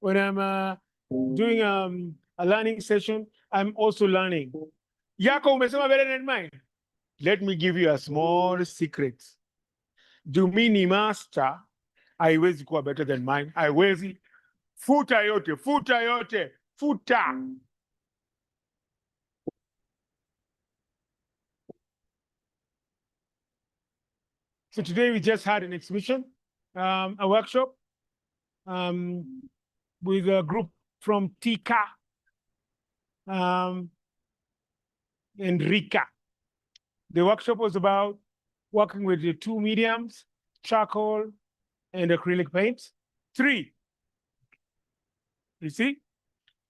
When I'm doing a learning session, I'm also learning. Yako umesema better than mine. Let me give you a small secret. Jumini master, haiwezi kuwa better than mine. Haiwezi. Futa yote, futa yote, futa. So today we just had an exhibition, a workshop with a group from Tika and Rika. The workshop was about working with the two mediums, charcoal and acrylic paint. 3. You see?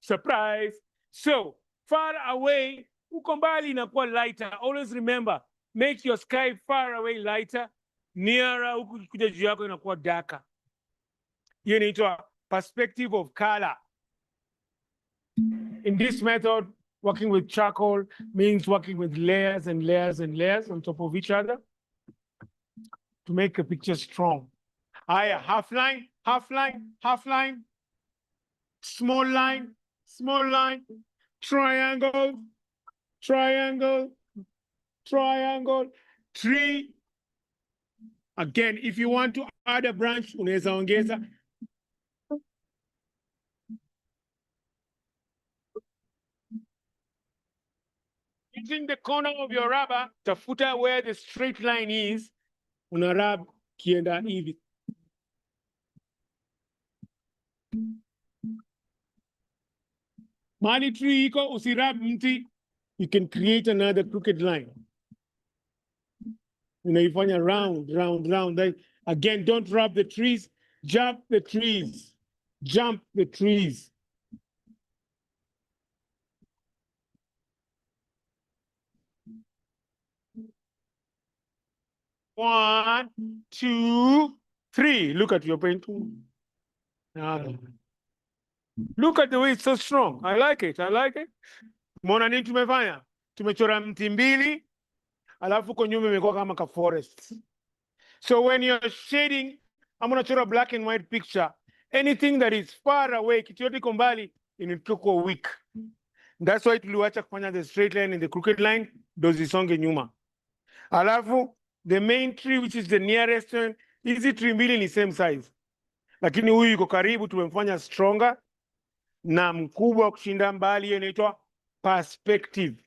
Surprise. So far away, uko mbali inakuwa lighter. Always remember, make your sky far away lighter. Nearer, huku kuja juu yako inakuwa darker. Hiyo inaitwa perspective of color. In this method, working with charcoal means working with layers and layers and layers on top of each other to make a picture strong. Half line, half line, half line, small line, small line, triangle, triangle, triangle, tree. Again, if you want to add a branch, unaweza ongeza. Using the corner of your rubber, tafuta where the straight line is, una rub kienda hivi. Mali tree iko, usirub mti, you can create another crooked line. Unaifanya round, round, round. Again, don't rub the trees, jump the trees, jump the trees. One, 2, 3. Look at your paint. Look at the way it's so strong. I like it. I like it. Mona nini tumefanya? Tumechora mti mbili, alafu kwa nyuma imekuwa kama ka forest. So when you're shading, I'm going to show a black and white picture. Anything that is far away, kitu yote iko mbali, inakuwa weak. That's why tuliwacha kufanya the straight line and the crooked line, ndo zisonge nyuma. Alafu, the main tree, which is the nearest one, hizi tree mbili ni same size. Lakini huyu yuko karibu, tumemfanya stronger, na mkubwa kushinda mbali, hiyo inaitwa perspective.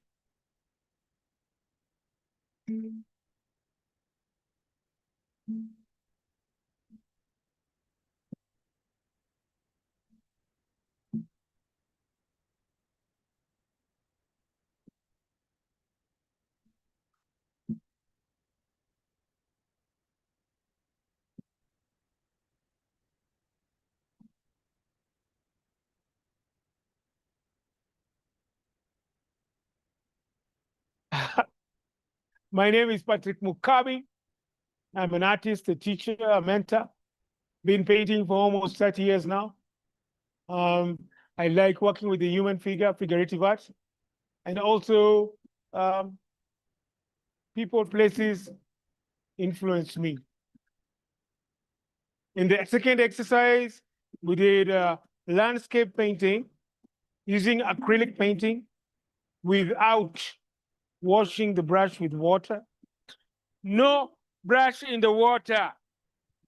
My name is Patrick Mukabi. I'm an artist, a teacher, a mentor. Been painting for almost 30 years now. I like working with the human figure, figurative art, and also people, places influence me. In the second exercise, we did landscape painting using acrylic painting without washing the brush with water. No brush in the water.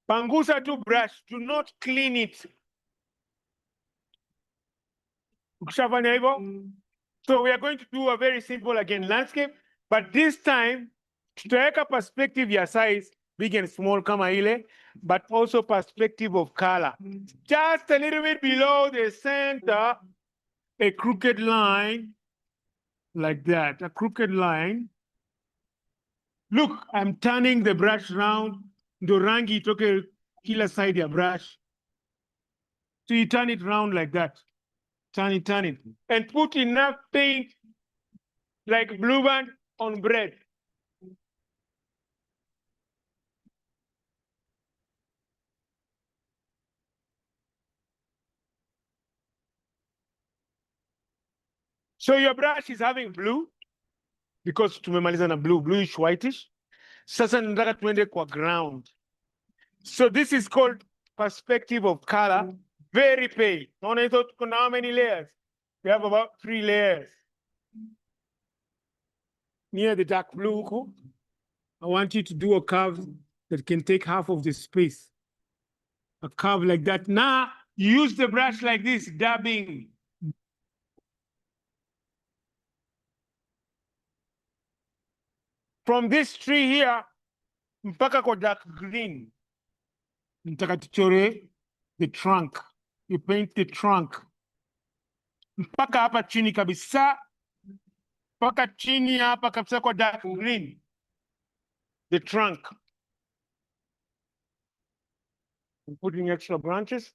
Pangusa to brush, do not clean it. Ukishafanya hivyo? So we are going to do a very simple again landscape, but this time tutaweka perspective ya size, big and small kama ile, but also perspective of color. Just a little bit below the center, a crooked line like that, a crooked line. Look, I'm turning the brush round, ndo rangi itoke kila side ya brush. So you turn it round like that. Turn it, and put enough paint like blue band on bread. So your brush is having blue, because tumemaliza na blue, bluish whitish. Sasa nataka tuende kwa ground. So this is called perspective of color. very pale. Unaona hizo tuko na how many layers? We have about 3 layers. Near the dark blue huko, I want you to do a curve that can take half of the space. A curve like that. Now, use the brush like this, dabbing. From this tree here, mpaka kwa dark green. Nitaka tuchore the trunk. You paint the trunk. Mpaka hapa chini kabisa. Mpaka chini hapa kabisa kwa dark green. The trunk. I'm putting extra branches.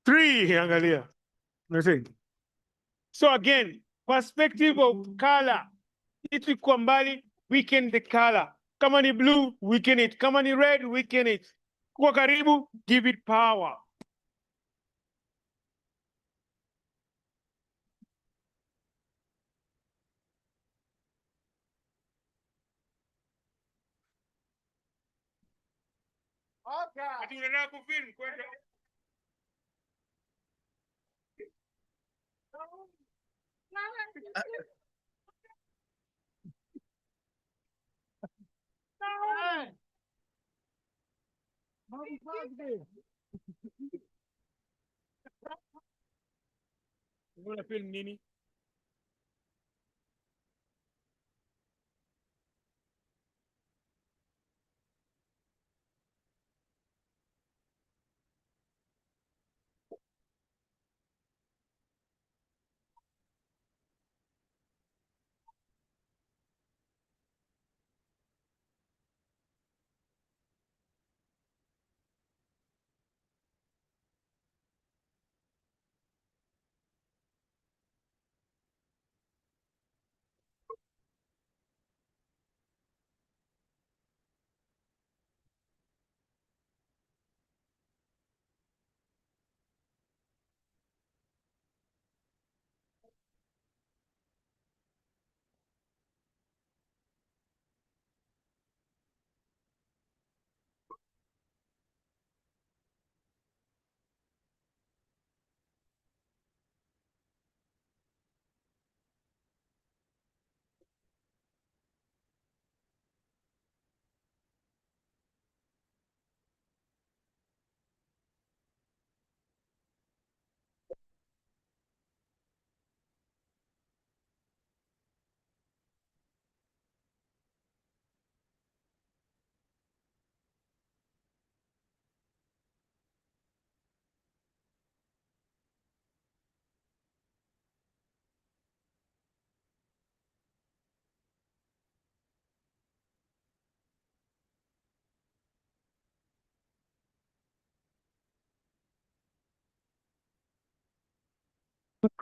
3, angalia. So again, perspective of color. Itu kwa mbali, weaken the color. Kama ni blue, weaken it. Kama ni red, weaken it. Kwa karibu, give it power. Una film nini?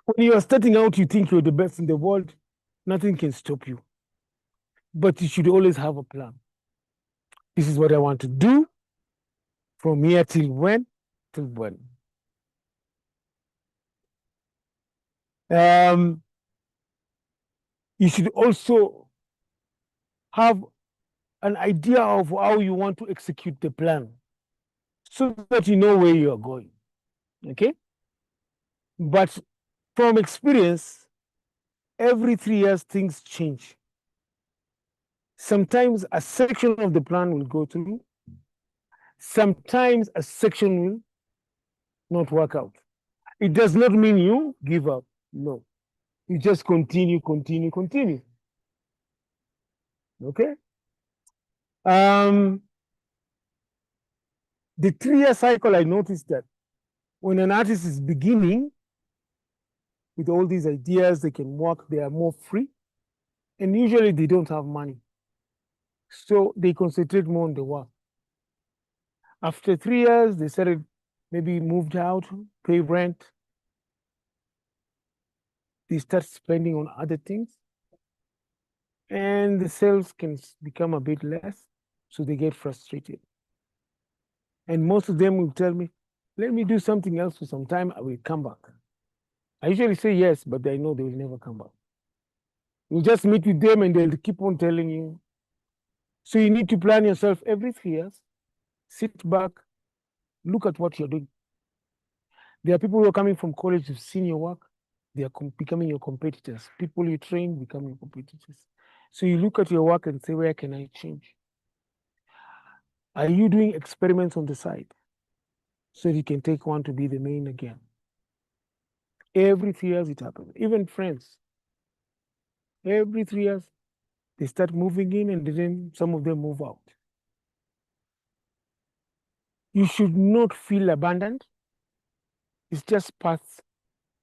When you are starting out, you think you're the best in the world. Nothing can stop you. But you should always have a plan. This is what I want to do from here till when? Till when? You should also have an idea of how you want to execute the plan so that you know where you are going. Okay? But from experience, every 3 years, things change. Sometimes a section of the plan will go through. Sometimes a section will not work out. It does not mean you give up. No. You just continue. Okay? The 3-year cycle, I noticed that when an artist is beginning with all these ideas, they can work, they are more free. And usually they don't have money. So they concentrate more on the work. After 3 years, they started, maybe moved out, pay rent. They start spending on other things. And the sales can become a bit less. So they get frustrated. And most of them will tell me, let me do something else for some time, I will come back. I usually say yes, but I know they will never come back. You just meet with them and they'll keep on telling you So you need to plan yourself every 3 years, sit back, look at what you're doing. There are people who are coming from college who've seen your work, they are becoming your competitors. People you train become your competitors. So you look at your work and say, where can I change? Are you doing experiments on the side so you can take one to be the main again? Every 3 years it happens. Even friends, every 3 years, they start moving in and then some of them move out. You should not feel abandoned. It's just paths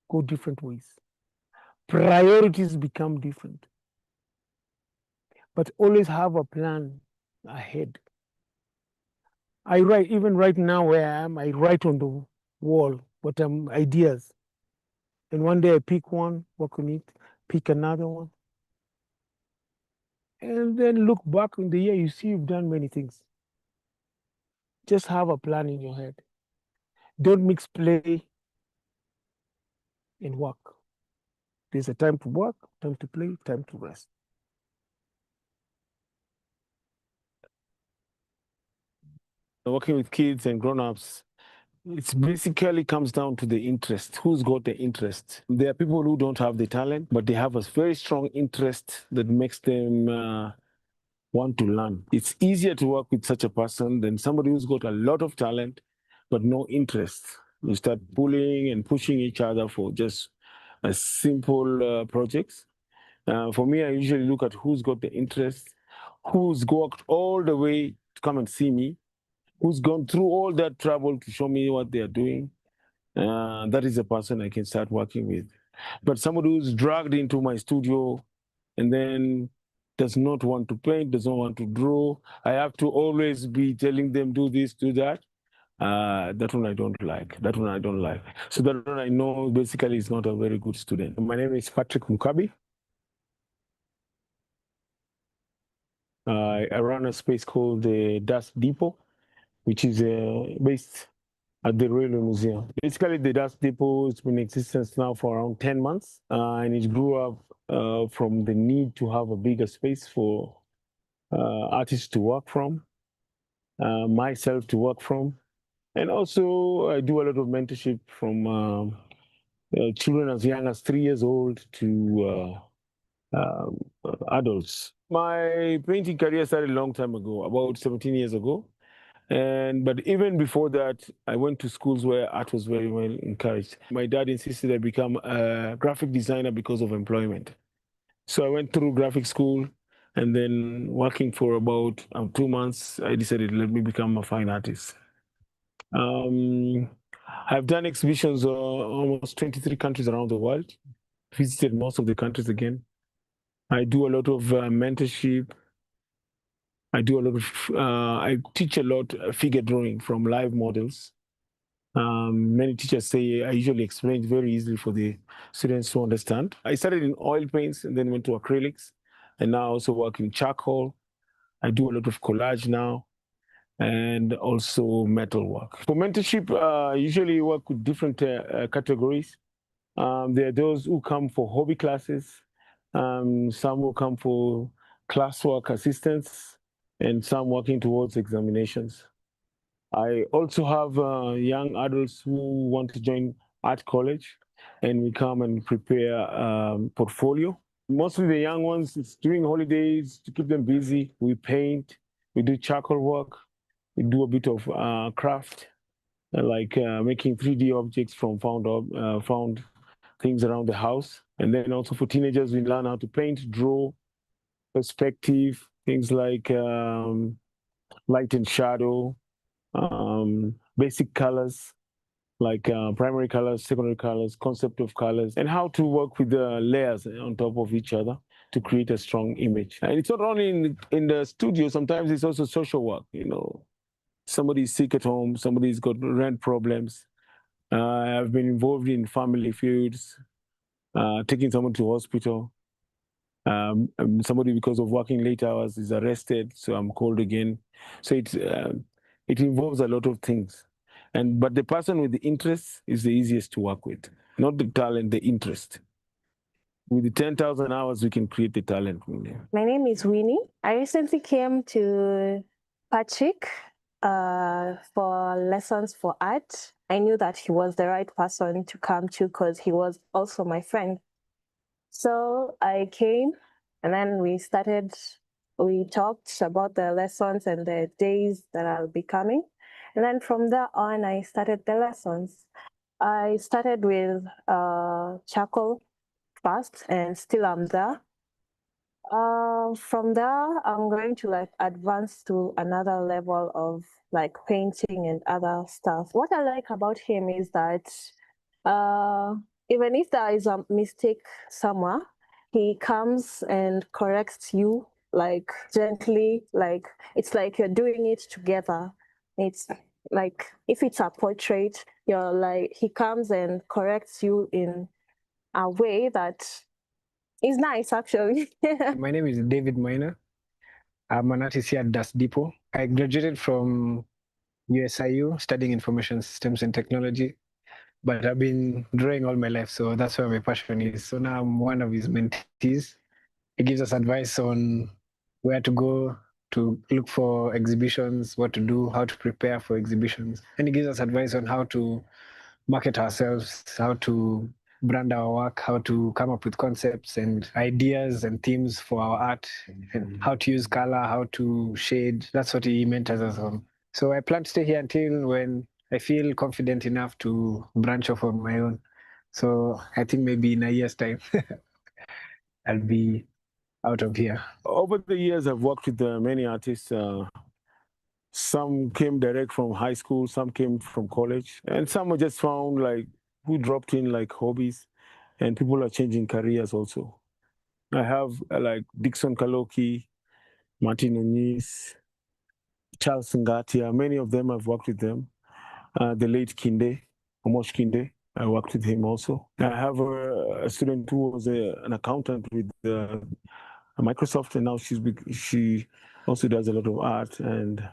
go different ways. Priorities become different. But always have a plan ahead. I write, even right now where I am, I write on the wall what ideas. And one day I pick one, work on it, pick another one. And then look back in the year, you see you've done many things. Just have a plan in your head. Don't mix play and work. There's a time to work, time to play, time to rest. Working with kids and grown-ups, it basically comes down to the interest. Who's got the interest? There are people who don't have the talent, but they have a very strong interest that makes them want to learn. It's easier to work with such a person than somebody who's got a lot of talent, but no interest. You start pulling and pushing each other for just a simple projects. For me, I usually look at who's got the interest, who's walked all the way to come and see me, who's gone through all that trouble to show me what they are doing. That is the person I can start working with. But somebody who's dragged into my studio and then does not want to paint, does not want to draw, I have to always be telling them, do this, do that. That one I don't like. That one I don't like. So that one I know basically is not a very good student. My name is Patrick Mukabi. I run a space called the Dust Depot, which is based at the Railway Museum. Basically, the Dust Depot has been in existence now for around 10 months, and it grew up from the need to have a bigger space for artists to work from, myself to work from, and also I do a lot of mentorship from children as young as 3 years old to adults. My painting career started a long time ago, about 17 years ago. But even before that, I went to schools where art was very well encouraged. My dad insisted I become a graphic designer because of employment. So I went through graphic school, and then working for about 2 months, I decided let me become a fine artist. I've done exhibitions almost 23 countries around the world, visited most of the countries again. I do a lot of mentorship. I do a lot of, I teach a lot figure drawing from live models. Many teachers say I usually explain it very easily for the students to understand. I started in oil paints and then went to acrylics, and now I also work in charcoal. I do a lot of collage now and also metal work. For mentorship, I usually work with different categories. There are those who come for hobby classes, some who come for classwork assistance, and some working towards examinations. I also have young adults who want to join art college, and we come and prepare portfolio. Mostly the young ones, it's during holidays to keep them busy. We paint, we do charcoal work, we do a bit of craft, like making 3D objects from found things around the house. And then also for teenagers, we learn how to paint, draw, perspective, things like light and shadow, basic colors, like primary colors, secondary colors, concept of colors, and how to work with the layers on top of each other to create a strong image. And it's not only in the studio, sometimes it's also social work, you know. Somebody's sick at home, somebody's got rent problems. I've been involved in family feuds, taking someone to hospital. Somebody, because of working late hours, is arrested, so I'm called again. So it involves a lot of things. But the person with the interest is the easiest to work with, not the talent, the interest. With the 10,000 hours, we can create the talent. My name is Winnie. I recently came to Patrick for lessons for art. I knew that he was the right person to come to because he was also my friend. So I came and then we talked about the lessons and the days that I'll be coming. And then from there on, I started the lessons. I started with charcoal first and still I'm there. From there, I'm going to like advance to another level of like painting and other stuff. What I like about him is that even if there is a mistake somewhere, he comes and corrects you like gently, like it's like you're doing it together. It's like if it's a portrait, you're like he comes and corrects you in a way that is nice actually. My name is David Miner. I'm an artist here at Dust Depot. I graduated from USIU studying information systems and technology, but I've been drawing all my life, so that's where my passion is. So now I'm one of his mentees. He gives us advice on where to go to look for exhibitions, what to do, how to prepare for exhibitions. And he gives us advice on how to market ourselves, how to brand our work, how to come up with concepts and ideas and themes for our art, and how to use color, how to shade. That's what he mentors us on. So I plan to stay here until when I feel confident enough to branch off on my own. So I think maybe in a year's time, I'll be out of here. Over the years, I've worked with many artists. Some came direct from high school, some came from college, and some were just found like who dropped in like hobbies, and people are changing careers also. I have like Dixon Kaloki, Martin Oniz, Charles Ngatia. Many of them I've worked with them. The late Kinde, Omosh Kinde, I worked with him also. I have a student who was an accountant with Microsoft, and now she also does a lot of art and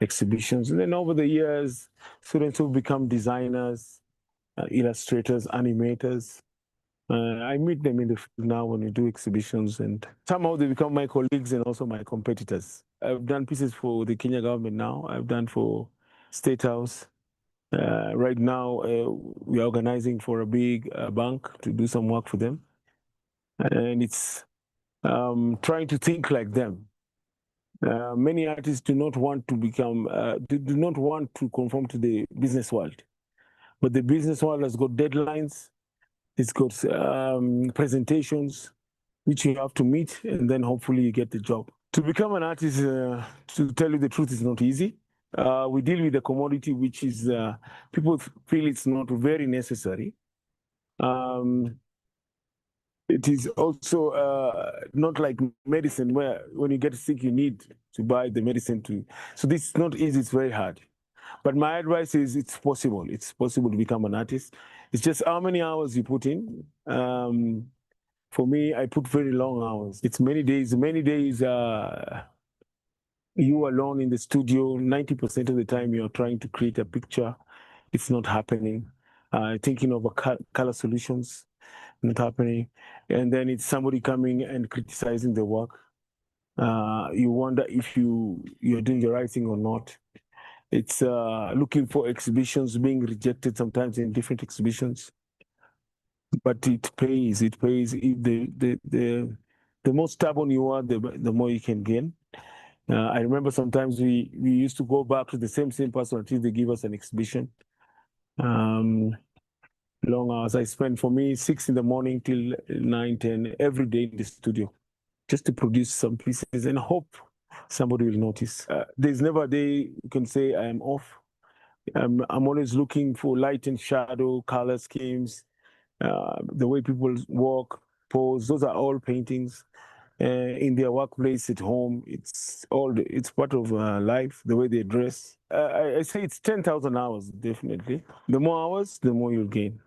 exhibitions. And then over the years, students who become designers, illustrators, animators. I meet them in the field now when we do exhibitions, and somehow they become my colleagues and also my competitors. I've done pieces for the Kenya government now. I've done for State House. Right now, we're organizing for a big bank to do some work for them. And it's trying to think like them. Many artists do not want to become, do not want to conform to the business world. But the business world has got deadlines, it's got presentations, which you have to meet, and then hopefully you get the job. To become an artist, to tell you the truth, is not easy. We deal with a commodity which is, people feel it's not very necessary. It is also not like medicine where when you get sick, you need to buy the medicine to. So this is not easy, it's very hard. But my advice is it's possible. It's possible to become an artist. It's just how many hours you put in. For me, I put very long hours. It's many days. Many days you alone in the studio. 90% of the time you're trying to create a picture. It's not happening. Thinking of color solutions, not happening. And then it's somebody coming and criticizing the work. You wonder if you're doing the right thing or not. It's looking for exhibitions, being rejected sometimes in different exhibitions. But it pays. It pays. If the more stubborn you are, the more you can gain. I remember sometimes we used to go back to the same person until they give us an exhibition. Long hours. I spent, for me, 6 in the morning till 9, 10 every day in the studio, just to produce some pieces and hope somebody will notice. There's never a day you can say I am off. I'm always looking for light and shadow, color schemes, the way people walk, pose. Those are all paintings. In their workplace, at home, it's part of life. The way they dress. I say it's 10,000 hours, definitely. The more hours, the more you'll gain.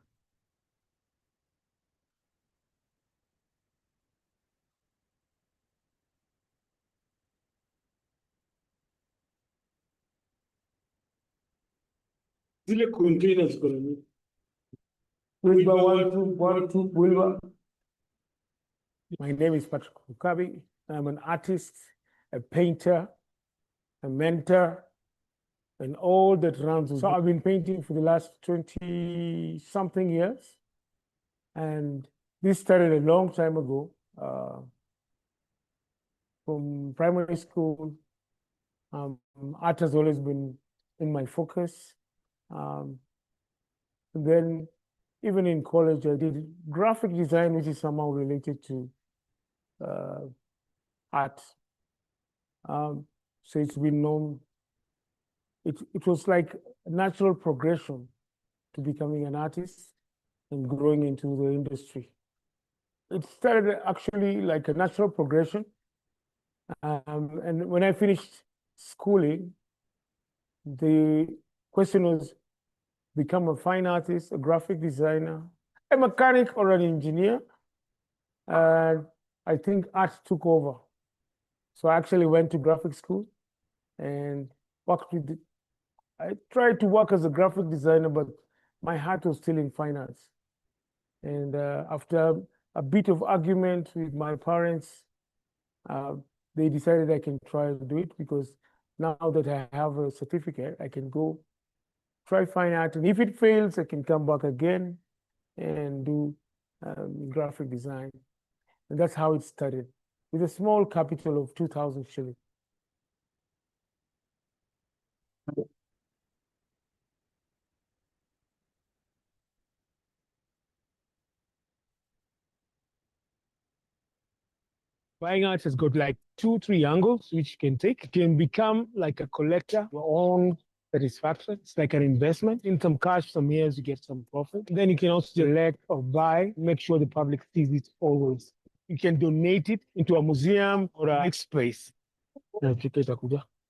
Zile containers kuna Wilbur 1 2 1 2 Wilbur My name is Patrick Mukabi. I'm an artist, a painter, a mentor, and all that rounds. So I've been painting for the last 20 something years. And this started a long time ago. From primary school, art has always been in my focus. Then even in college, I did graphic design, which is somehow related to art. So it's been known, it was like a natural progression to becoming an artist and growing into the industry. It started actually like a natural progression. And when I finished schooling, the question was become a fine artist, a graphic designer, a mechanic, or an engineer. And I think art took over. So I actually went to graphic school and worked with I tried to work as a graphic designer, but my heart was still in fine arts. And after a bit of argument with my parents, they decided I can try to do it because now that I have a certificate, I can go try fine art. And if it fails, I can come back again and do graphic design. And that's how it started, with a small capital of 2,000 shillings. Buying art has got like 2, 3 angles which you can take. You can become like a collector, your own satisfaction. It's like an investment. In some cash, some years you get some profit. Then you can also select or buy, make sure the public sees it always. You can donate it into a museum or a big space.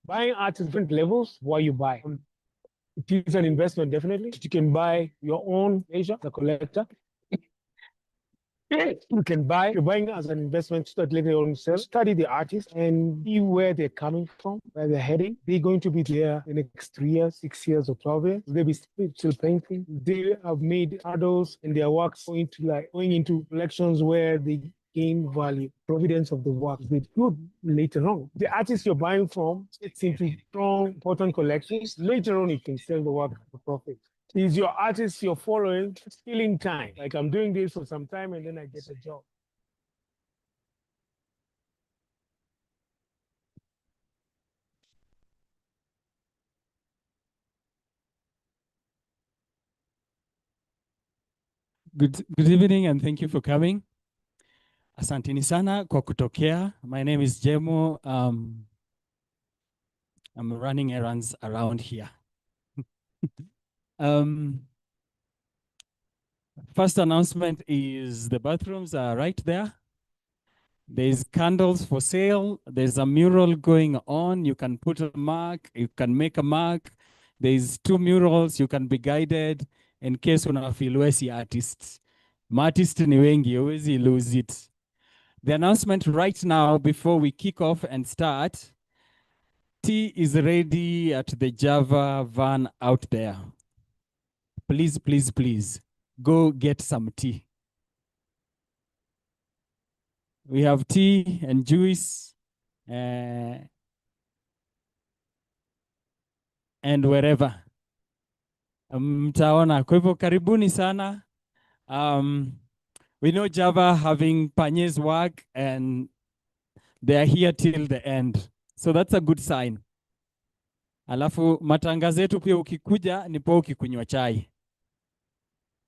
Buying art is different levels. Why you buy? It is an investment, definitely. You can buy your own leisure, the collector. You can buy, you're buying as an investment, start later on sell, study the artist and see where they're coming from, where they're heading. They're going to be there the next 3 years, 6 years, or 12 years. They'll be still painting. They have made adults and their works going into collections where they gain value. Providence of the work is good later on. The artist you're buying from, it's into strong, important collections. Later on, you can sell the work for profit. Is your artist you're following killing time? Like I'm doing this for some time and then I get a job. Good evening and thank you for coming. Asanteni sana kwa kutokea. My name is Jemo. I'm running errands around here. First announcement is the bathrooms are right there. There's candles for sale. There's a mural going on. You can put a mark. You can make a mark. There's 2 murals. You can be guided in case unafeel si artists. Artist ni wengi, huwezi lose it. The announcement right now before we kick off and start, tea is ready at the Java van out there. Please, please, please, go get some tea. We have tea and juice and wherever. Mtaona, kwa hivyo karibuni sana. We know Java having Panye's work and they are here till the end. So that's a good sign. Alafu matangazo yetu pia ukikuja ni poa ukikunywa chai.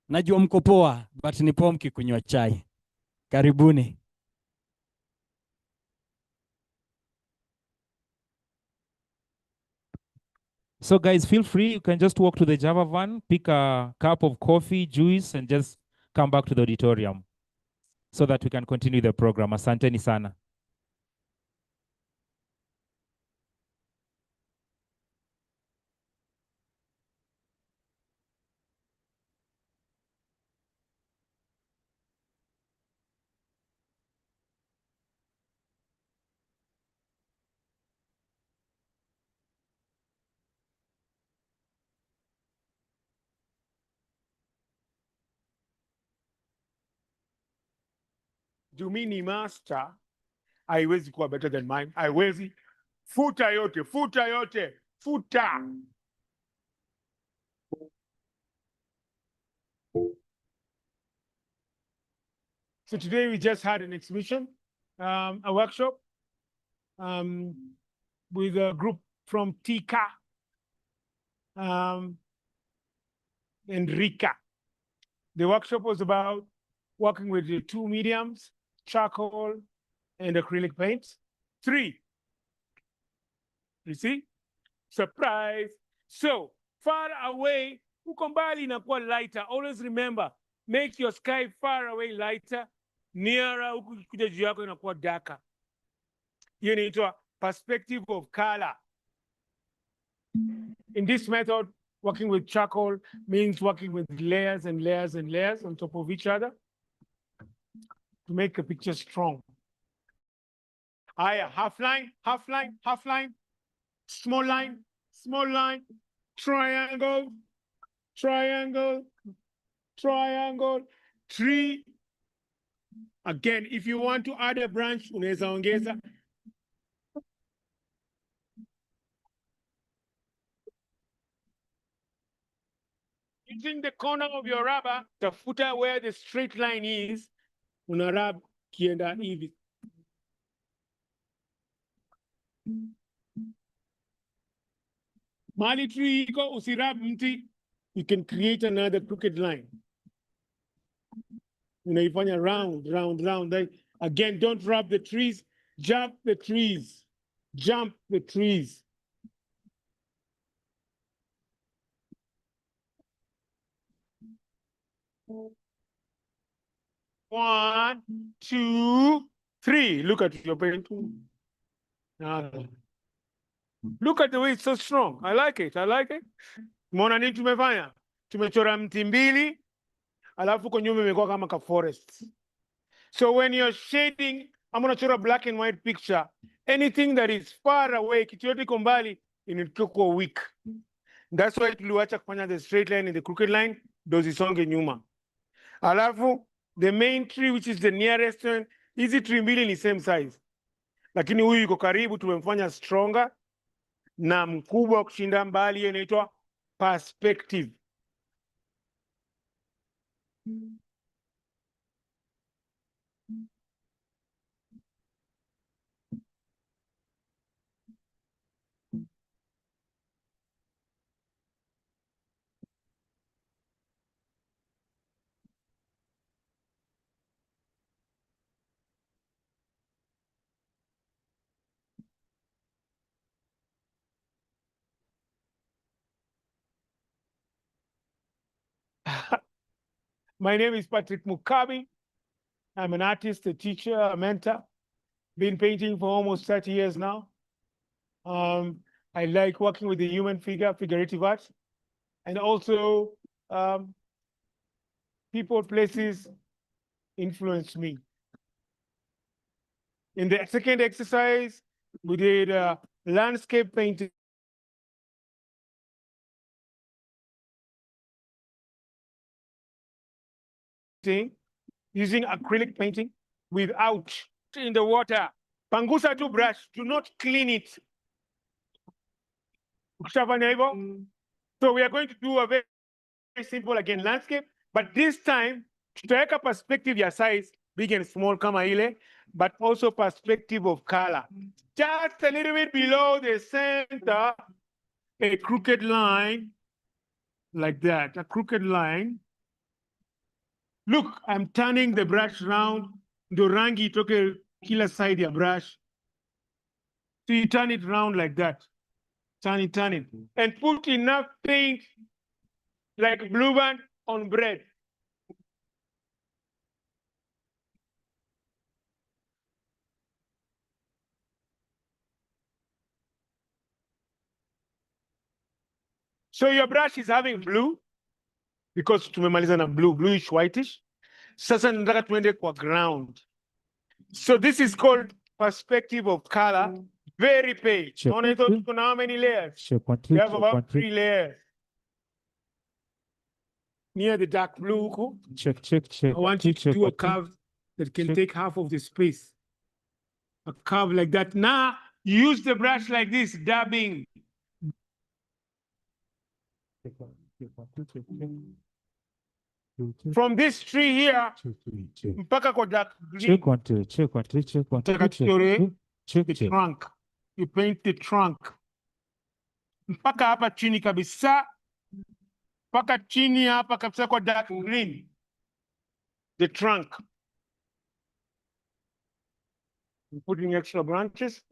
Najua mko poa, but ni poa mkikunywa chai. Karibuni. So guys, feel free. You can just walk to the Java van, pick a cup of coffee, juice, and just come back to the auditorium so that we can continue the program. Asanteni sana. juu mi ni master, haiwezi kuwa better than mine. Haiwezi. Futa yote, futa yote, futa. So today we just had an exhibition, a workshop with a group from Tika and Rika. The workshop was about working with the two mediums, charcoal and acrylic paints. 3. You see? Surprise. So far away, uko mbali inakuwa lighter. Always remember, make your sky far away lighter. Nearer, huku kuja juu yako inakuwa darker. Hiyo inaitwa perspective of color. In this method, working with charcoal means working with layers and layers and layers on top of each other to make a picture strong. Higher, half line, half line, half line, small line, triangle, triangle, triangle, tree. Again, if you want to add a branch, unaweza ongeza. Using the corner of your rubber, tafuta where the straight line is, una rub kienda hivi. Mali tree iko usirab mti, you can create another crooked line. Unaifanya round, round, round. Again, don't rub the trees, jump the trees, jump the trees. One, 2, 3. Look at your painting. Look at the way it's so strong. I like it. I like it. Umeona nini tumefanya? Tumechora mti mbili, alafu kwa nyuma imekuwa kama ka forest. So when you're shading, I'm gonna show a black and white picture. Anything that is far away, kitu yote iko mbali, inakuwa weak. That's why tuliwacha kufanya the straight line and the crooked line, ndo zisonge nyuma. Alafu the main tree which is the nearest one, hizi tree mbili ni same size. Lakini huyu yuko karibu, tumemfanya stronger na mkubwa kushinda mbali, hiyo inaitwa perspective. My name is Patrick Mukabi. I'm an artist, a teacher, a mentor. Been painting for almost 30 years now. I like working with the human figure, figurative art, and also people, places influence me. In the second exercise, we did landscape painting. Using acrylic painting without in the water. Pangusa to brush, do not clean it. Ukishafanya hivyo? So we are going to do a very simple again landscape, but this time tutaweka perspective ya size, big and small kama ile, but also perspective of color. Just a little bit below the center, a crooked line like that, a crooked line. Look, I'm turning the brush round. Ndo rangi itoke kila side ya brush. So you turn it round like that. Turn it. And put enough paint like blue band on bread. So your brush is having blue because tumemaliza na blue, bluish, whitish. Sasa nataka tuende kwa ground. So this is called perspective of color. Very page. Sure. How many layers? We have about 3 layers. Near the dark blue. Check. I want you to do a curve that can Sure. take half of the space. A curve like that. Now you use the brush like this, dabbing. From this tree here, mpaka kwa dark green. Check 1 2, check 1 3, check 1 2, Nataka check tuchore 2, check the check. trunk. You paint the trunk. Mpaka hapa chini kabisa. Mpaka chini hapa kabisa kwa dark green. The trunk. I'm putting extra branches.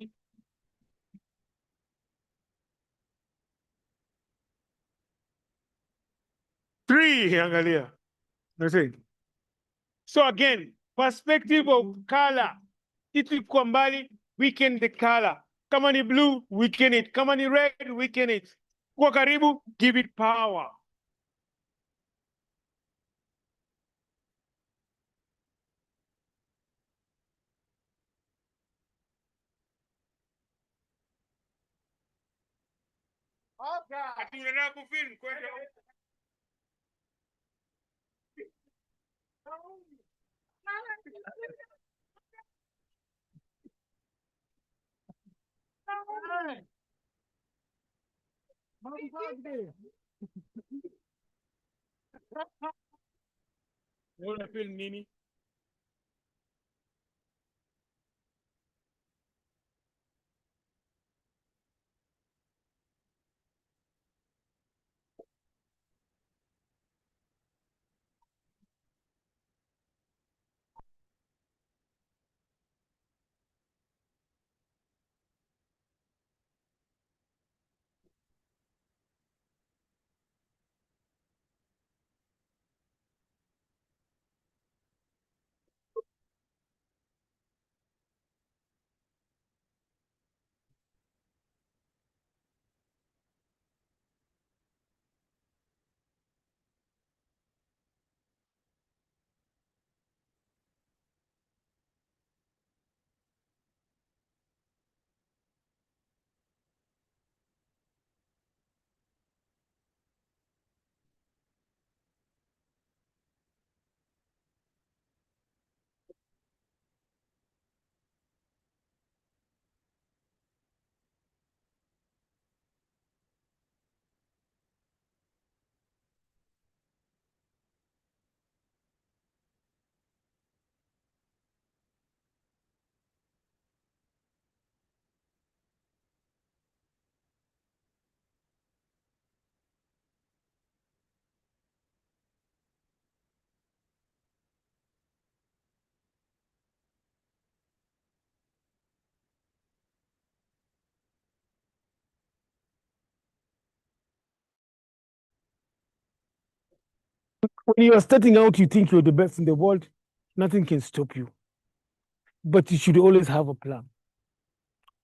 3, angalia. That's it. So again, perspective of color. Kitu kwa mbali, weaken the color. Kama ni blue, weaken it. Kama ni red, weaken it. Kwa karibu, give it power. Okay. Tunaendelea kufilm kwenda. Una film nini? When you are starting out, you think you're the best in the world. Nothing can stop you. But you should always have a plan.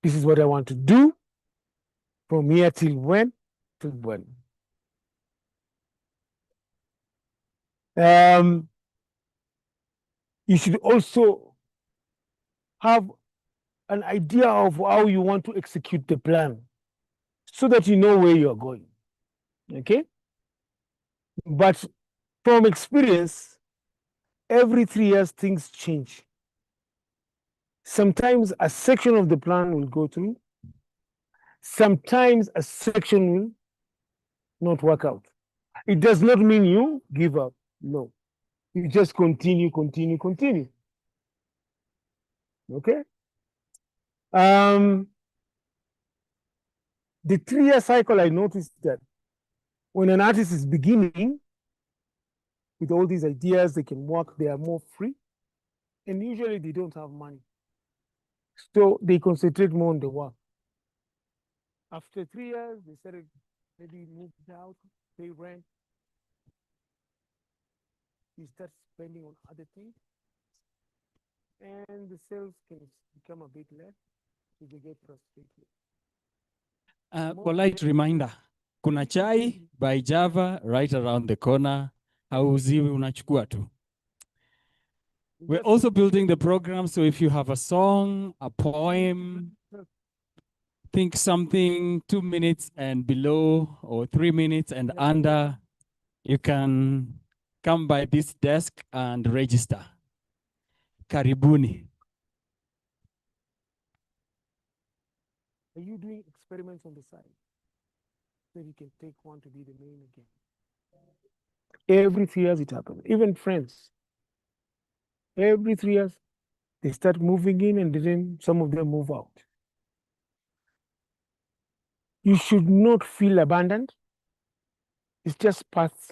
This is what I want to do from here till when? Till when? You should also have an idea of how you want to execute the plan so that you know where you're going. Okay? But from experience, every 3 years, things change. Sometimes a section of the plan will go through. Sometimes a section will not work out. It does not mean you give up. No. You just continue. Okay? The 3-year cycle, I noticed that when an artist is beginning with all these ideas, they can work, they are more free. And usually they don't have money. So they concentrate more on the work. After 3 years, they started maybe moved out, pay rent. You start spending on other things. And the sales can become a bit less, so they get frustrated. Polite reminder, kuna chai by Java right around the corner. Hauziwi, unachukua tu. We're also building the program, so if you have a song, a poem, think something 2 minutes and below or 3 minutes and under, you can come by this desk and register. Karibuni. Are you doing experiments on the side? So you can take one to be the main again. Every 3 years it happens. Even friends. Every 3 years, they start moving in and then some of them move out. You should not feel abandoned. It's just paths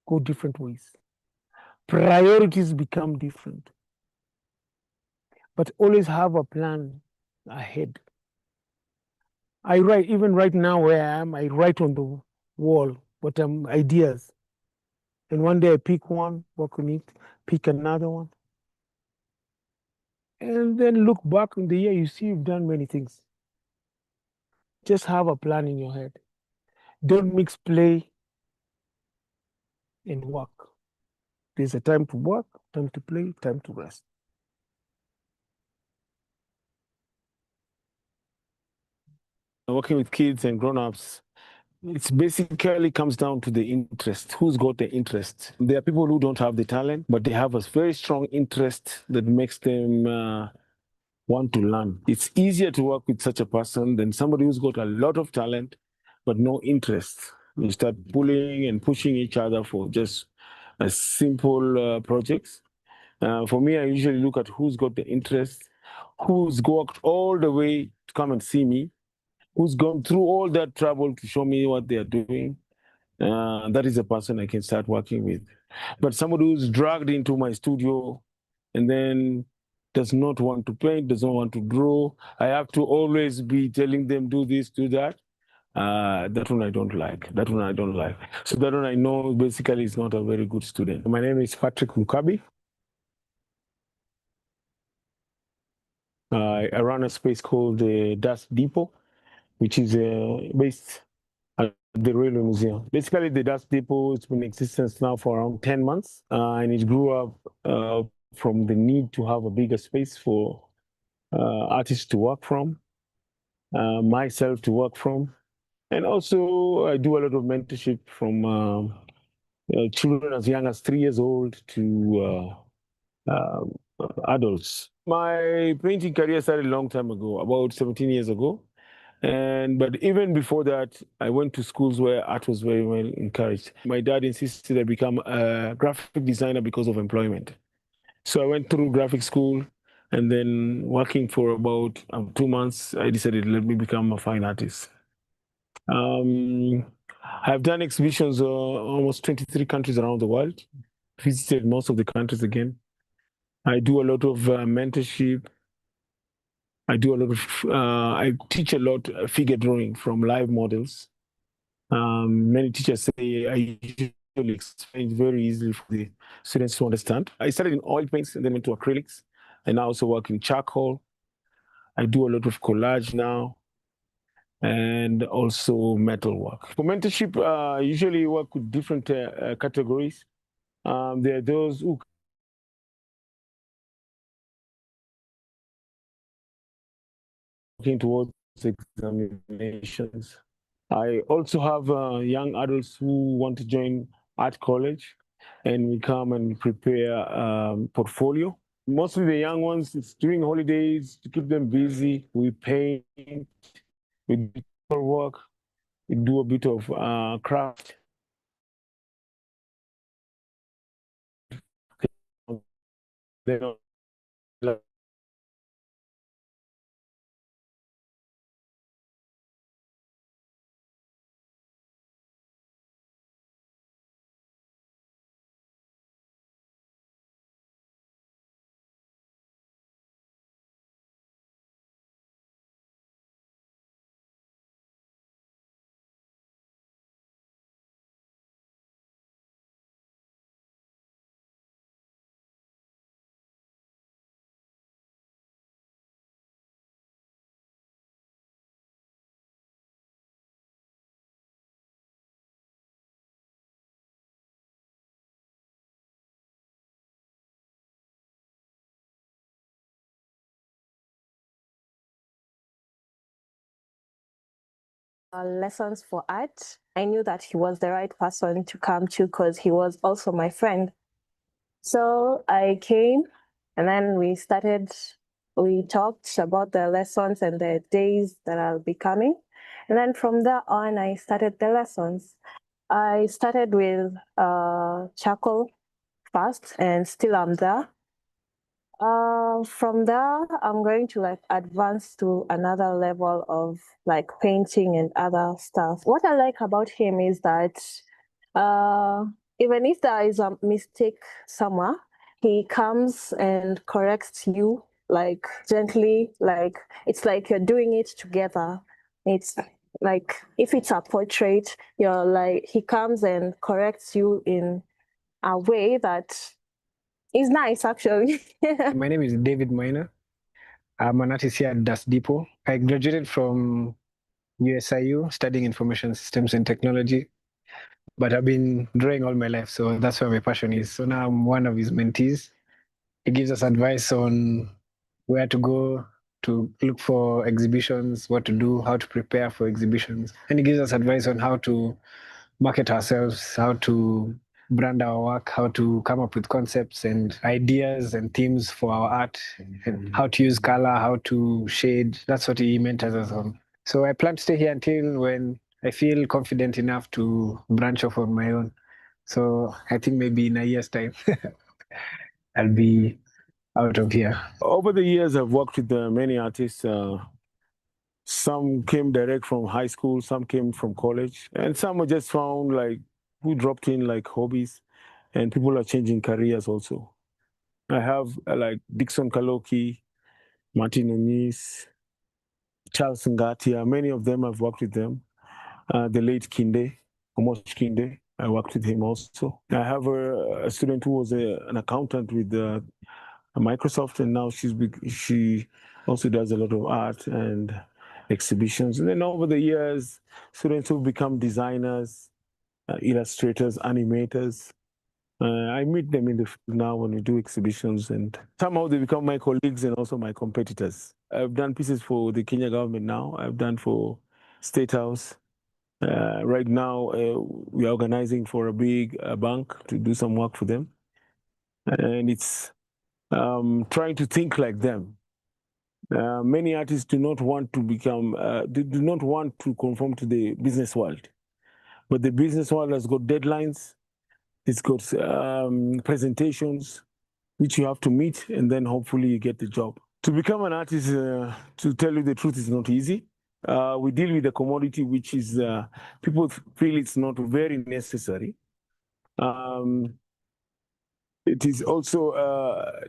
go different ways. Priorities become different. But always have a plan ahead. I write, even right now where I am, I write on the wall what ideas. And one day I pick one, work on it, pick another one. And then look back in the year, you see you've done many things. Just have a plan in your head. Don't mix play and work. There's a time to work, time to play, time to rest. Working with kids and grown-ups, it's basically comes down to the interest. Who's got the interest? There are people who don't have the talent, but they have a very strong interest that makes them want to learn. It's easier to work with such a person than somebody who's got a lot of talent, but no interest. You start pulling and pushing each other for just a simple projects. For me, I usually look at who's got the interest, who's worked all the way to come and see me, who's gone through all that trouble to show me what they are doing. That is a person I can start working with. But somebody who's dragged into my studio and then does not want to paint, doesn't want to draw, I have to always be telling them, do this, do that. That one I don't like. That one I don't like. So that one I know basically is not a very good student. My name is Patrick Mukabi. I run a space called the Dust Depot, which is based at the Railway Museum. Basically, the Dust Depot has been in existence now for around 10 months, and it grew up from the need to have a bigger space for artists to work from, myself to work from, and also I do a lot of mentorship from children as young as 3 years old to adults. My painting career started a long time ago, about 17 years ago. But even before that, I went to schools where art was very well encouraged. My dad insisted I become a graphic designer because of employment. So I went through graphic school, and then working for about 2 months, I decided let me become a fine artist. I've done exhibitions almost 23 countries around the world, visited most of the countries again. I do a lot of mentorship. I do a lot of, I teach a lot figure drawing from live models. Many teachers say I usually explain very easily for the students to understand. I started in oil paints and then went to acrylics, and I also work in charcoal. I do a lot of collage now, and also metal work. For mentorship, I usually work with different categories. There are those who working towards examinations. I also have young adults who want to join art college, and we come and prepare portfolio. Mostly the young ones, it's during holidays to keep them busy. We paint, we do work, we do a bit of craft. Then Lessons for art. I knew that he was the right person to come to because he was also my friend. So I came And then we talked about the lessons and the days that I'll be coming. And then from there on, I started the lessons. I started with charcoal first, and still I'm there. From there, I'm going to like advance to another level of like painting and other stuff. What I like about him is that even if there is a mistake somewhere, he comes and corrects you like gently, like it's like you're doing it together. It's like if it's a portrait, you're like he comes and corrects you in a way that is nice actually. My name is David Moina. I'm an artist here at Das Depot. I graduated from USIU studying information systems and technology, but I've been drawing all my life, so that's where my passion is. So now I'm one of his mentees. He gives us advice on where to go to look for exhibitions, what to do, how to prepare for exhibitions. And he gives us advice on how to market ourselves, how to brand our work, how to come up with concepts and ideas and themes for our art, and how to use color, how to shade. That's what he mentors us on. So I plan to stay here until when I feel confident enough to branch off on my own. So I think maybe in a year's time, I'll be out of here. Over the years, I've worked with many artists. Some came direct from high school, some came from college, and some were just found like who dropped in like hobbies, and people are changing careers also. I have like Dixon Kaloki, Martin Oniz, Charles Ngatia. Many of them I've worked with them. The late Kinde, Omosh Kinde, I worked with him also. I have a student who was an accountant with Microsoft, and now she also does a lot of art and exhibitions. And then over the years, students who become designers, illustrators, animators. I meet them in the field now when we do exhibitions, and somehow they become my colleagues and also my competitors. I've done pieces for the Kenya government now. I've done for State House. Right now, we are organizing for a big bank to do some work for them. And it's trying to think like them. Many artists do not want to become, do not want to conform to the business world. But the business world has got deadlines, it's got presentations, which you have to meet, and then hopefully you get the job. To become an artist, to tell you the truth, is not easy. We deal with a commodity which is, people feel it's not very necessary. It is also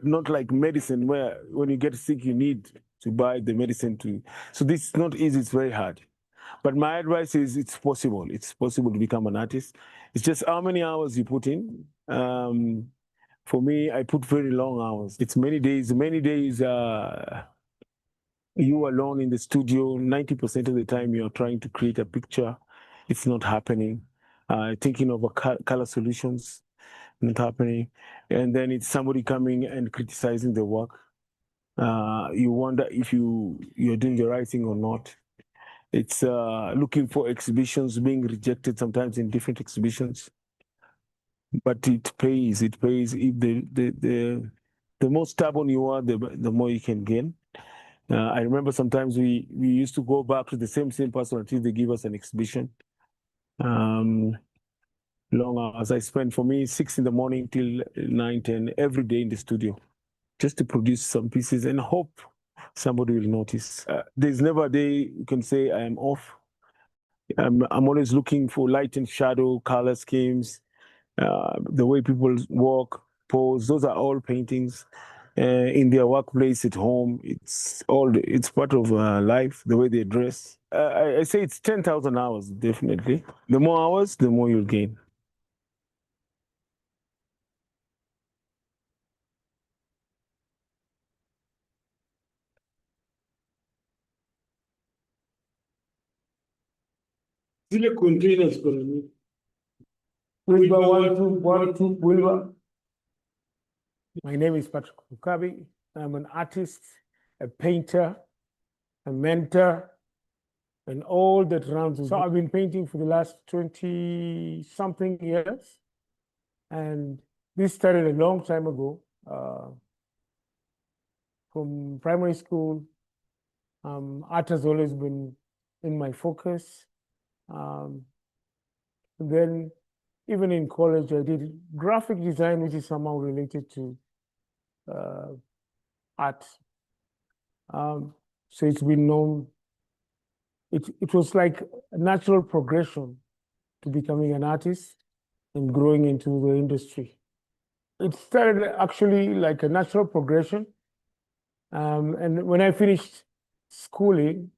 not like medicine where when you get sick, you need to buy the medicine to. So this is not easy, it's very hard. But my advice is it's possible. It's possible to become an artist. It's just how many hours you put in. For me, I put very long hours. It's many days you alone in the studio. 90% of the time you're trying to create a picture. It's not happening. Thinking of color solutions, not happening. And then it's somebody coming and criticizing the work. You wonder if you're doing the right thing or not. It's looking for exhibitions, being rejected sometimes in different exhibitions. But it pays. It pays. If the more stubborn you are, the more you can gain. I remember sometimes we used to go back to the same person until they give us an exhibition. Long hours. I spent, for me, 6 in the morning till 9, 10 every day in the studio, just to produce some pieces and hope somebody will notice. There's never a day you can say I am off. I'm always looking for light and shadow, color schemes, the way people walk, pose. Those are all paintings. In their workplace, at home, it's part of life. The way they dress. I say it's 10,000 hours, definitely. The more hours, the more you'll gain. Zile containers kuna nini? Wilbur 1, 2, 1, 2, Wilbur. My name is Patrick Mukabi. I'm an artist, a painter, a mentor, and all that rounds. So I've been painting for the last 20-something years. And this started a long time ago. from primary school, art has always been in my focus. Then even in college, I did graphic design, which is somehow related to art. So it's been known, it was like a natural progression to becoming an artist and growing into the industry. It started actually like a natural progression. And when I finished schooling,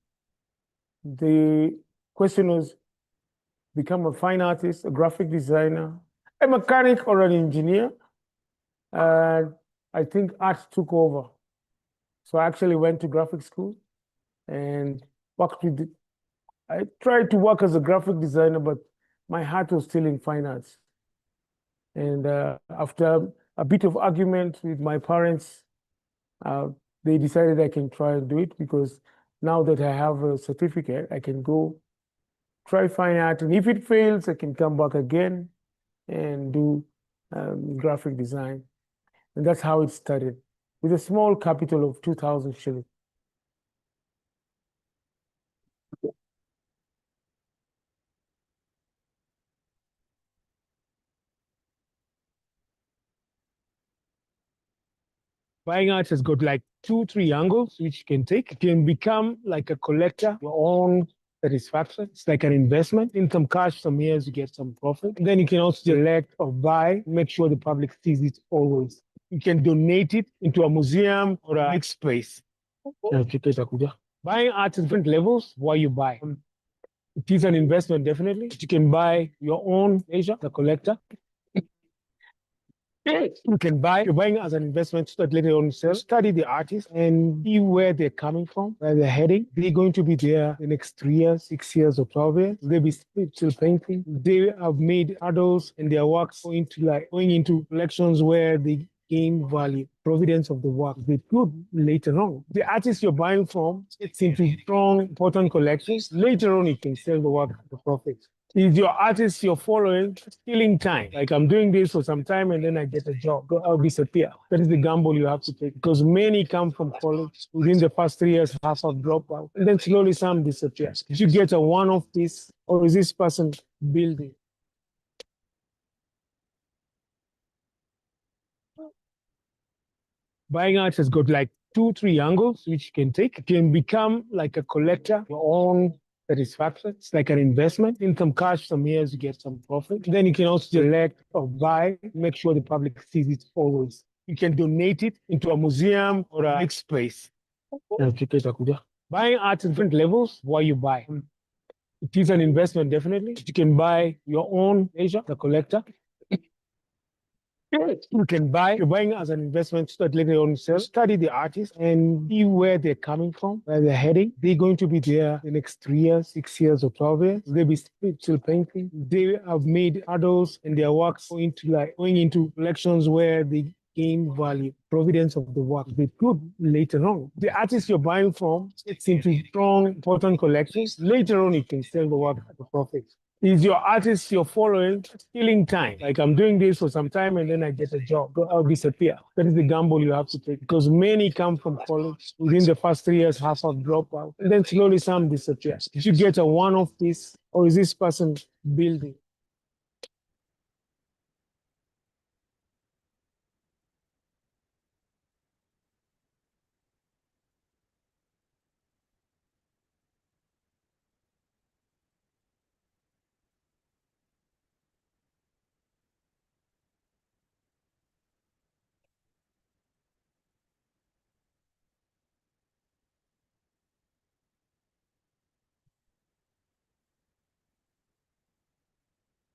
the question was become a fine artist, a graphic designer, a mechanic, or an engineer. I think art took over. So I actually went to graphic school and worked with I tried to work as a graphic designer, but my heart was still in fine arts. And after a bit of argument with my parents, they decided I can try and do it because now that I have a certificate, I can go try fine art. And if it fails, I can come back again and do graphic design. And that's how it started, with a small capital of 2,000 shillings. Buying art has got like 2-3 angles which you can take. You can become like a collector, your own satisfaction. It's like an investment. In some cash, some years you get some profit. And then you can also select or buy, make sure the public sees it always. You can donate it into a museum or a big space. Buying art is different levels why you buy. It is an investment, definitely. You can buy your own leisure, the collector. You can buy, you're buying as an investment so that later on sell, study the artist and see where they're coming from, where they're heading. They're going to be there the next 3 years, 6 years, or 12 years. They'll be still painting. They have made adults and their works going into collections where they gain value, providence of the work. They could later on. The artist you're buying from, it's into strong, important collections. Later on, you can sell the work for profit. Is your artist you're following stealing time? Like I'm doing this for some time and then I get a job, I'll disappear. That is the gamble you have to take because many come from college within the first 3 years, half have dropped out, and then slowly some disappear. Did you get a one-off piece or is this person building? Buying art has got like 2-3 angles which you can take. You can become like a collector, your own satisfaction. It's like an investment. In some cash, some years you get some profit. Then you can also select or buy, make sure the public sees it always. You can donate it into a museum or a big space. Buying art in different levels why you buy. It is an investment, definitely. You can buy your own leisure, the collector. You can buy, you're buying as an investment so that later on sell, study the artist and see where they're coming from, where they're heading. They're going to be there the next 3 years, 6 years, or 12 years. They'll be still painting. They have made adults and their works going into collections where they gain value, providence of the work. They could later on. The artist you're buying from, it's into strong, important collections. Later on, you can sell the work at a profit. Is your artist you're following stealing time? Like I'm doing this for some time and then I get a job, I'll disappear. That is the gamble you have to take because many come from college within the first 3 years, half have dropped out, and then slowly some disappear. Did you get a one-off piece or is this person building?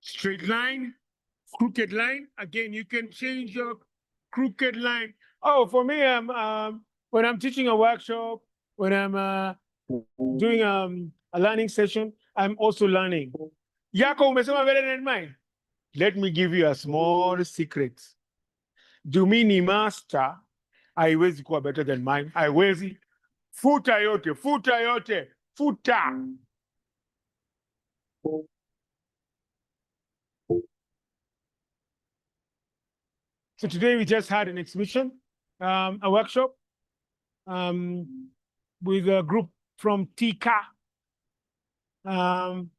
Straight line, crooked line. Again, you can change your crooked line. Oh, for me, when I'm teaching a workshop, when I'm doing a learning session, I'm also learning. Yako, umesema better than mine. Let me give you a small secret. Jumi ni master, haiwezi kuwa better than mine. Haiwezi. Futa yote, futa yote, futa. So today we just had an exhibition, a workshop. with a group from Tika and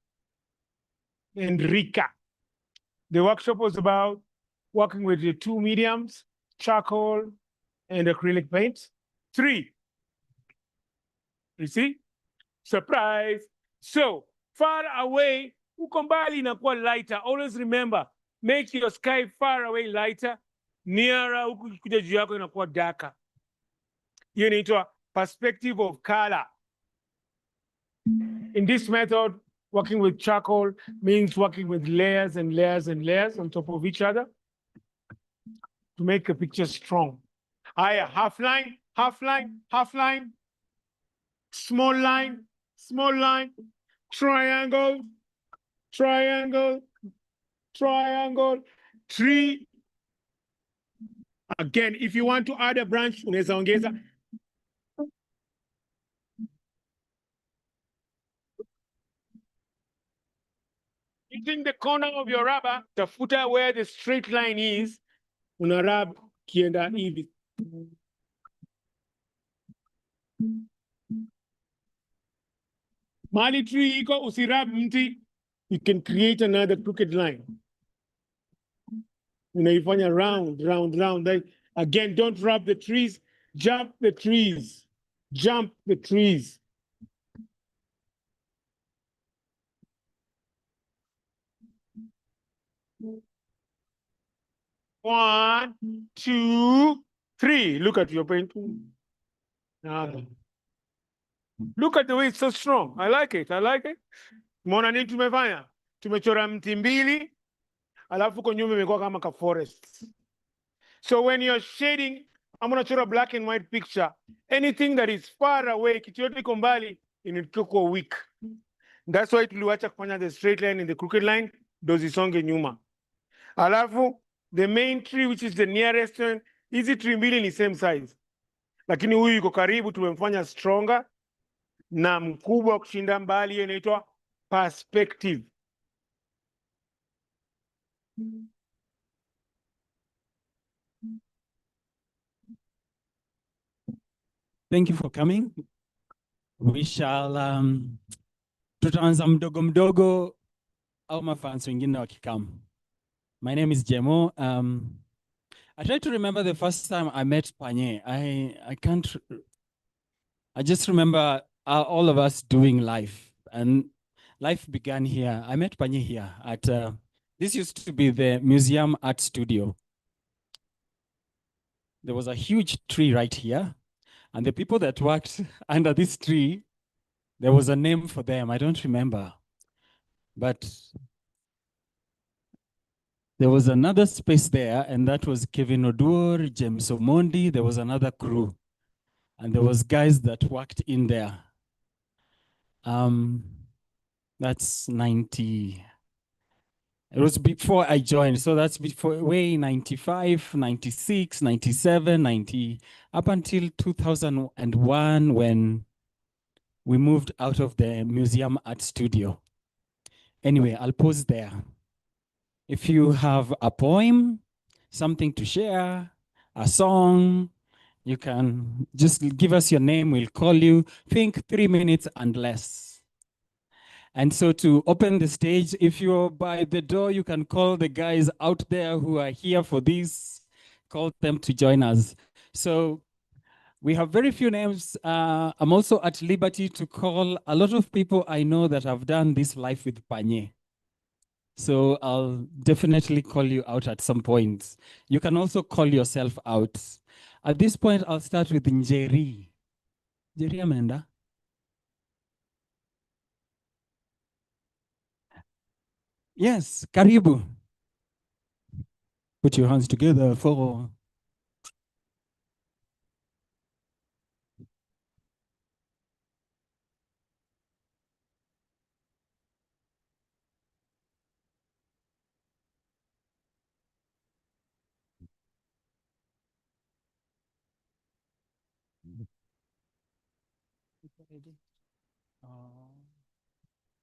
Rika. The workshop was about working with the two mediums, charcoal and acrylic paint. 3. You see? Surprise. So far away, uko mbali inakuwa lighter. Always remember, make your sky far away lighter. Nearer, huku ikikuja juu yako inakuwa darker. Hiyo inaitwa perspective of color. In this method, working with charcoal means working with layers and layers and layers on top of each other to make a picture strong. Half line, half line, half line, small line, small line, triangle, triangle, triangle, tree. Again, if you want to add a branch, unaweza ongeza. Using the corner of your rubber, tafuta where the straight line is, una rub kienda hivi. Mali tree iko usirab mti, you can create another crooked line. Unaifanya round, round, round. Again, don't rub the trees, jump the trees, jump the trees. One, 2, 3. Look at your paint. Now, look at the way it's so strong. I like it. I like it. Mona nini tumefanya? Tumechora mti mbili, alafu kwa nyuma imekuwa kama ka forest. So when you're shading, I'm gonna show a black and white picture. Anything that is far away, kitu yote iko mbali, inakuwa weak. That's why tuliwacha kufanya the straight line and the crooked line, ndo zisonge nyuma. Alafu, the main tree, which is the nearest one, hizi tree mbili ni same size. Lakini huyu yuko karibu, tumemfanya stronger na mkubwa kushinda mbali, hiyo inaitwa perspective. Thank you for coming. We shall tutaanza mdogo mdogo au mafans wengine wakikam. My name is Jemo. I try to remember the first time I met Panye. I just remember all of us doing life, and life began here. I met Panye here at, this used to be the Museum Art Studio. There was a huge tree right here, and the people that worked under this tree, there was a name for them. I don't remember, but there was another space there, and that was Kevin Odur, James Omondi. There was another crew, and there was guys that worked in there. That's 90. It was before I joined, so that's before way 95, 96, 97, 90, up until 2001 when we moved out of the Museum Art Studio. Anyway, I'll pause there. If you have a poem, something to share, a song, you can just give us your name, we'll call you. Think 3 minutes and less. And so to open the stage, if you're by the door, you can call the guys out there who are here for this, call them to join us. So we have very few names. I'm also at liberty to call a lot of people I know that have done this life with Panye. So I'll definitely call you out at some point. You can also call yourself out. At this point, I'll start with Njeri. Njeri Amanda. Yes, karibu. Put your hands together for...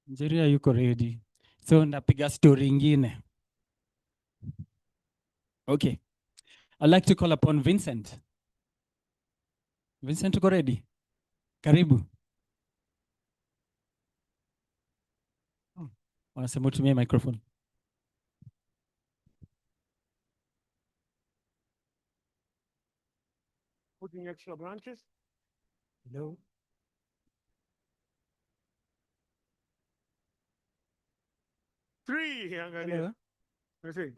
Njeri yuko ready. So napiga story ingine. Okay. I'd like to call upon Vincent. Vincent, uko ready? Karibu. Wanasema utumie microphone. Putting extra branches. Hello. Three. Angalia. See.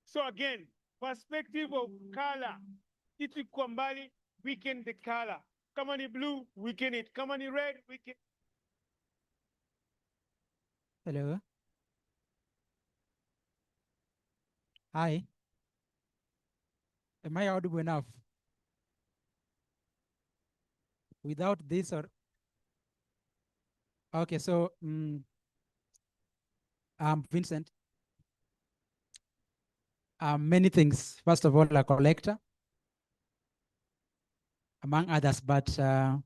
So again, perspective of color. Kitu kwa mbali, weaken the color. Kama ni blue, weaken it. Kama ni red, weaken. Hello. Hi. Am I audible enough? Without this or okay, so I'm Vincent. Many things. First of all, a collector, among others, but I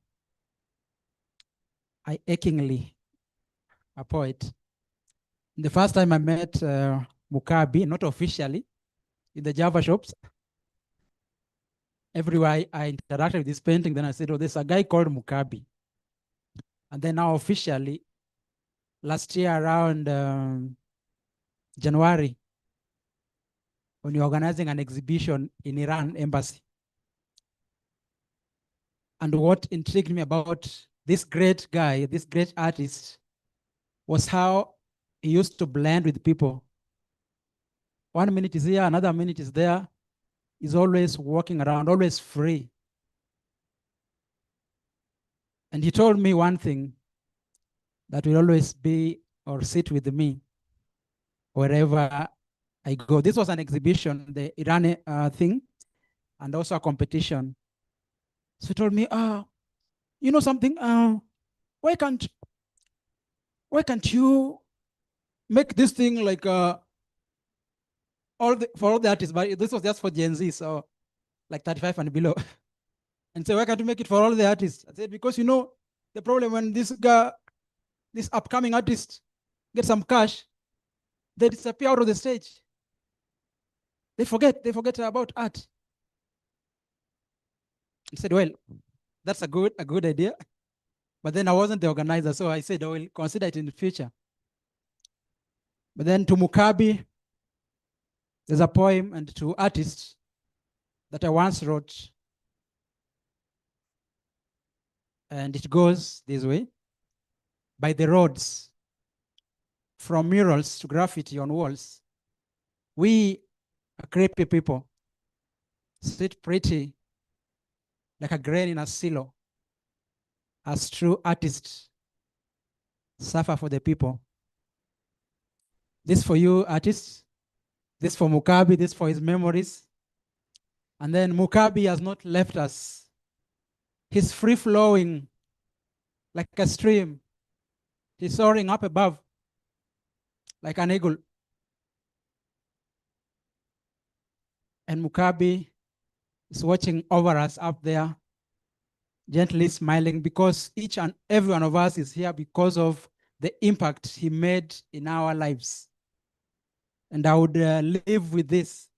achingly a poet. The first time I met Mukabi, not officially, in the Java shops, everywhere I interacted with this painting, then I said, oh, there's a guy called Mukabi. And then now officially, last year around January, when you're organizing an exhibition in Iran embassy. And what intrigued me about this great guy, this great artist, was how he used to blend with people. 1 minute is here, another minute is there. He's always walking around, always free. And he told me one thing that will always be or sit with me wherever I go. This was an exhibition, the Iran thing, and also a competition. So he told me, you know something, why can't you make this thing like for all the artists, but this was just for Gen Z, so like 35 and below. And so why can't you make it for all the artists? I said, because you know, the problem when this upcoming artist get some cash, they disappear out of the stage. They forget about art. He said, well, that's a good idea. But then I wasn't the organizer, so I said I will consider it in the future. But then to Mukabi, there's a poem, and to artists that I once wrote. And it goes this way. By the roads, from murals to graffiti on walls, we are creepy people sit pretty like a grain in a silo, as true artists suffer for the people. This for you, artists. This for Mukabi, this for his memories. And then Mukabi has not left us. He's free-flowing like a stream. He's soaring up above like an eagle. And Mukabi is watching over us up there, gently smiling, because each and every one of us is here because of the impact he made in our lives. And I would live with this.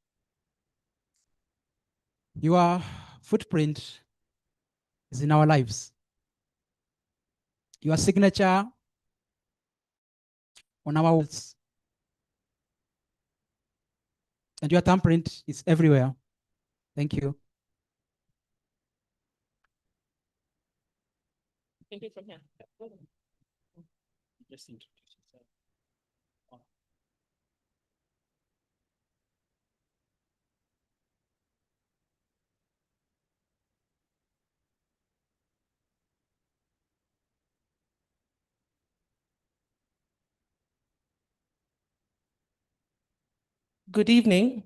Your footprint is in our lives. Your signature on our walls. And your thumbprint is everywhere. Thank you. Thank you from here. Just introduce yourself. Good evening.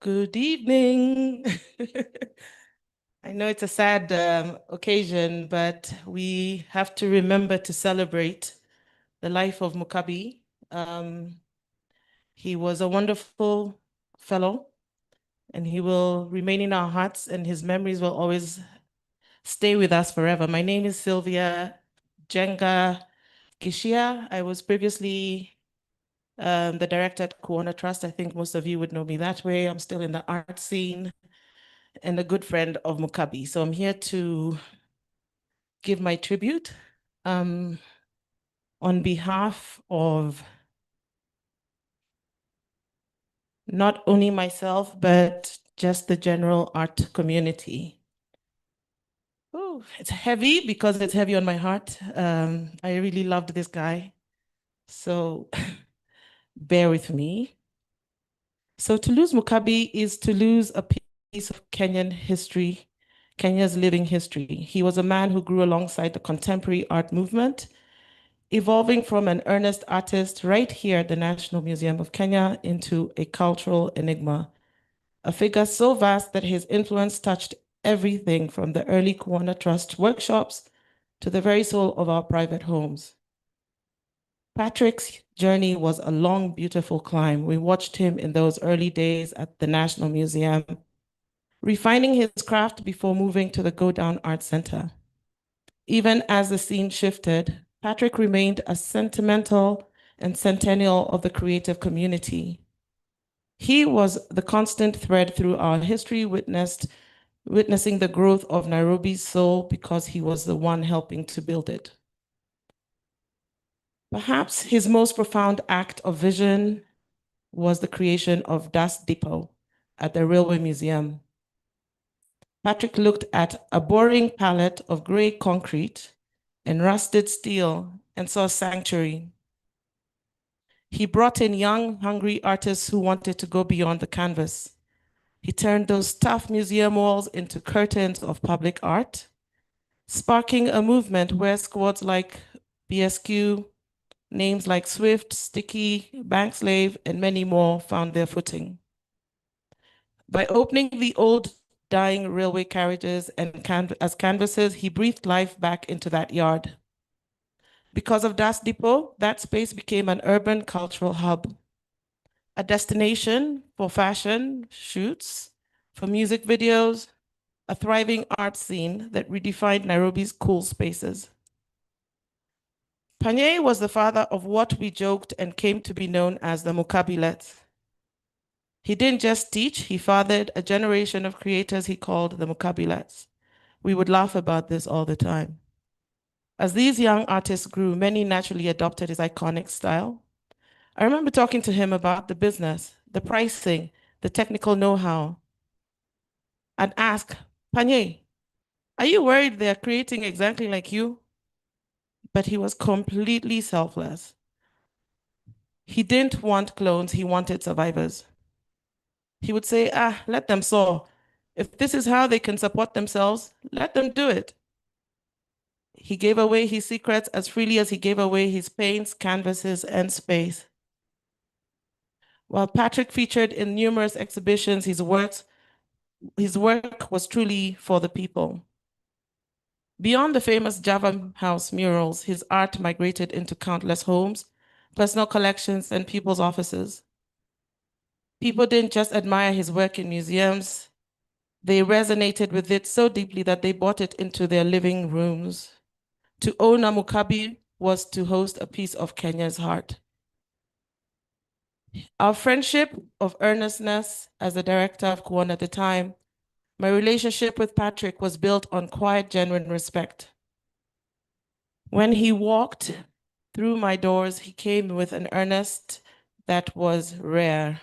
Good evening. I know it's a sad occasion, but we have to remember to celebrate the life of Mukabi. He was a wonderful fellow, and he will remain in our hearts, and his memories will always stay with us forever. My name is Sylvia Jenga Kishia. I was previously the director at Kuona Trust. I think most of you would know me that way. I'm still in the art scene. and a good friend of Mukabi. So I'm here to give my tribute on behalf of not only myself, but just the general art community. Oh, it's heavy because it's heavy on my heart. I really loved this guy. So bear with me. So to lose Mukabi is to lose a piece of Kenyan history, Kenya's living history. He was a man who grew alongside the contemporary art movement, evolving from an earnest artist right here at the National Museum of Kenya into a cultural enigma, a figure so vast that his influence touched everything from the early Kuona Trust workshops to the very soul of our private homes. Patrick's journey was a long, beautiful climb. We watched him in those early days at the National Museum, refining his craft before moving to the Go Down Art Center. Even as the scene shifted, Patrick remained a sentimental and centennial of the creative community. He was the constant thread through our history, witnessing the growth of Nairobi's soul because he was the one helping to build it. Perhaps his most profound act of vision was the creation of Dust Depot at the Railway Museum. Patrick looked at a boring palette of gray concrete and rusted steel and saw a sanctuary. He brought in young, hungry artists who wanted to go beyond the canvas. He turned those tough museum walls into curtains of public art, sparking a movement where squads like BSQ, names like Swift, Sticky, Bankslave, and many more found their footing. By opening the old dying railway carriages as canvases, he breathed life back into that yard. Because of Dust Depot, that space became an urban cultural hub, a destination for fashion shoots, for music videos, a thriving art scene that redefined Nairobi's cool spaces. Panye was the father of what we joked and came to be known as the Mukabilets. He didn't just teach, he fathered a generation of creators he called the Mukabilets. We would laugh about this all the time. As these young artists grew, many naturally adopted his iconic style. I remember talking to him about the business, the pricing, the technical know-how. I'd ask, Panye, are you worried they're creating exactly like you? But he was completely selfless. He didn't want clones, he wanted survivors. He would say, let them soar. If this is how they can support themselves, let them do it. He gave away his secrets as freely as he gave away his paints, canvases, and space. While Patrick featured in numerous exhibitions, his work was truly for the people. Beyond the famous Java House murals, his art migrated into countless homes, personal collections, and people's offices. People didn't just admire his work in museums, they resonated with it so deeply that they brought it into their living rooms. To own a Mukabi was to host a piece of Kenya's heart. Our friendship of earnestness as the director of Kuona at the time, my relationship with Patrick was built on quiet, genuine respect. When he walked through my doors, he came with an earnest that was rare.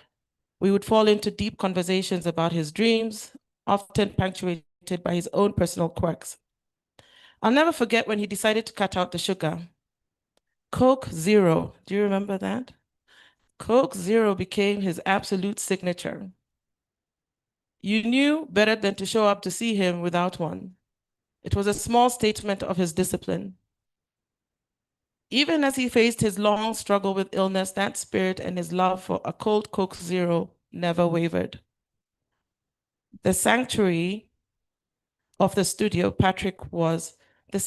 We would fall into deep conversations about his dreams, often punctuated by his own personal quirks. I'll never forget when he decided to cut out the sugar. Coke Zero, do you remember that? Coke Zero became his absolute signature. You knew better than to show up to see him without one. It was a small statement of his discipline. Even as he faced his long struggle with illness, that spirit and his love for a cold Coke Zero never wavered. The sanctuary of the studio Patrick was a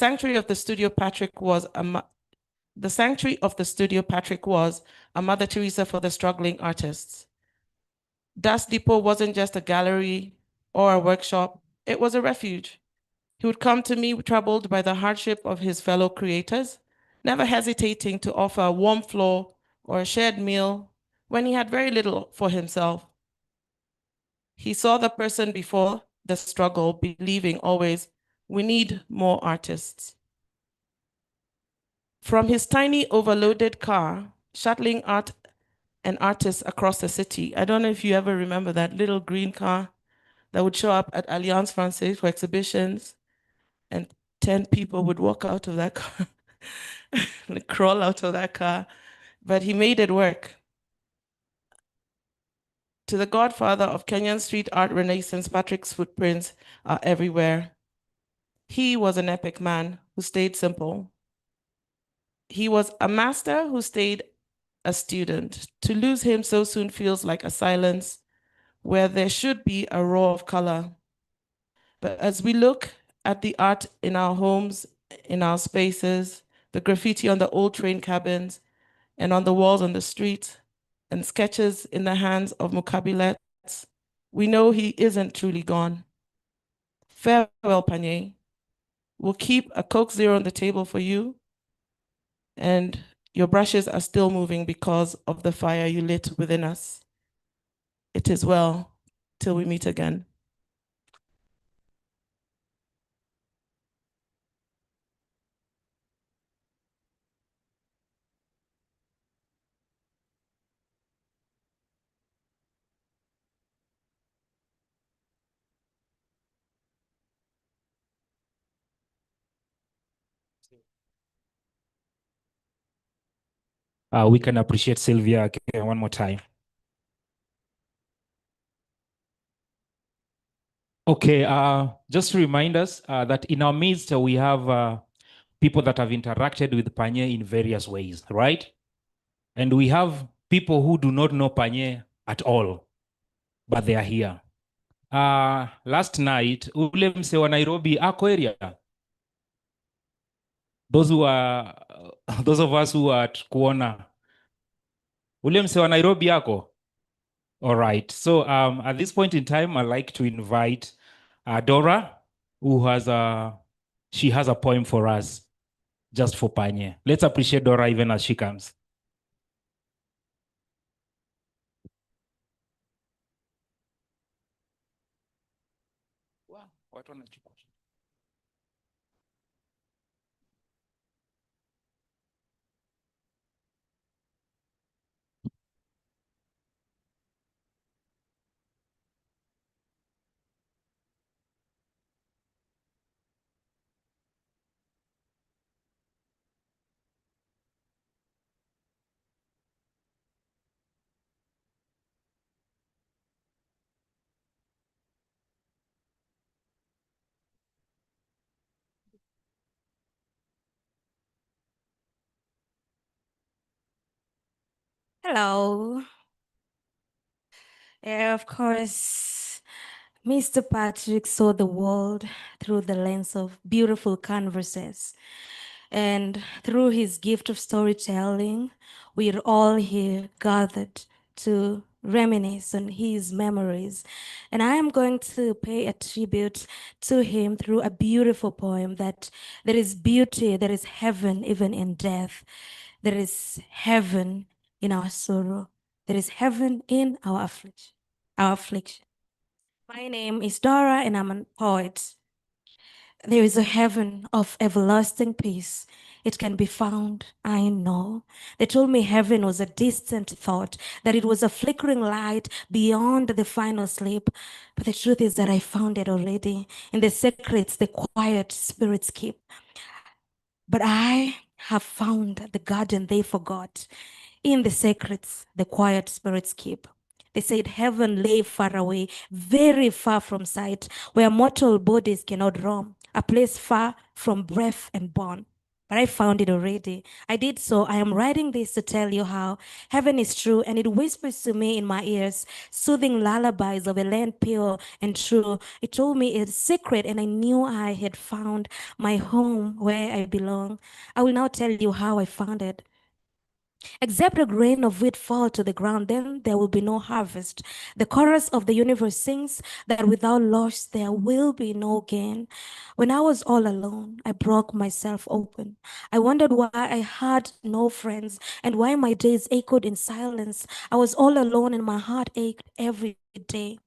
Mother Teresa for the struggling artists. Dust Depot wasn't just a gallery or a workshop, it was a refuge. He would come to me troubled by the hardship of his fellow creators, never hesitating to offer a warm floor or a shared meal when he had very little for himself. He saw the person before the struggle, believing always we need more artists. From his tiny overloaded car, shuttling art and artists across the city. I don't know if you ever remember that little green car that would show up at Alliance Francaise for exhibitions, and 10 people would walk out of that car, and crawl out of that car. But he made it work. To the godfather of Kenyan street art renaissance, Patrick's footprints are everywhere. He was an epic man who stayed simple. He was a master who stayed a student. To lose him so soon feels like a silence where there should be a roar of color. But as we look at the art in our homes, in our spaces, the graffiti on the old train cabins and on the walls on the street, and sketches in the hands of Mukabi, we know he isn't truly gone. Farewell, Panye. We'll keep a Coke Zero on the table for you, and your brushes are still moving because of the fire you lit within us. It is well till we meet again. We can appreciate Sylvia again one more time. Okay, just to remind us that in our midst, we have people that have interacted with Panye in various ways, right? And we have people who do not know Panye at all, but they are here. Last night, ule mse wa Nairobi ako area. Those of us who are at kuona. Ule mse wa Nairobi ako. All right. So at this point in time, I'd like to invite Dora, who she has a poem for us, just for Panye. Let's appreciate Dora even as she comes. Hello. Yeah, of course, Mr. Patrick saw the world through the lens of beautiful canvases. And through his gift of storytelling, we're all here gathered to reminisce on his memories. And I am going to pay a tribute to him through a beautiful poem that there is beauty, there is heaven even in death. There is heaven in our sorrow. There is heaven in our affliction. My name is Dora and I'm a poet. There is a heaven of everlasting peace. It can be found, I know. They told me heaven was a distant thought, that it was a flickering light beyond the final sleep. But the truth is that I found it already in the secrets the quiet spirits keep. But I have found the garden they forgot. In the secrets, the quiet spirits keep. They said heaven lay far away, very far from sight, where mortal bodies cannot roam, a place far from breath and bond. But I found it already. I did so. I am writing this to tell you how heaven is true, and it whispers to me in my ears, soothing lullabies of a land pure and true. It told me it's secret, and I knew I had found my home where I belong. I will now tell you how I found it. Except a grain of wheat fall to the ground, then there will be no harvest. The chorus of the universe sings that without loss there will be no gain. When I was all alone, I broke myself open. I wondered why I had no friends and why my days echoed in silence. I was all alone and my heart ached every day.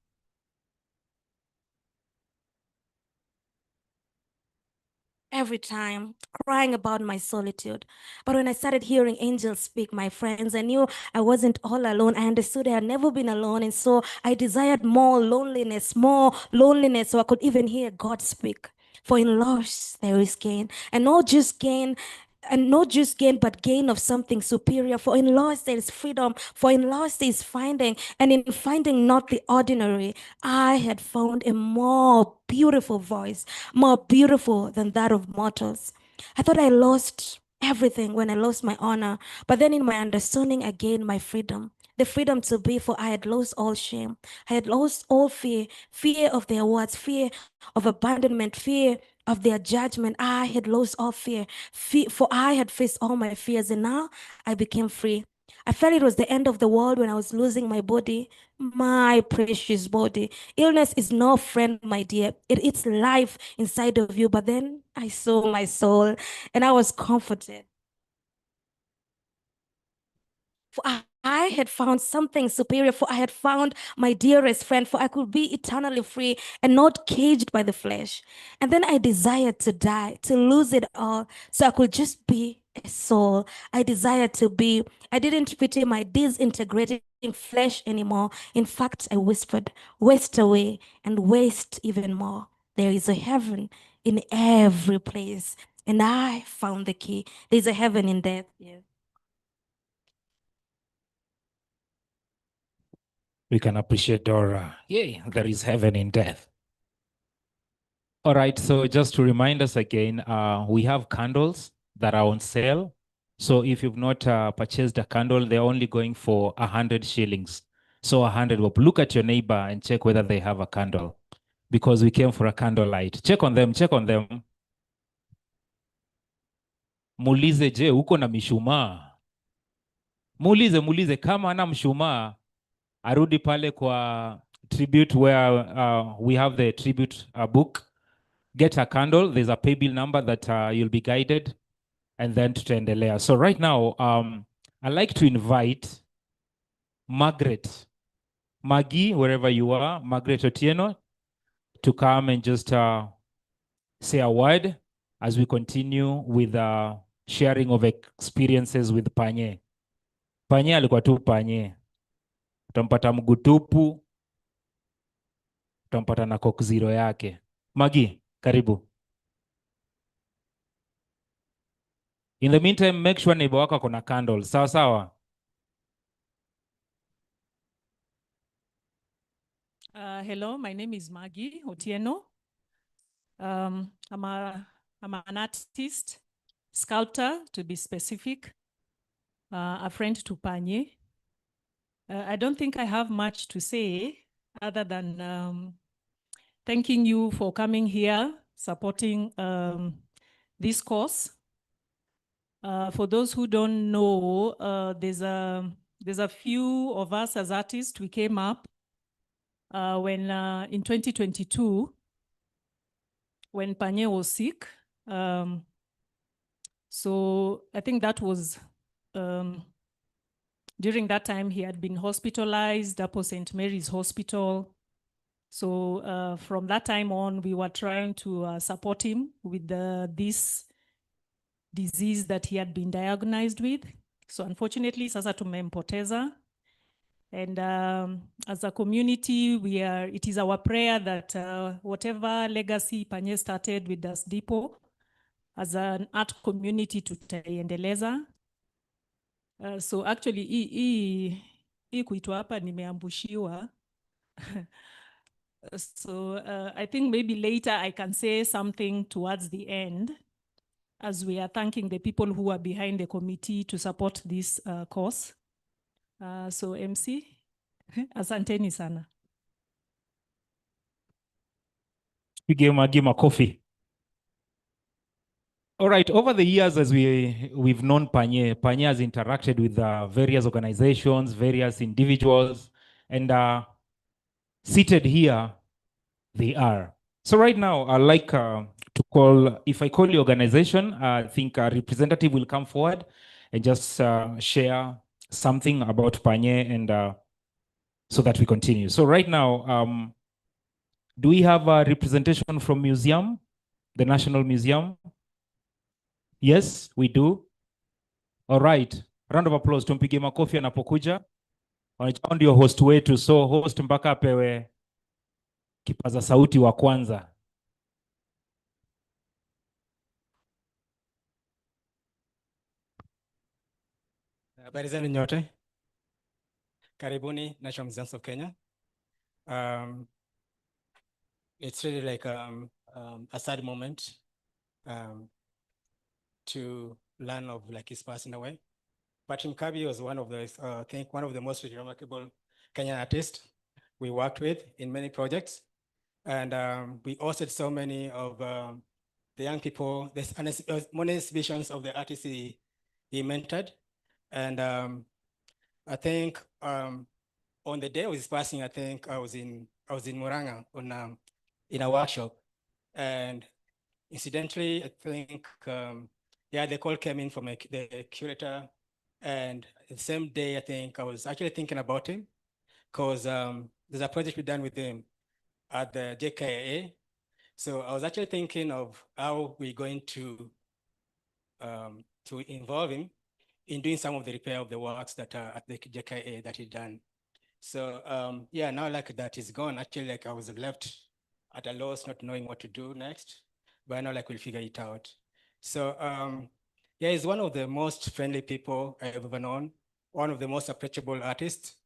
every time, crying about my solitude. But when I started hearing angels speak, my friends, I knew I wasn't all alone. I understood I had never been alone. And so I desired more loneliness, so I could even hear God speak. For in loss there is gain, and not just gain, but gain of something superior. For in loss there is freedom, for in loss there is finding, and in finding not the ordinary, I had found a more beautiful voice, more beautiful than that of mortals. I thought I lost everything when I lost my honor, but then in my understanding I gained my freedom. The freedom to be, for I had lost all shame. I had lost all fear, fear of their words, fear of abandonment, fear of their judgment. I had lost all fear, for I had faced all my fears, and now I became free. I felt it was the end of the world when I was losing my body, my precious body. Illness is no friend, my dear. It eats life inside of you. But then I saw my soul and I was comforted. For I had found something superior, for I had found my dearest friend, for I could be eternally free and not caged by the flesh. And then I desired to die, to lose it all, so I could just be a soul. I desired to be. I didn't pity my disintegrating flesh anymore. In fact, I whispered, waste away and waste even more. There is a heaven in every place. And I found the key. There's a heaven in death. Yeah. We can appreciate Dora. Yay, there is heaven in death. All right, so just to remind us again, we have candles that are on sale. So if you've not purchased a candle, they're only going for 100 shillings. So 100 bob. Look at your neighbor and check whether they have a candle, because we came for a candlelight. Check on them, check on them. Muulize, je, uko na mishumaa? Muulize kama ana mshumaa, arudi pale kwa tribute where we have the tribute book. Get a candle. There's a pay bill number that you'll be guided, and then tutaendelea. So right now, I'd like to invite Margaret, Maggie, wherever you are, Margaret Otieno, to come and just say a word as we continue with sharing of experiences with Panye. Panye alikuwa tu Panye. Utampata mguu tupu, utampata na Coke Zero yake. Maggie, karibu. In the meantime, make sure neighbor wako kuna candle. Sawa sawa. Hello, my name is Maggie Otieno. I'm an artist, sculptor to be specific, a friend to Panye. I don't think I have much to say other than thanking you for coming here, supporting this course. For those who don't know, there's a few of us as artists, we came up when in 2022, when Panye was sick. So I think that was, during that time he had been hospitalized up at St. Mary's Hospital. So from that time on, we were trying to support him with this disease that he had been diagnosed with. So unfortunately, sasa tumempoteza. And as a community, it is our prayer that whatever legacy Panye started with Das Depot, as an art community tutaiendeleza. So actually, hii kuitwa hapa nimeambushiwa. So I think maybe later I can say something towards the end, as we are thanking the people who are behind the committee to support this course. So MC, asanteni sana. Pige Maggie makofi. All right, over the years, as we've known Panye has interacted with various organizations, various individuals, and seated here, they are. So right now, I'd like to call, if I call the organization, I think a representative will come forward and just share something about Panye, and so that we continue. So right now, do we have a representation from museum, the National Museum? Yes, we do. All right. Round of applause. Tumpige makofi anapokuja. Wanachao ndio host wetu, so host mpaka apewe kipaza sauti wa kwanza. Habari zenu nyote. Karibuni National Museums of Kenya. It's really like a sad moment to learn of like his passing away. But Mukabi was one of the, I think one of the most remarkable Kenyan artists we worked with in many projects. And we hosted so many of the young people, there's many exhibitions of the artists he mentored. And I think on the day of his passing, I think I was in Muranga on in a workshop, and incidentally, I think yeah, the call came in from the curator, and the same day, I think I was actually thinking about him, because there's a project we've done with him at the JKIA. So I was actually thinking of how we're going to involve him in doing some of the repair of the works that are at the JKIA that he done. So yeah, now like that is gone. Actually, like I was left at a loss, not knowing what to do next. But now like we'll figure it out. So yeah, he's one of the most friendly people I've ever known. One of the most approachable artists.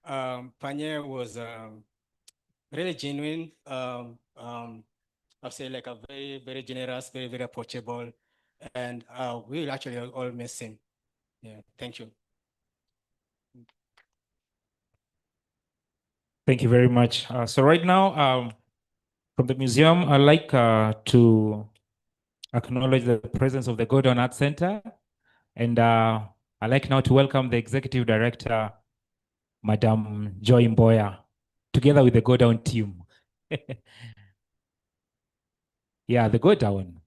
Panye was really genuine. I'll say like a very, very generous, very, very approachable, and we'll actually all miss him. Yeah, thank you. Thank you very much. So right now, from the museum, I'd like to acknowledge the presence of the Go Down Art Center. And I'd like now to welcome the Executive Director, Madam Joy Mboya, together with the Go Down team. Yeah, the Go Down.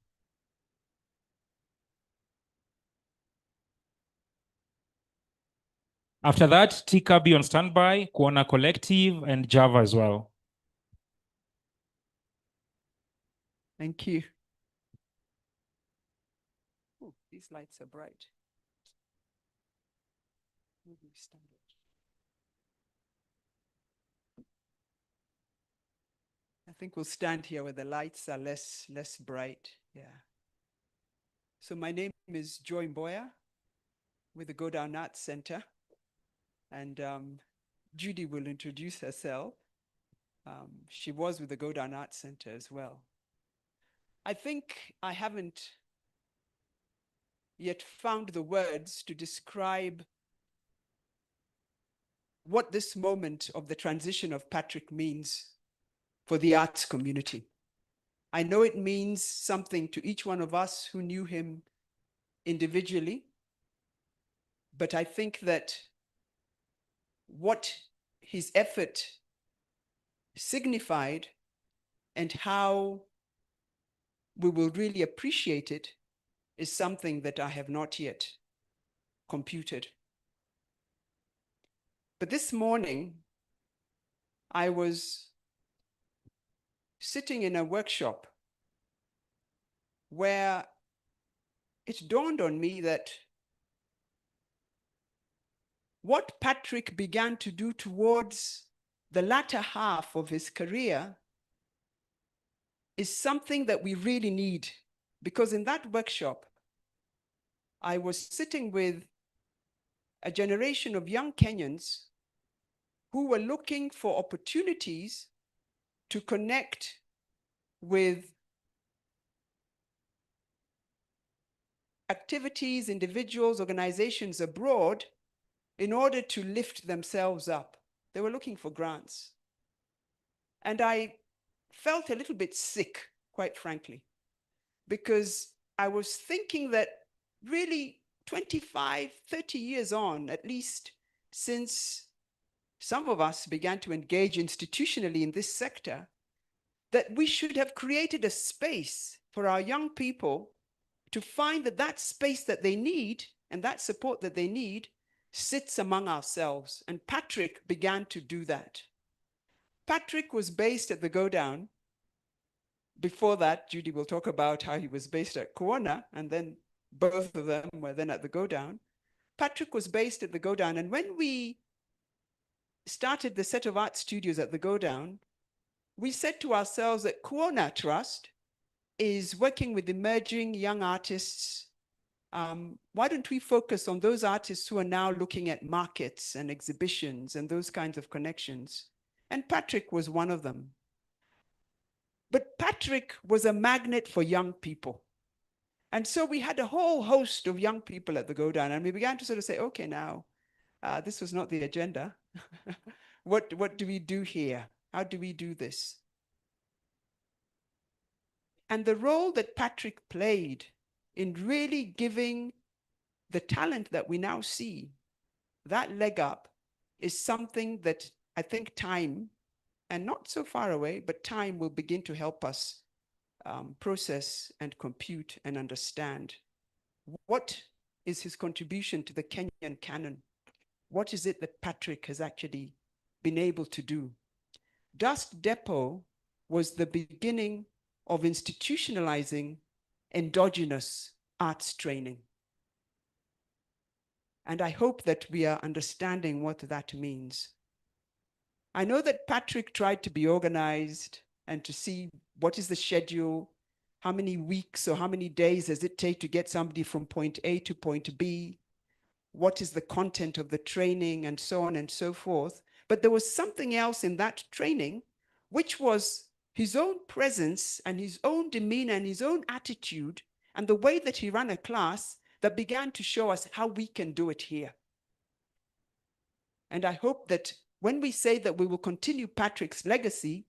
After that, TKB on standby, Kuona Collective, and Java as well. Thank you. Oh, these lights are bright. Maybe stand it. I think we'll stand here where the lights are less bright. Yeah. So my name is Joy Mboya with the Go Down Art Center. And Judy will introduce herself. She was with the Go Down Art Center as well. I think I haven't yet found the words to describe what this moment of the transition of Patrick means for the arts community. I know it means something to each one of us who knew him individually, but I think that what his effort signified and how we will really appreciate it is something that I have not yet computed. But this morning, I was sitting in a workshop where it dawned on me that what Patrick began to do towards the latter half of his career is something that we really need, because in that workshop, I was sitting with a generation of young Kenyans who were looking for opportunities to connect with activities, individuals, organizations abroad in order to lift themselves up. They were looking for grants. And I felt a little bit sick, quite frankly, because I was thinking that really 25, 30 years on, at least since some of us began to engage institutionally in this sector, that we should have created a space for our young people to find that that space that they need and that support that they need sits among ourselves. And Patrick began to do that. Patrick was based at the Go Down. Before that, Judy will talk about how he was based at Kuona, and then Both of them were then at the Go Down. Patrick was based at the Go Down. And when we started the set of art studios at the Go Down, we said to ourselves that Kuona Trust is working with emerging young artists. Why don't we focus on those artists who are now looking at markets and exhibitions and those kinds of connections? And Patrick was one of them. But Patrick was a magnet for young people. And so we had a whole host of young people at the Go Down, and we began to sort of say, okay, now, this was not the agenda. What do we do here? How do we do this? And the role that Patrick played in really giving the talent that we now see, that leg up, is something that I think time, and not so far away, but time will begin to help us process and compute and understand. What is his contribution to the Kenyan canon? What is it that Patrick has actually been able to do? Dust Depot was the beginning of institutionalizing endogenous arts training. And I hope that we are understanding what that means. I know that Patrick tried to be organized and to see what is the schedule, how many weeks or how many days does it take to get somebody from point A to point B, what is the content of the training, and so on and so forth. But there was something else in that training, which was his own presence and his own demeanor and his own attitude and the way that he ran a class that began to show us how we can do it here. And I hope that when we say that we will continue Patrick's legacy,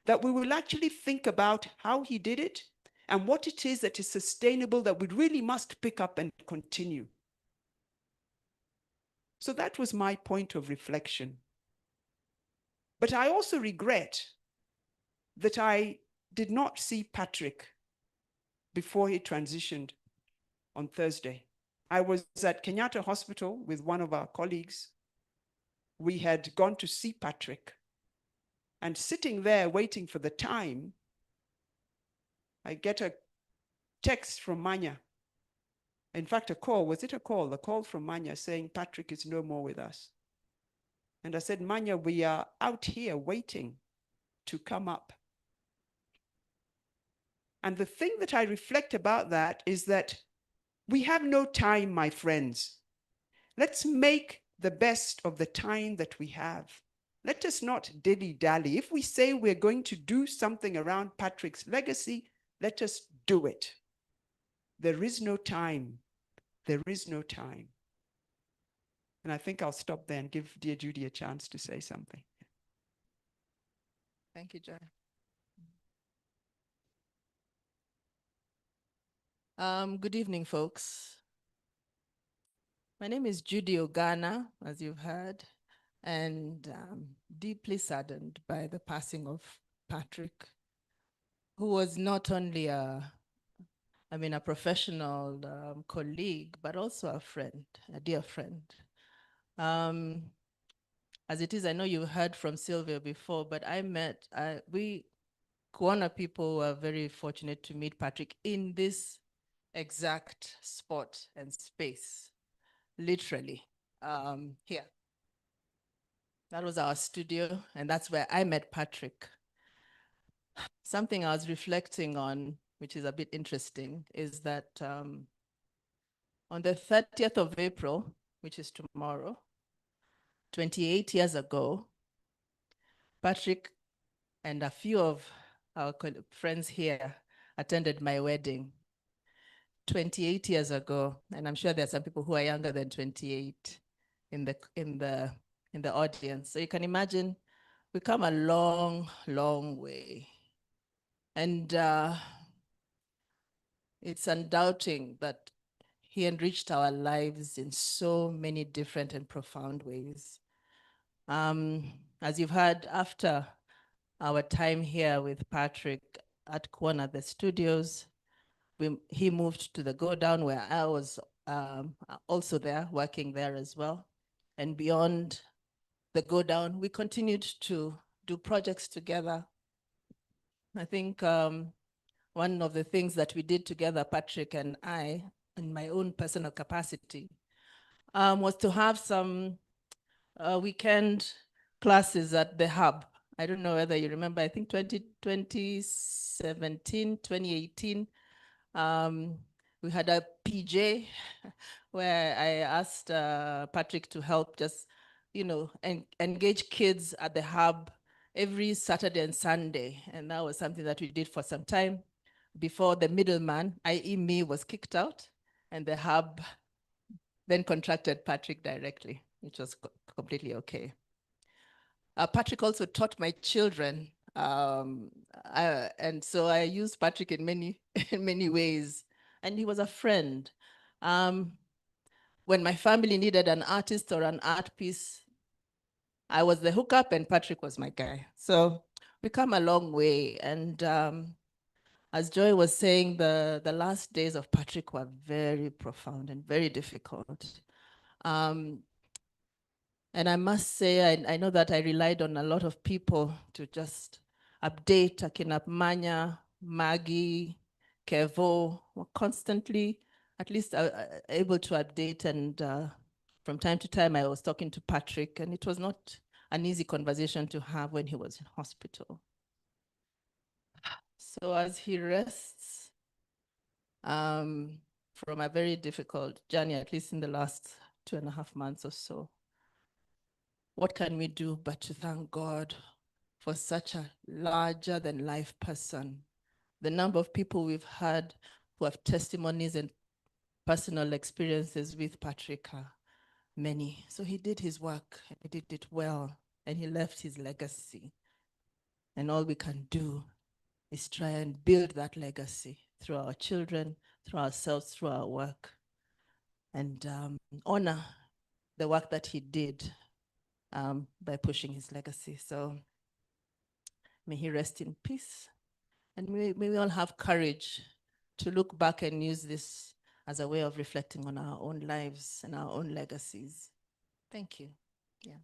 that we will actually think about how he did it and what it is that is sustainable that we really must pick up and continue. So that was my point of reflection. But I also regret that I did not see Patrick before he transitioned on Thursday. I was at Kenyatta Hospital with one of our colleagues. We had gone to see Patrick, and sitting there waiting for the time, I get a text from Manya. In fact, a call. Was it a call? A call from Manya saying Patrick is no more with us. And I said, Manya, we are out here waiting to come up. And the thing that I reflect about that is that we have no time, my friends. Let's make the best of the time that we have. Let us not dilly-dally. If we say we're going to do something around Patrick's legacy, let us do it. There is no time. There is no time. And I think I'll stop there and give dear Judy a chance to say something. Thank you, Joy. Good evening, folks. My name is Judy Ogana, as you've heard, and deeply saddened by the passing of Patrick, who was not only a professional colleague, but also a friend, a dear friend. As it is, I know you heard from Sylvia before, but we Kuona people were very fortunate to meet Patrick in this exact spot and space, literally, here. That was our studio, and that's where I met Patrick. Something I was reflecting on, which is a bit interesting, is that on the 30th of April, which is tomorrow, 28 years ago, Patrick and a few of our friends here attended my wedding 28 years ago, and I'm sure there are some people who are younger than 28 in the audience. So you can imagine we come a long, long way. And it's undoubting that he enriched our lives in so many different and profound ways. As you've heard, after our time here with Patrick at Kuona, the studios, he moved to the Go Down, where I was also there, working there as well. And beyond the Go Down, we continued to do projects together. I think one of the things that we did together, Patrick and I, in my own personal capacity, was to have some weekend classes at the hub. I don't know whether you remember, I think 2017, 2018, we had a PJ where I asked Patrick to help just, engage kids at the hub every Saturday and Sunday. And that was something that we did for some time before the middleman, i.e. me, was kicked out, and the hub then contracted Patrick directly, which was completely okay. Patrick also taught my children, and so I used Patrick in many ways, and he was a friend. When my family needed an artist or an art piece, I was the hookup and Patrick was my guy. So we come a long way. And as Joy was saying, the last days of Patrick were very profound and very difficult. And I must say, I know that I relied on a lot of people to just update. Akina Manya, Maggie, Kevo were constantly, at least able to update. And from time to time, I was talking to Patrick, and it was not an easy conversation to have when he was in hospital. So as he rests from a very difficult journey, at least in the last 2.5 months or so, what can we do but to thank God for such a larger than life person? The number of people we've had who have testimonies and personal experiences with Patrick are many. So he did his work, and he did it well, and he left his legacy. And all we can do is try and build that legacy through our children, through ourselves, through our work, and honor the work that he did by pushing his legacy. So may he rest in peace. And may we all have courage to look back and use this as a way of reflecting on our own lives and our own legacies. Thank you. Yeah.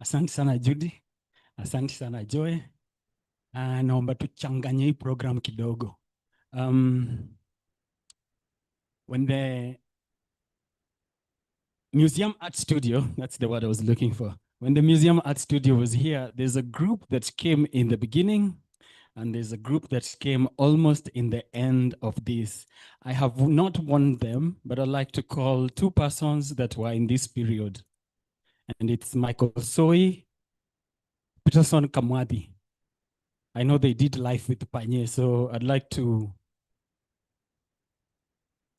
Asante sana Judy, asante sana Joy. Naomba tuchanganye hii program kidogo. When the Museum Art Studio, that's the word I was looking for. When the Museum Art Studio was here, there's a group that came in the beginning, and there's a group that came almost in the end of this. I have not won them, but I'd like to call 2 persons that were in this period. And it's Michael Soy, Peterson Kamwadi. I know they did life with Panye, so I'd like to,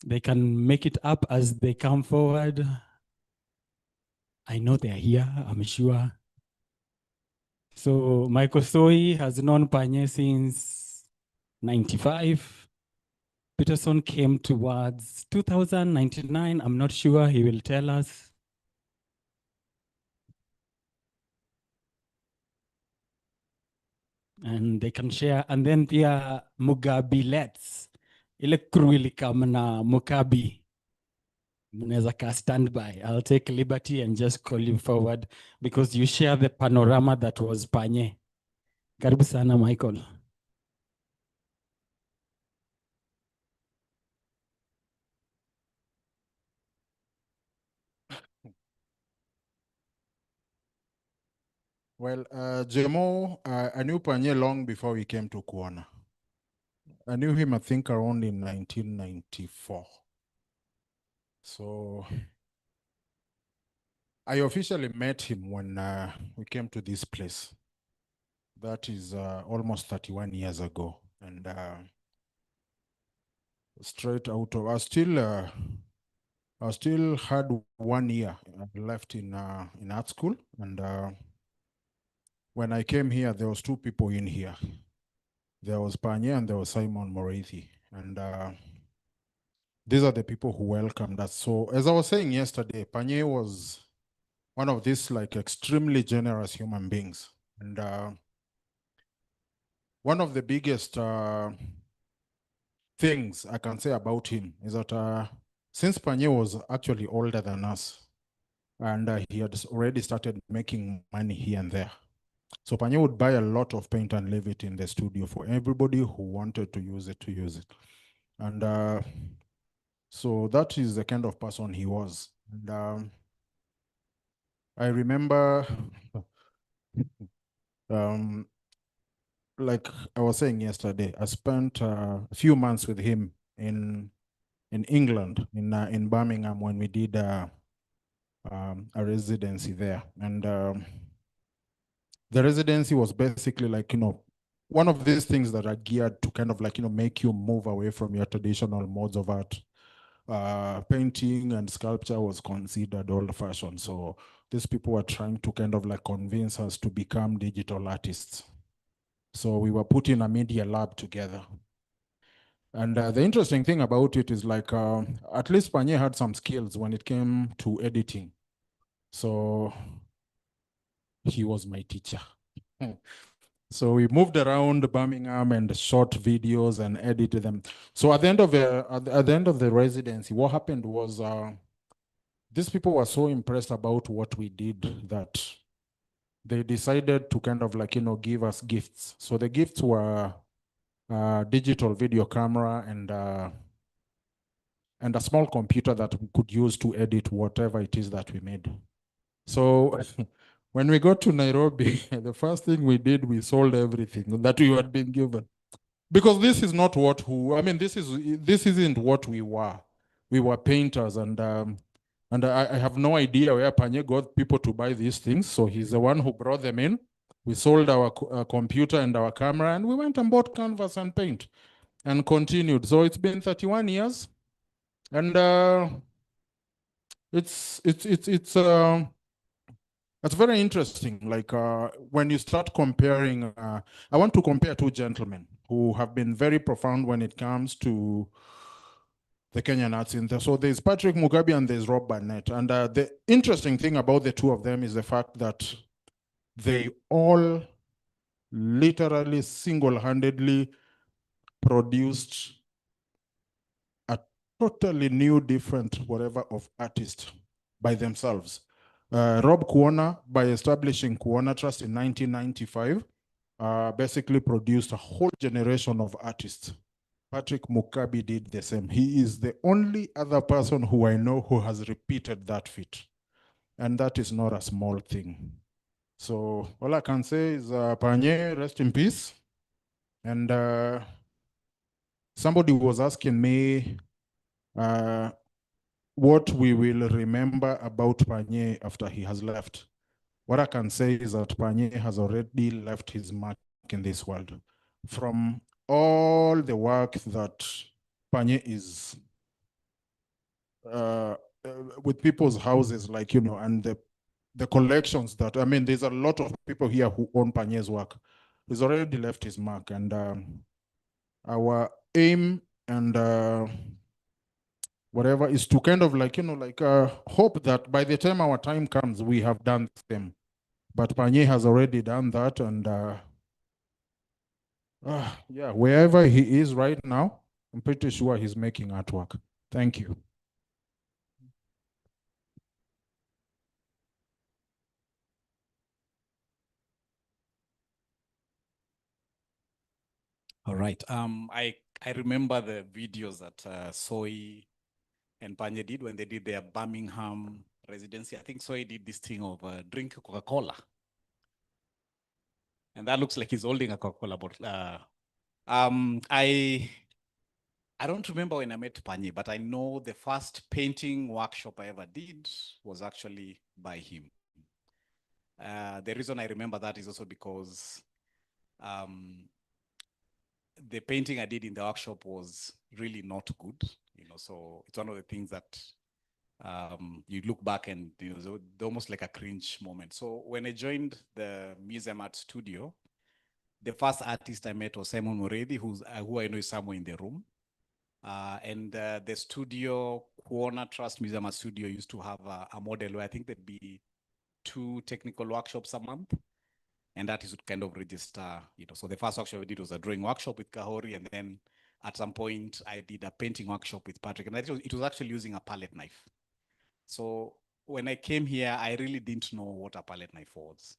they can make it up as they come forward. I know they're here, I'm sure. So Michael Soy has known Panye since 95. Peterson came towards 2099. I'm not sure, he will tell us. And they can share. And then pia Mukabi Let's. Ile crew ilikam na Mukabi. Mnaweza ka standby. I'll take liberty and just call you forward because you share the panorama that was Panye. Karibu sana, Michael. Well, Jemo, I knew Panye long before we came to Kuona. I knew him, I think, around in 1994. So I officially met him when we came to this place. That is almost 31 years ago. And straight out of, I still had 1 year left in art school. And when I came here, there was 2 people in here. There was Panye and there was Simon Moreithi. And these are the people who welcomed us. So as I was saying yesterday, Panye was one of these like extremely generous human beings. And one of the biggest things I can say about him is that since Panye was actually older than us, and he had already started making money here and there. So Panye would buy a lot of paint and leave it in the studio for everybody who wanted to use it. And so that is the kind of person he was. And I remember, like I was saying yesterday, I spent a few months with him in England, in Birmingham, when we did a residency there. And the residency was basically like, one of these things that are geared to kind of like, make you move away from your traditional modes of art. Painting and sculpture was considered old-fashioned. So these people were trying to kind of like convince us to become digital artists. So we were put in a media lab together. And the interesting thing about it is like, at least Panye had some skills when it came to editing. So he was my teacher. So we moved around Birmingham and shot videos and edited them. So at the end of the residency, what happened was these people were so impressed about what we did that they decided to kind of like, give us gifts. So the gifts were a digital video camera and a small computer that we could use to edit whatever it is that we made. So when we got to Nairobi, the first thing we did, we sold everything that we had been given. Because this is not this isn't what we were. We were painters, and I have no idea where Panye got people to buy these things. So he's the one who brought them in. We sold our computer and our camera, and we went and bought canvas and paint and continued. So it's been 31 years. And it's very interesting. Like when you start comparing, I want to compare two gentlemen who have been very profound when it comes to the Kenyan arts. So there's Patrick Mukabi and there's Rob Barnett. And the interesting thing about the two of them is the fact that they all literally single-handedly produced a totally new, different whatever of artist by themselves. Rob Kuona, by establishing Kuona Trust in 1995, basically produced a whole generation of artists. Patrick Mukabi did the same. He is the only other person who I know who has repeated that feat. And that is not a small thing. So all I can say is, Panye, rest in peace. And somebody was asking me what we will remember about Panye after he has left. What I can say is that Panye has already left his mark in this world. From all the work that Panye is with people's houses, like, and the collections that, there's a lot of people here who own Panye's work. He's already left his mark, and our aim and whatever is to kind of like, hope that by the time our time comes, we have done the same. But Panye has already done that, and yeah, wherever he is right now, I'm pretty sure he's making artwork. Thank you. All right. I remember the videos that Soy and Panye did when they did their Birmingham residency. I think Soy did this thing of drink Coca-Cola. And that looks like he's holding a Coca-Cola bottle. I don't remember when I met Panye, but I know the first painting workshop I ever did was actually by him. The reason I remember that is also because the painting I did in the workshop was really not good, so it's one of the things that you look back and almost like a cringe moment. So when I joined the Museum Art Studio, the first artist I met was Simon Moredi, who I know is somewhere in the room. And the studio, Kuona Trust Museum Art Studio, used to have a model where I think there'd be 2 technical workshops a month. And that is would kind of register, so the first workshop we did was a drawing workshop with Kahori, and then at some point I did a painting workshop with Patrick, and it was actually using a palette knife. So when I came here, I really didn't know what a palette knife was.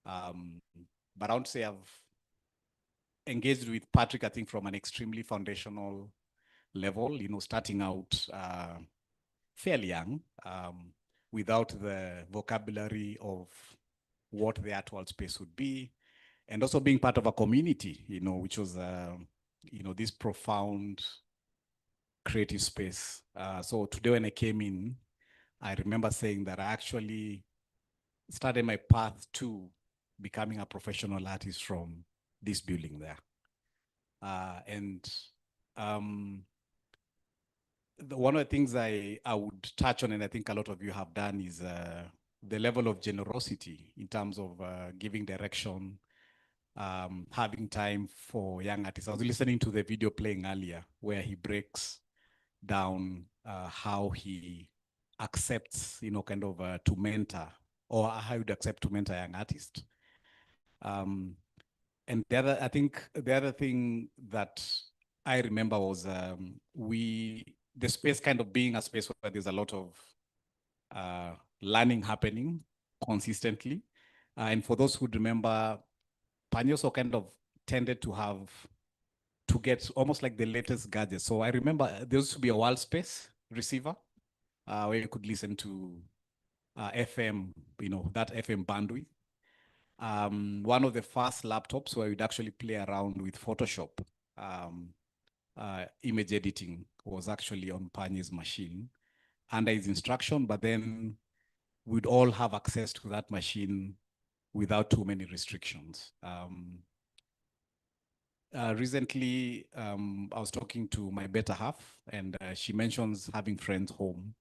But I would say I've engaged with Patrick, I think, from an extremely foundational level, starting out fairly young, without the vocabulary of what the art world space would be, and also being part of a community, which was, this profound creative space. So today when I came in, I remember saying that I actually started my path to becoming a professional artist from this building there. One of the things I would touch on, and I think a lot of you have done, is the level of generosity in terms of giving direction, having time for young artists. I was listening to the video playing earlier where he breaks down how he accepts, to mentor, or how you'd accept to mentor a young artist. And the other thing that I remember was the space kind of being a space where there's a lot of learning happening consistently. And for those who remember, Panya also kind of tended to get almost like the latest gadgets. So I remember there used to be a wall space receiver where you could listen to FM, that FM bandwidth. One of the first laptops where we'd actually play around with Photoshop, image editing, was actually on Panya's machine under his instruction, but then we'd all have access to that machine without too many restrictions. Recently, I was talking to my better half, and she mentions having friends home.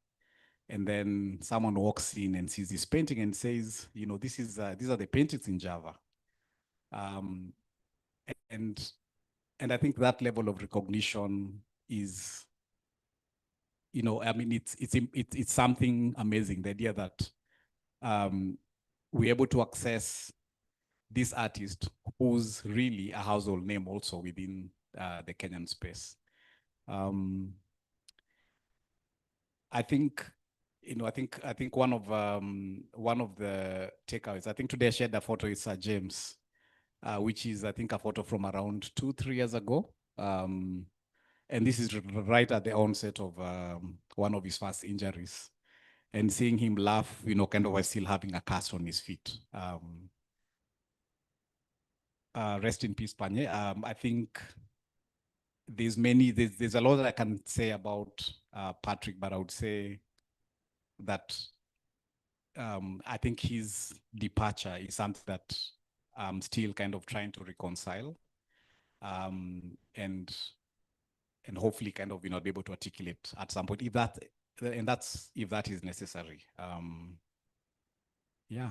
And then someone walks in and sees this painting and says, these are the paintings in Java. And I think that level of recognition is, it's something amazing. The idea that we're able to access this artist who's really a household name also within the Kenyan space. I think one of the takeaways, I think today I shared a photo with Sir James, which is, I think, a photo from around 2-3 years ago. And this is right at the onset of one of his first injuries. And seeing him laugh, kind of while still having a cast on his feet. Rest in peace, Panye. I think there's a lot that I can say about Patrick, but I would say that I think his departure is something that I'm still kind of trying to reconcile, and hopefully kind of be able to articulate at some point if that is necessary. Yeah.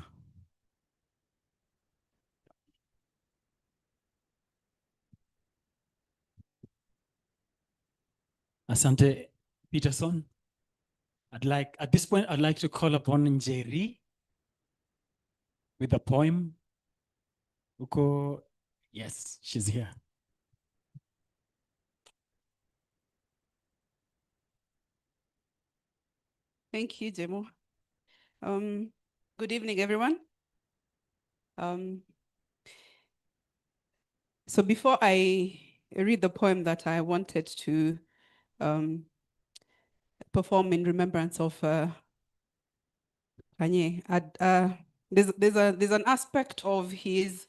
Asante Peterson. At this point, I'd like to call upon Njeri with a poem. Uko, yes, she's here. Thank you, Demo. Good evening, everyone. So before I read the poem that I wanted to perform in remembrance of Kanye, there's an aspect of his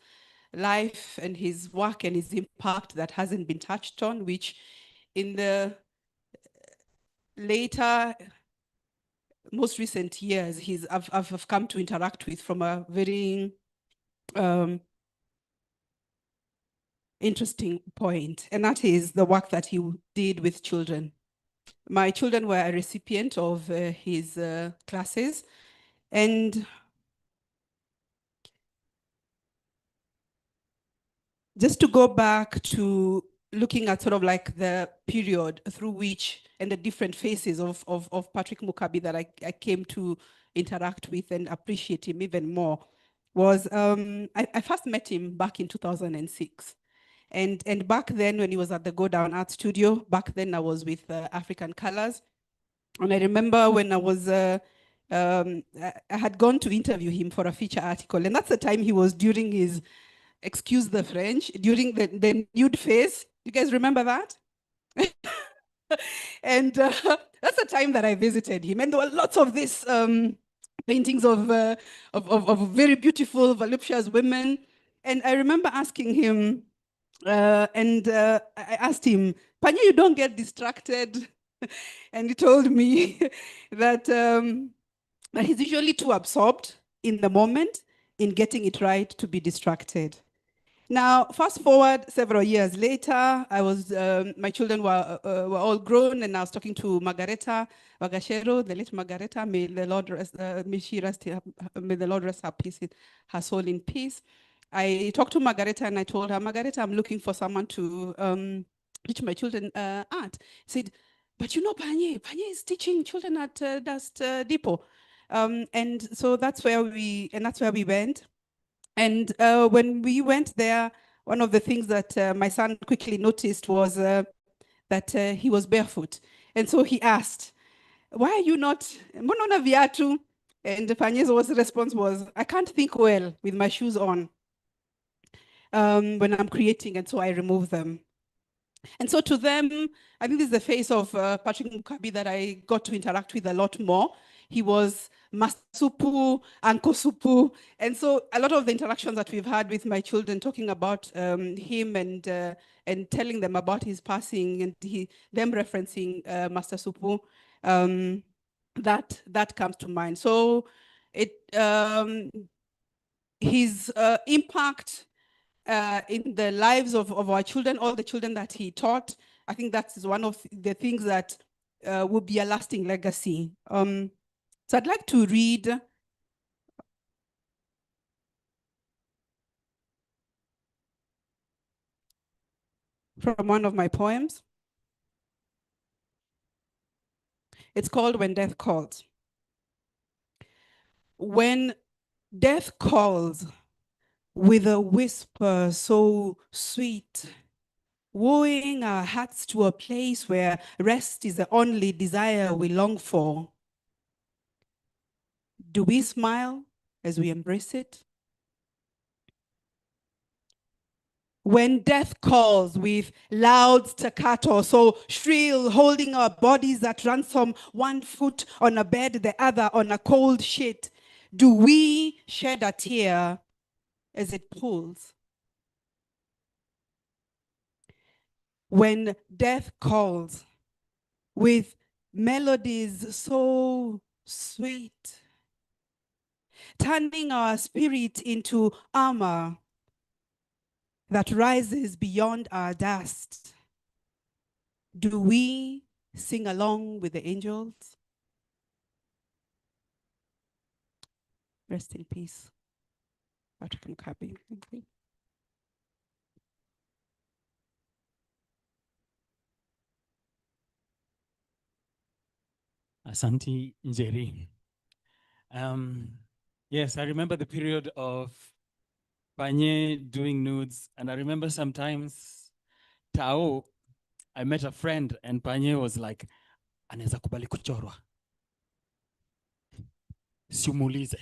life and his work and his impact that hasn't been touched on, which in the later, most recent years, I've come to interact with from a very interesting point, and that is the work that he did with children. My children were a recipient of his classes, and just to go back to looking at sort of like the period through which and the different phases of Patrick Mukabi that I came to interact with and appreciate him even more was I first met him back in 2006. And back then, when he was at the Go Down Art Studio, back then I was with African Colors. And I remember when I was, I had gone to interview him for a feature article. And that's the time he was during his, excuse the French, during the nude phase. You guys remember that? And that's the time that I visited him. And there were lots of these paintings of very beautiful, voluptuous women. And I remember asking him, I asked him, Panya, you don't get distracted? And he told me that he's usually too absorbed in the moment in getting it right to be distracted. Now, fast forward several years later, I was, my children were all grown, and I was talking to Margareta Wagashero, the late Margareta, may the Lord rest, may the Lord rest her soul in peace. I talked to Margareta and I told her, Margareta, I'm looking for someone to teach my children art. She said, but you know, Panye is teaching children at Dust Depot. And so that's where we went. And when we went there, one of the things that my son quickly noticed was that he was barefoot. And so he asked, why are you not, mbona una viatu? And Panye's response was, I can't think well with my shoes on when I'm creating, and so I remove them. And so to them, I think this is the face of Patrick Mukabi that I got to interact with a lot more. He was Masupu, Uncle Supu. And so a lot of the interactions that we've had with my children talking about him and telling them about his passing and them referencing Master Supu, that comes to mind. So his impact in the lives of our children, all the children that he taught, I think that's one of the things that will be a lasting legacy. So I'd like to read from one of my poems. It's called When Death Calls. When death calls with a whisper so sweet, wooing our hearts to a place where rest is the only desire we long for, do we smile as we embrace it? When death calls with loud staccato, so shrill, holding our bodies at ransom, one foot on a bed, the other on a cold sheet, do we shed a tear as it pulls? When death calls with melodies so sweet, turning our spirit into armor that rises beyond our dust, do we sing along with the angels? Rest in peace, Patrick Mukabi. Thank you. Asante Njeri. Yes, I remember the period of Panye doing nudes, and I remember sometimes Tao, I met a friend and Panye was like, anaweza kubali kuchorwa. Simulize.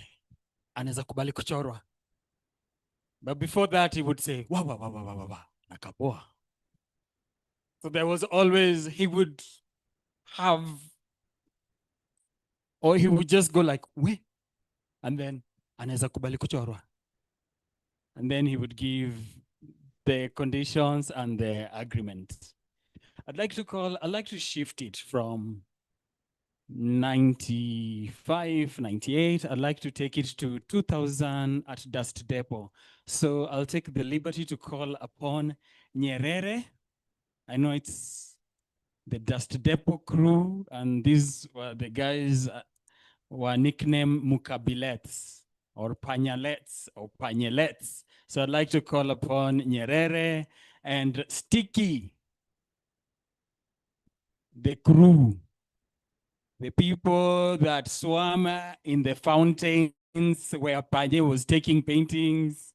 Anaweza kubali kuchorwa. But before that, he would say, wa wa wa wa wa wa wa, nakapoa. So there was always, he would have, or he would just go like, we, and then anaweza kubali kuchorwa. And then he would give the conditions and the agreement. I'd like to shift it from 95, 98. I'd like to take it to 2000 at Dust Depot. So I'll take the liberty to call upon Nyerere. I know it's the Dust Depot crew, and these were the guys were nicknamed Mukabilets or Panyalets or Panyelets. So I'd like to call upon Nyerere and Sticky, the crew, the people that swam in the fountains where Panye was taking paintings.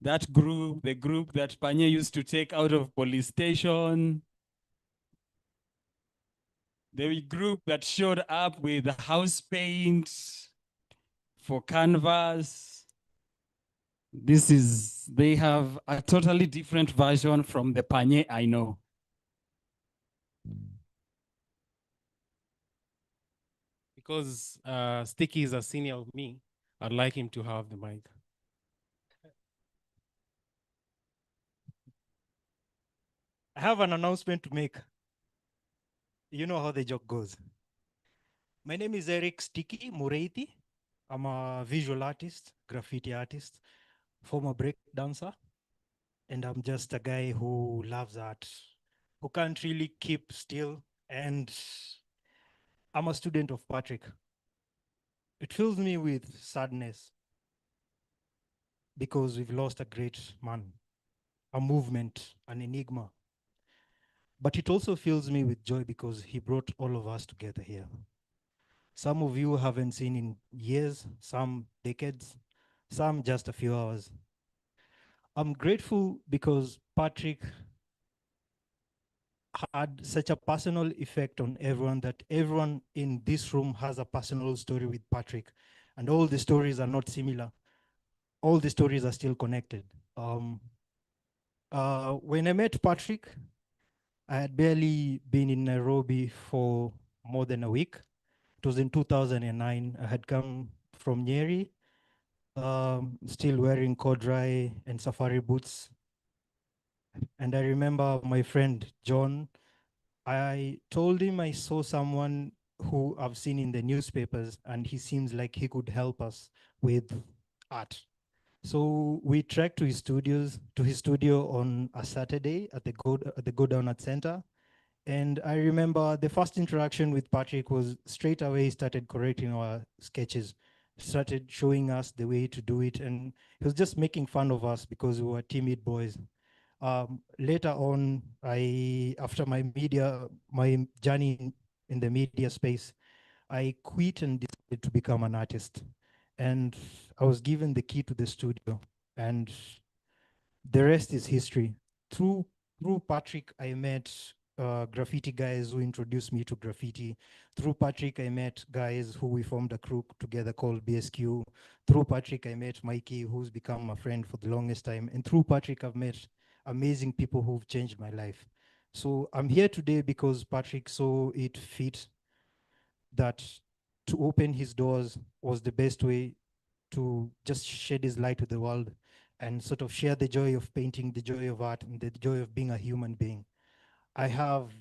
That group, the group that Panye used to take out of police station. The group that showed up with house paint for canvas. They have a totally different version from the Panye I know. Because Sticky is a senior of me, I'd like him to have the mic. I have an announcement to make. You know how the joke goes. My name is Eric Sticky Mureiti. I'm a visual artist, graffiti artist, former break dancer. And I'm just a guy who loves art, who can't really keep still. And I'm a student of Patrick. It fills me with sadness because we've lost a great man, a movement, an enigma. But it also fills me with joy because he brought all of us together here. Some of you haven't seen in years, some decades, some just a few hours. I'm grateful because Patrick had such a personal effect on everyone that everyone in this room has a personal story with Patrick. And all the stories are not similar. All the stories are still connected. When I met Patrick, I had barely been in Nairobi for more than a week. It was in 2009. I had come from Nyeri, still wearing corduroy and safari boots. And I remember my friend John, I told him I saw someone who I've seen in the newspapers and he seems like he could help us with art. So we trekked to his studio on a Saturday at the Go Down Art Center. And I remember the first interaction with Patrick was straight away he started correcting our sketches, started showing us the way to do it. And he was just making fun of us because we were timid boys. Later on, after my journey in the media space, I quit and decided to become an artist. And I was given the key to the studio, and the rest is history. Through Patrick, I met graffiti guys who introduced me to graffiti. Through Patrick, I met guys who we formed a crew together called BSQ. Through Patrick, I met Mikey, who's become a friend for the longest time. And through Patrick, I've met amazing people who've changed my life. So I'm here today because Patrick saw it fit that to open his doors was the best way to just shed his light to the world and sort of share the joy of painting, the joy of art, and the joy of being a human being. I have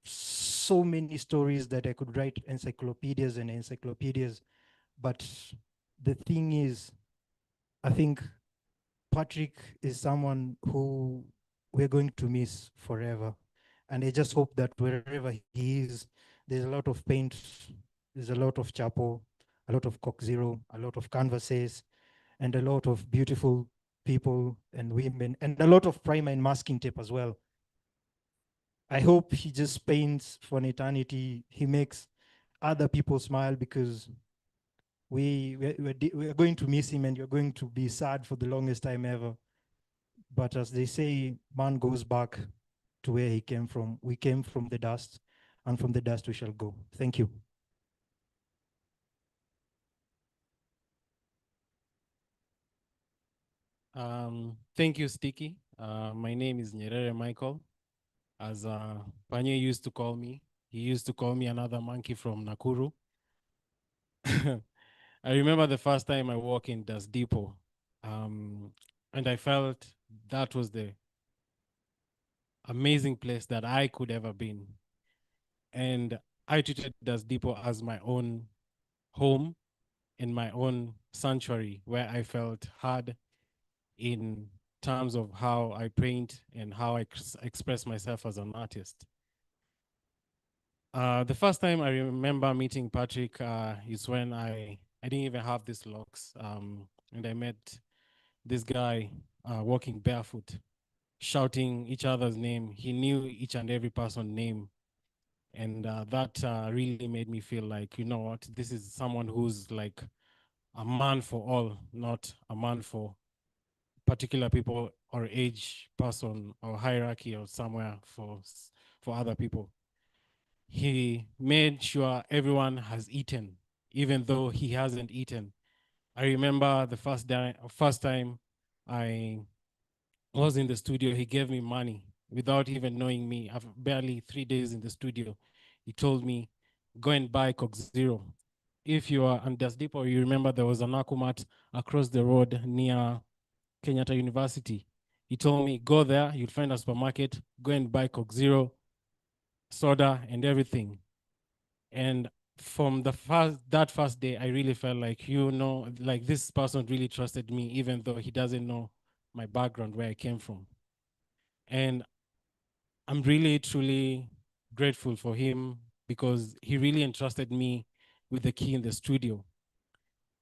so many stories that I could write encyclopedias and encyclopedias, but the thing is, I think Patrick is someone who we're going to miss forever. And I just hope that wherever he is, there's a lot of paint, there's a lot of chapo, a lot of Coke Zero, a lot of canvases, and a lot of beautiful people and women, and a lot of primer and masking tape as well. I hope he just paints for an eternity. He makes other people smile because we're going to miss him and you're going to be sad for the longest time ever. But as they say, man goes back to where he came from. We came from the dust, and from the dust we shall go. Thank you. Thank you, Sticky. My name is Nyerere Michael. As Panye used to call me, he used to call me another monkey from Nakuru. I remember the first time I walked in Das Depot, and I felt that was the amazing place that I could ever been. And I treated Das Depot as my own home and my own sanctuary where I felt heard in terms of how I paint and how I express myself as an artist. The first time I remember meeting Patrick is when I didn't even have these locks. And I met this guy walking barefoot, shouting each other's name. He knew each and every person's name. And that really made me feel like, you know what, this is someone who's like a man for all, not a man for particular people or age person or hierarchy or somewhere for other people. He made sure everyone has eaten, even though he hasn't eaten. I remember the first time I was in the studio, he gave me money without even knowing me. After barely 3 days in the studio, he told me, go and buy Coke Zero. If you are on Das Depot, you remember there was an Akumat across the road near Kenyatta University. He told me, go there, you'll find a supermarket, go and buy Coke Zero, soda, and everything. And from that first day, I really felt like, like this person really trusted me, even though he doesn't know my background, where I came from. And I'm really, truly grateful for him because he really entrusted me with the key in the studio.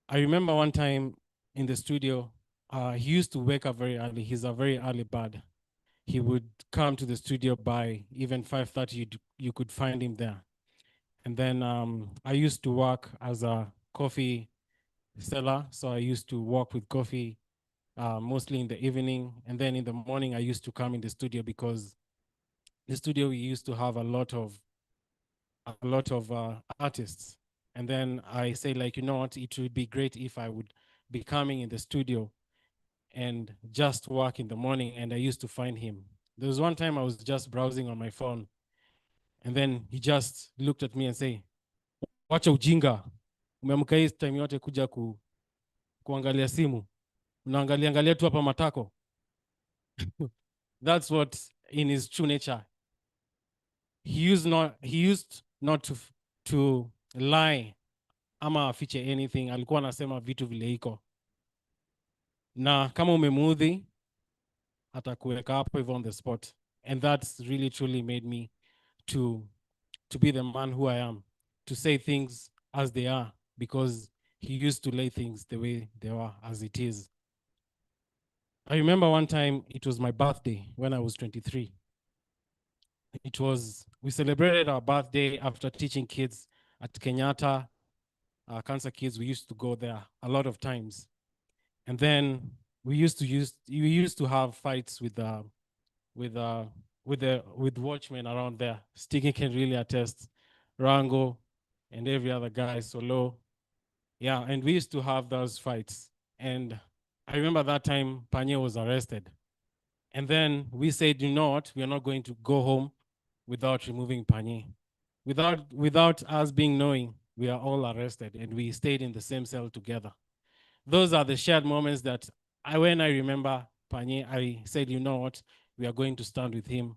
I remember one time in the studio, he used to wake up very early. He's a very early bird. He would come to the studio by even 5:30, you could find him there. And then I used to work as a coffee seller. So I used to work with coffee mostly in the evening. And then in the morning, I used to come in the studio because the studio, we used to have a lot of artists. And then I say, like, you know what, it would be great if I would be coming in the studio and just work in the morning. And I used to find him. There was one time I was just browsing on my phone, and then he just looked at me and say, wacha ujinga, umeamka hii time yote kuja kuangalia simu, unaangalia tu hapa matako. That's what in his true nature. He used not to lie ama afiche anything. Alikuwa anasema vitu vile iko. Na kama umemuudhi, atakuweka hapo hivyo on the spot. And that's really truly made me to be the man who I am, to say things as they are, because he used to lay things the way they were, as it is. I remember one time, it was my birthday when I was 23. We celebrated our birthday after teaching kids at Kenyatta, cancer kids. We used to go there a lot of times. And then we used to have fights with watchmen around there. Sticky can really attest, Rango and every other guy, Solo. Yeah, and we used to have those fights. And I remember that time Panye was arrested. And then we said, you know what, we are not going to go home without removing Panye. Without us being knowing, we are all arrested, and we stayed in the same cell together. Those are the shared moments that when I remember Panye, I said, you know what, we are going to stand with him,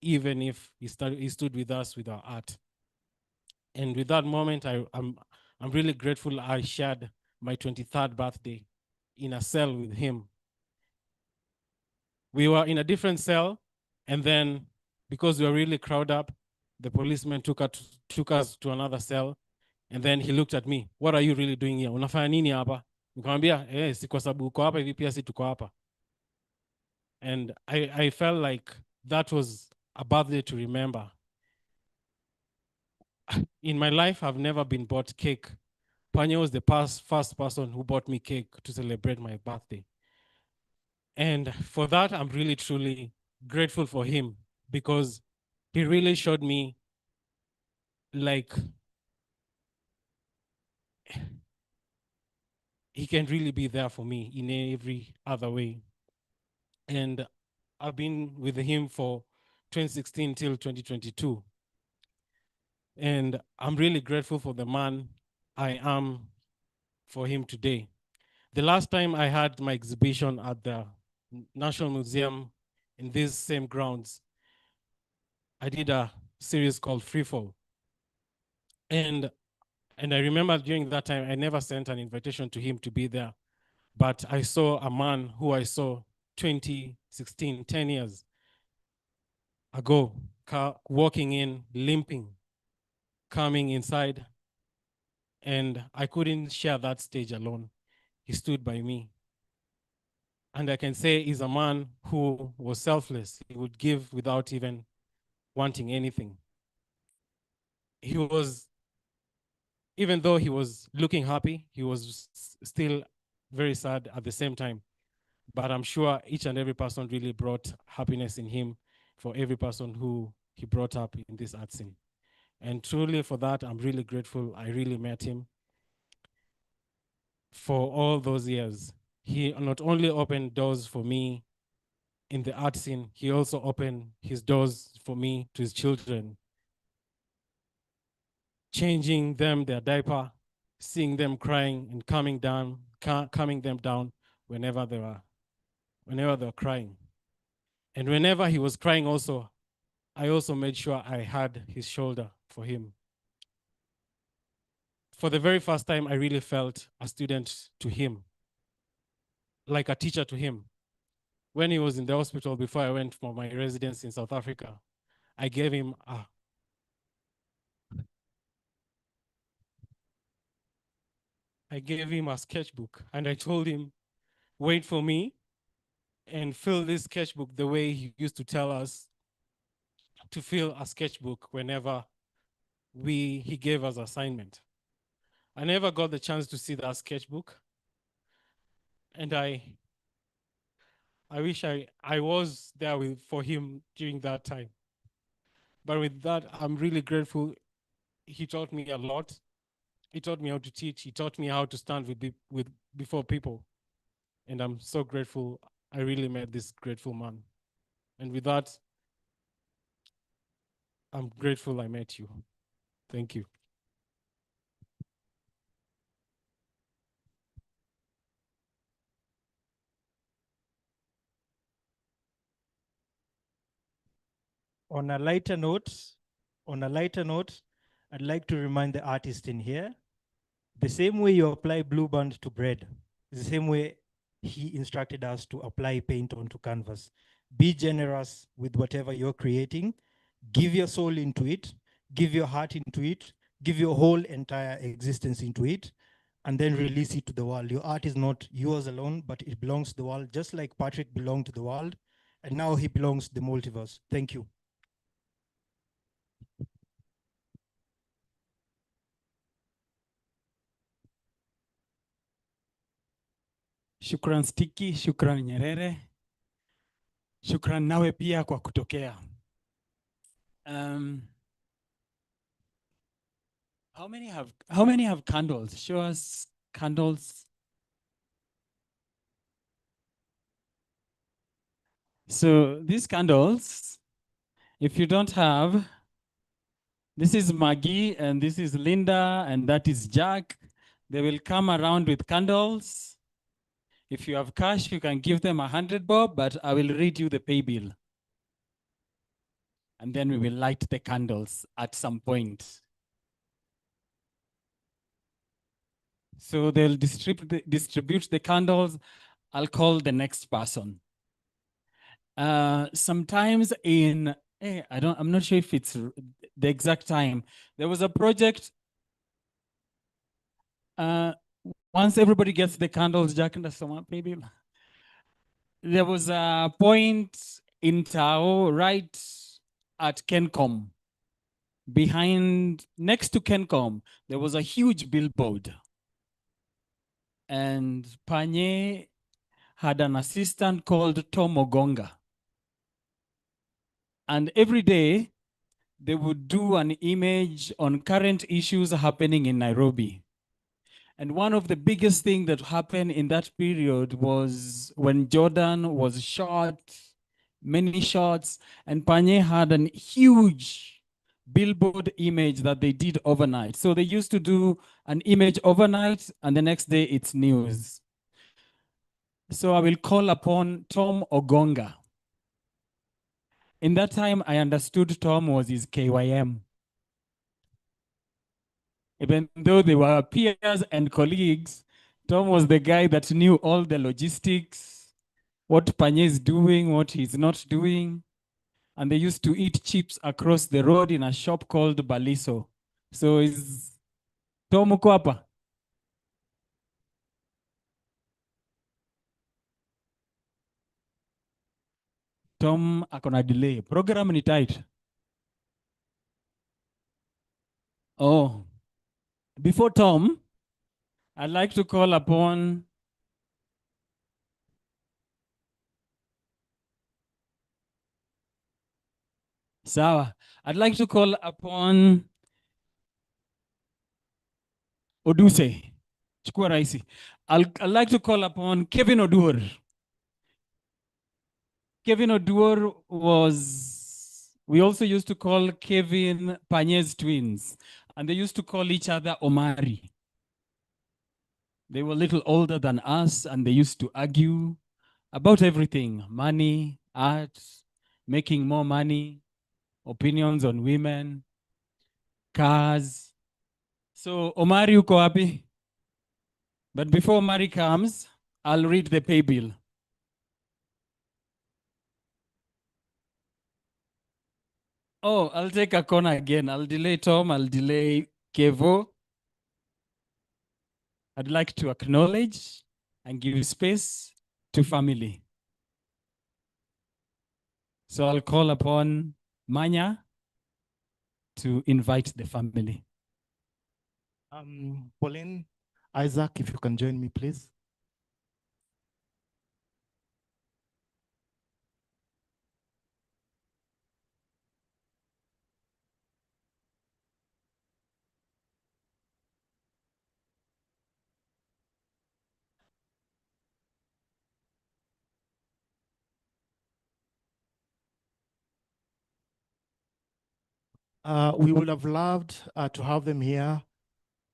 even if he stood with us with our art. And with that moment, I'm really grateful I shared my 23rd birthday in a cell with him. We were in a different cell, and then because we were really crowded up, the policeman took us to another cell, and then he looked at me. What are you really doing here? Unafanya nini hapa? Nikamwambia, si kwa sababu uko hapa hivi pia si tuko hapa. And I felt like that was a birthday to remember. In my life, I've never been bought cake. Panye was the first person who bought me cake to celebrate my birthday. And for that, I'm really, truly grateful for him, because he really showed me, like, he can really be there for me in every other way. And I've been with him for 2016 till 2022. And I'm really grateful for the man I am for him today. The last time I had my exhibition at the National Museum in these same grounds, I did a series called Freefall. And I remember during that time, I never sent an invitation to him to be there. But I saw a man who I saw 2016, 10 years ago, walking in, limping, coming inside. And I couldn't share that stage alone. He stood by me. And I can say he's a man who was selfless. He would give without even wanting anything. He was, even though he was looking happy, he was still very sad at the same time. but I'm sure each and every person really brought happiness in him for every person who he brought up in this art scene. And truly for that, I'm really grateful. I really met him for all those years. He not only opened doors for me in the art scene, he also opened his doors for me to his children, changing them their diaper, seeing them crying and calming them down whenever they were crying. And whenever he was crying also, I also made sure I had his shoulder for him. For the very first time, I really felt a student to him, like a teacher to him. When he was in the hospital before I went for my residence in South Africa, I gave him a sketchbook, and I told him, wait for me and fill this sketchbook the way he used to tell us to fill a sketchbook whenever he gave us assignment. I never got the chance to see that sketchbook, and I wish I was there for him during that time. But with that, I'm really grateful. He taught me a lot. He taught me how to teach. He taught me how to stand before people. And I'm so grateful. I really met this grateful man. And with that, I'm grateful I met you. Thank you. On a lighter note, I'd like to remind the artist in here, the same way you apply Blue Band to bread, the same way he instructed us to apply paint onto canvas. Be generous with whatever you're creating. Give your soul into it. Give your heart into it. Give your whole entire existence into it, and then release it to the world. Your art is not yours alone, but it belongs to the world, just like Patrick belonged to the world, and now he belongs to the multiverse. Thank you. Shukran Sticky, shukran Nyerere, shukran nawe pia kwa kutokea. How many have candles? Show us candles. So these candles, if you don't have, this is Maggie and this is Linda and that is Jack. They will come around with candles. If you have cash, you can give them 100 bob, but I will read you the pay bill. And then we will light the candles at some point. So they'll distribute the candles. I'll call the next person. Sometimes I'm not sure if it's the exact time. There was a project. Once everybody gets the candles, Jack and the maybe. There was a point in Tao right at Kencom. Next to Kencom, there was a huge billboard. And Panye had an assistant called Tom Ogonga. And every day, they would do an image on current issues happening in Nairobi. And one of the biggest things that happened in that period was when Jordan was shot, many shots, and Panye had a huge billboard image that they did overnight. So they used to do an image overnight, and the next day it's news. So I will call upon Tom Ogonga. In that time, I understood Tom was his KYM. Even though they were peers and colleagues, Tom was the guy that knew all the logistics, what Panye is doing, what he's not doing. And they used to eat chips across the road in a shop called Baliso. So is Tom uko hapa? Tom akona delay. Program ni tight. Oh, before Tom, I'd like to call upon Sawa. I'd like to call upon Oduse. Chukua raisi. I'd like to call upon Kevin Odur. Kevin Odur we also used to call Kevin Panye's twins, and they used to call each other Omari. They were a little older than us, and they used to argue about everything: money, art, making more money, opinions on women, cars. So Omari uko wapi? But before Omari comes, I'll read the pay bill. Oh, I'll take a corner again. I'll delay Tom, I'll delay Kevo. I'd like to acknowledge and give space to family. So I'll call upon Manya to invite the family. Pauline, Isaac, if you can join me, please. We would have loved to have them here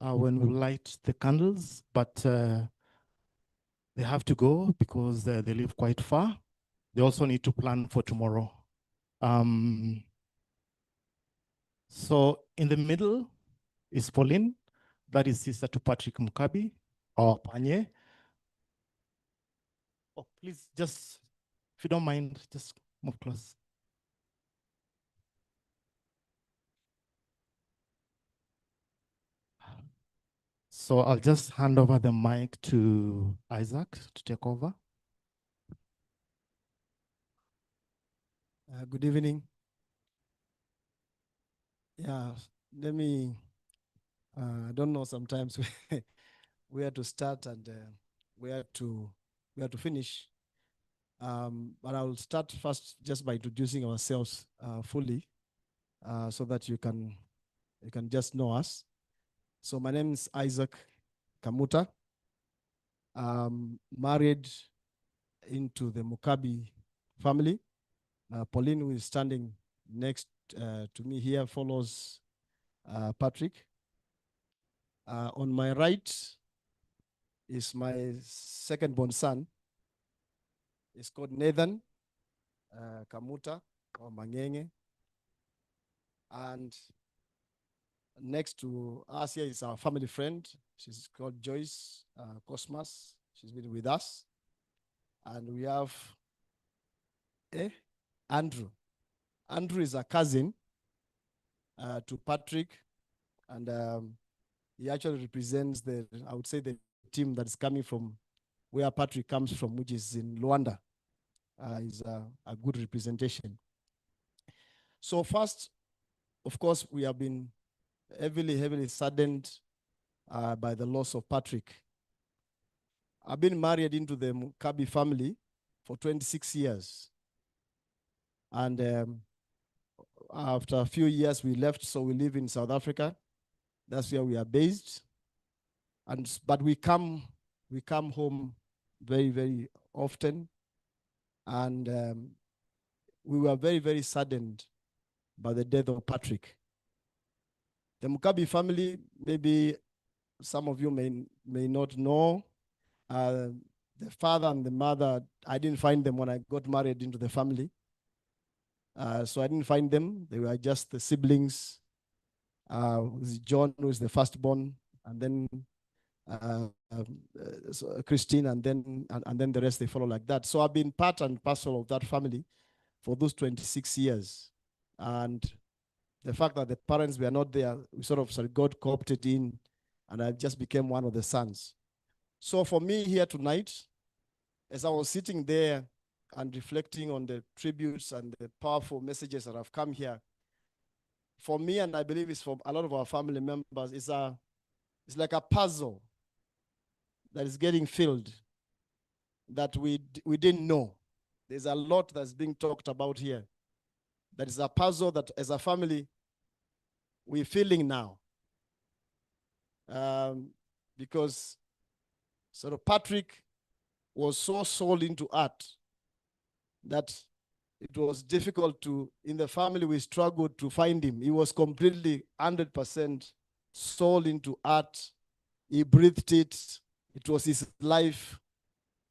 when we light the candles, but they have to go because they live quite far. They also need to plan for tomorrow. So in the middle is Pauline, that is sister to Patrick Mukabi, or Panye. Oh, please, just, if you don't mind, just move close. So I'll just hand over the mic to Isaac to take over. Good evening. Yeah, let me, I don't know sometimes where to start and where to finish. But I'll start first just by introducing ourselves fully so that you can just know us. So my name is Isaac Kamuta. Married into the Mukabi family. Pauline, who is standing next to me here, follows Patrick. On my right is my second-born son. It's called Nathan Kamuta or Mangenge. And next to us here is our family friend. She's called Joyce Cosmas. She's been with us. And we have Andrew. Andrew is a cousin to Patrick. And he actually represents I would say the team that is coming from where Patrick comes from, which is in Luanda. Is a good representation. So first, of course, we have been heavily saddened by the loss of Patrick. I've been married into the Mukabi family for 26 years. And after a few years, we left, so we live in South Africa. That's where we are based. But we come home very often. And we were very saddened by the death of Patrick. The Mukabi family, maybe some of you may not know, the father and the mother, I didn't find them when I got married into the family. So I didn't find them. They were just the siblings. John, who is the firstborn, and then Christine, and then the rest, they follow like that. So I've been part and parcel of that family for those 26 years. And the fact that the parents were not there, we sort of got co-opted in, and I just became one of the sons. So for me here tonight, as I was sitting there and reflecting on the tributes and the powerful messages that have come here, for me, and I believe it's for a lot of our family members, it's like a puzzle that is getting filled that we didn't know. There's a lot that's being talked about here, that is a puzzle that as a family we're feeling now. Because sort of Patrick was so sold into art that it was difficult to, in the family, we struggled to find him. He was completely 100% sold into art. He breathed it. It was his life.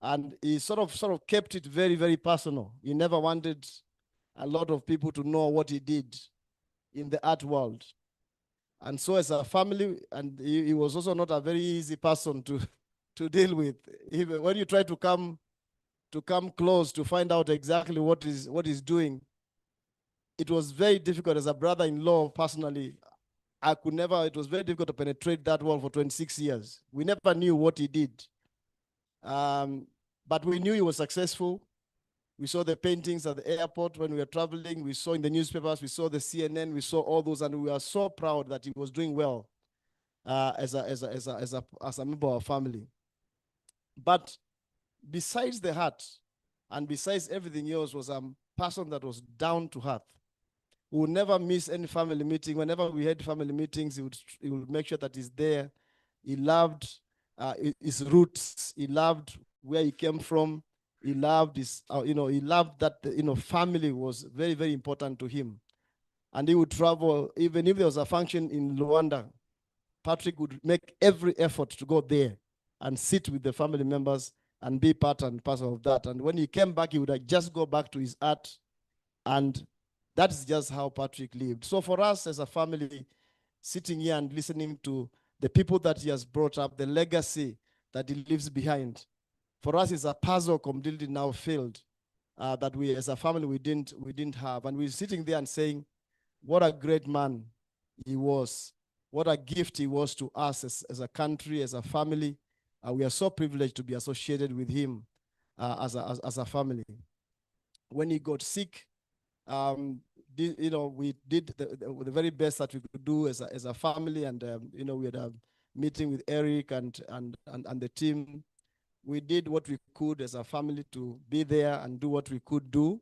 And he sort of kept it very, very personal. He never wanted a lot of people to know what he did in the art world. And so as a family, and he was also not a very easy person to deal with. Even when you try to come close to find out exactly what he's doing, it was very difficult. As a brother-in-law, personally, it was very difficult to penetrate that wall for 26 years. We never knew what he did. But we knew he was successful. We saw the paintings at the airport when we were traveling. We saw in the newspapers, we saw the CNN, we saw all those, and we were so proud that he was doing well as a member of our family. But besides the heart and besides everything else, was a person that was down to earth. He would never miss any family meeting. Whenever we had family meetings, he would make sure that he's there. He loved his roots. He loved where he came from. He loved his, he loved that, family was very, very important to him. And he would travel, even if there was a function in Luanda, Patrick would make every effort to go there and sit with the family members and be part and parcel of that. And when he came back, he would just go back to his art. And that is just how Patrick lived. So for us as a family, sitting here and listening to the people that he has brought up, the legacy that he leaves behind, for us is a puzzle completely now filled that we as a family we didn't have. And we're sitting there and saying, what a great man he was. What a gift he was to us as a country, as a family. We are so privileged to be associated with him as a family. When he got sick, we did the very best that we could do as a family, and we had a meeting with Eric and the team. We did what we could as a family to be there and do what we could do,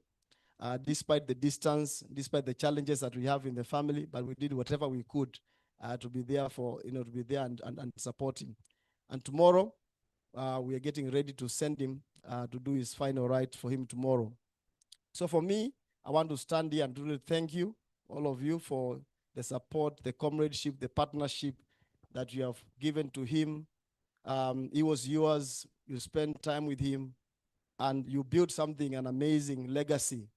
despite the distance, despite the challenges that we have in the family. But we did whatever we could to be there to be there and support him. And tomorrow, we are getting ready to send him to do his final rite for him tomorrow. So for me, I want to stand here and really thank you, all of you, for the support, the comradeship, the partnership that you have given to him. He was yours. You spent time with him, and you built something, an amazing legacy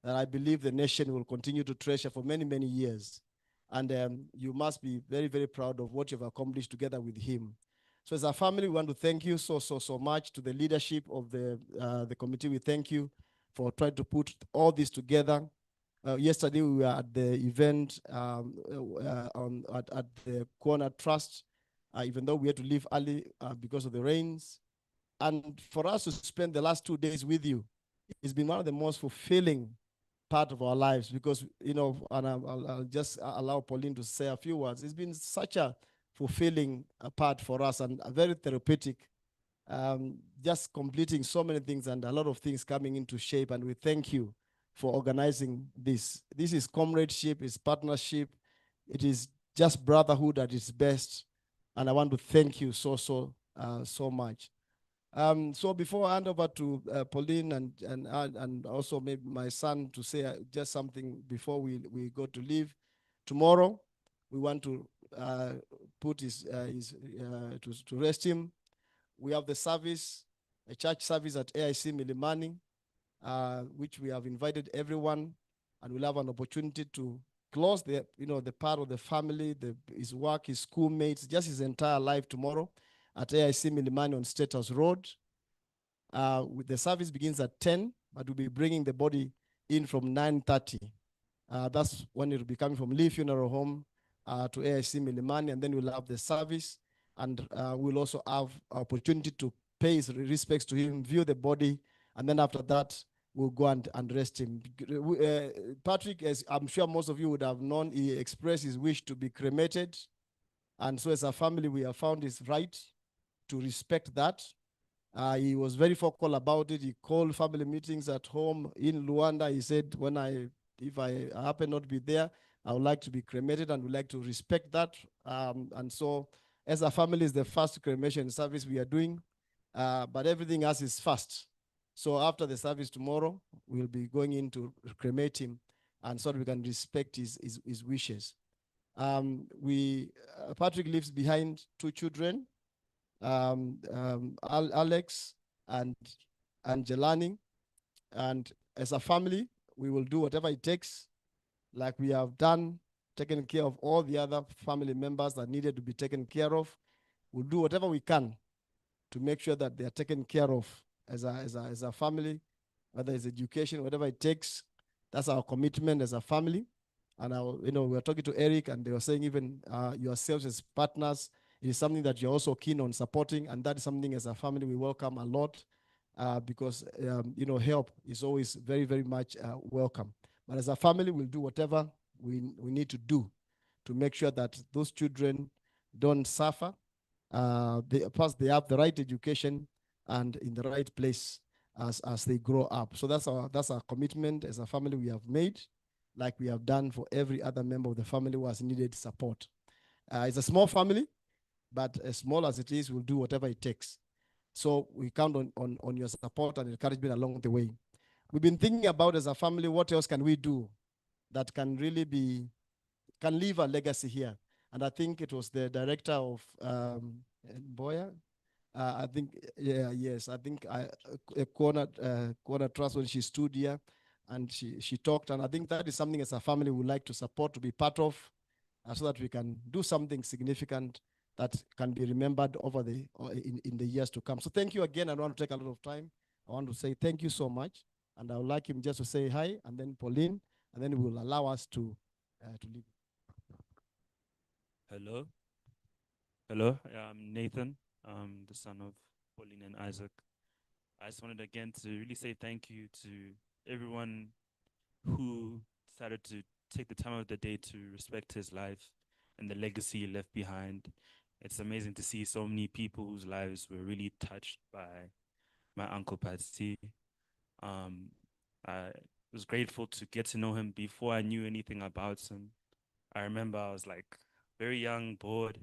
that I believe the nation will continue to treasure for many, many years. And you must be very, very proud of what you've accomplished together with him. So as a family, we want to thank you so much. To the leadership of the committee, we thank you for trying to put all this together. Yesterday, we were at the event at the Corner Trust, even though we had to leave early because of the rains. And for us to spend the last 2 days with you, it's been one of the most fulfilling part of our lives, because, and I'll just allow Pauline to say a few words. It's been such a fulfilling part for us and a very therapeutic, just completing so many things and a lot of things coming into shape. And we thank you for organizing this. This is comradeship, it's partnership, it is just brotherhood at its best. And I want to thank you so much. So before I hand over to Pauline and also maybe my son to say just something before we go to leave, tomorrow we want to put to rest him. We have the service, a church service at AIC Milimani, which we have invited everyone, and we'll have an opportunity to close the part of the family, his work, his schoolmates, just his entire life tomorrow at AIC Milimani on State House Road. The service begins at 10, but we'll be bringing the body in from 9:30. That's when it will be coming from Lee Funeral Home to AIC Milimani, and then we'll have the service, and we'll also have opportunity to pay his respects to him, view the body, and then after that, we'll go and rest him. Patrick, as I'm sure most of you would have known, he expressed his wish to be cremated. And so as a family, we have found it right to respect that. He was very vocal about it. He called family meetings at home in Luanda. He said, when if I happen not to be there, I would like to be cremated and would like to respect that. And so as a family is the first cremation service we are doing, but everything else is fast. So after the service tomorrow, we'll be going in to cremate him, and so that we can respect his wishes. Patrick leaves behind 2 children, Alex and Jelani. And as a family, we will do whatever it takes, like we have done, taking care of all the other family members that needed to be taken care of. We'll do whatever we can to make sure that they are taken care of as a family, whether it's education, whatever it takes. That's our commitment as a family. And we were talking to Eric, and they were saying even yourselves as partners, it is something that you're also keen on supporting, and that is something as a family we welcome a lot, because help is always very, very much welcome. But as a family, we'll do whatever we need to do to make sure that those children don't suffer. First, they have the right education and in the right place as they grow up. So that's our commitment as a family we have made, like we have done for every other member of the family who has needed support. It's a small family, but as small as it is, we'll do whatever it takes. So we count on your support and encouragement along the way. We've been thinking about as a family, what else can we do that can really can leave a legacy here. And I think it was the director of Boya. I think, I think Corner Trust, when she stood here and she talked, and I think that is something as a family we would like to support, to be part of, so that we can do something significant that can be remembered over in the years to come. So thank you again. I don't want to take a lot of time. I want to say thank you so much. And I would like him just to say hi, and then Pauline, and then he will allow us to leave. Hello. Hello, I'm Nathan, the son of Pauline and Isaac. I just wanted again to really say thank you to everyone who decided to take the time of the day to respect his life and the legacy he left behind. It's amazing to see so many people whose lives were really touched by my Uncle Patsy. I was grateful to get to know him before I knew anything about him. I remember I was like very young, bored,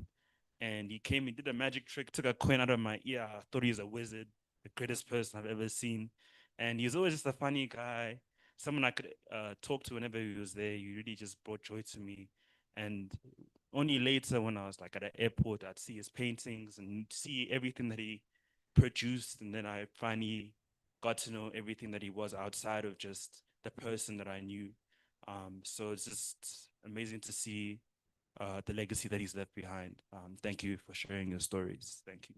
and he came and did a magic trick, took a coin out of my ear. I thought he was a wizard, the greatest person I've ever seen. And he was always just a funny guy, someone I could talk to whenever he was there. He really just brought joy to me. And only later, when I was like at an airport, I'd see his paintings and see everything that he produced. And then I finally got to know everything that he was outside of just the person that I knew. So it's just amazing to see the legacy that he's left behind. Thank you for sharing your stories. Thank you.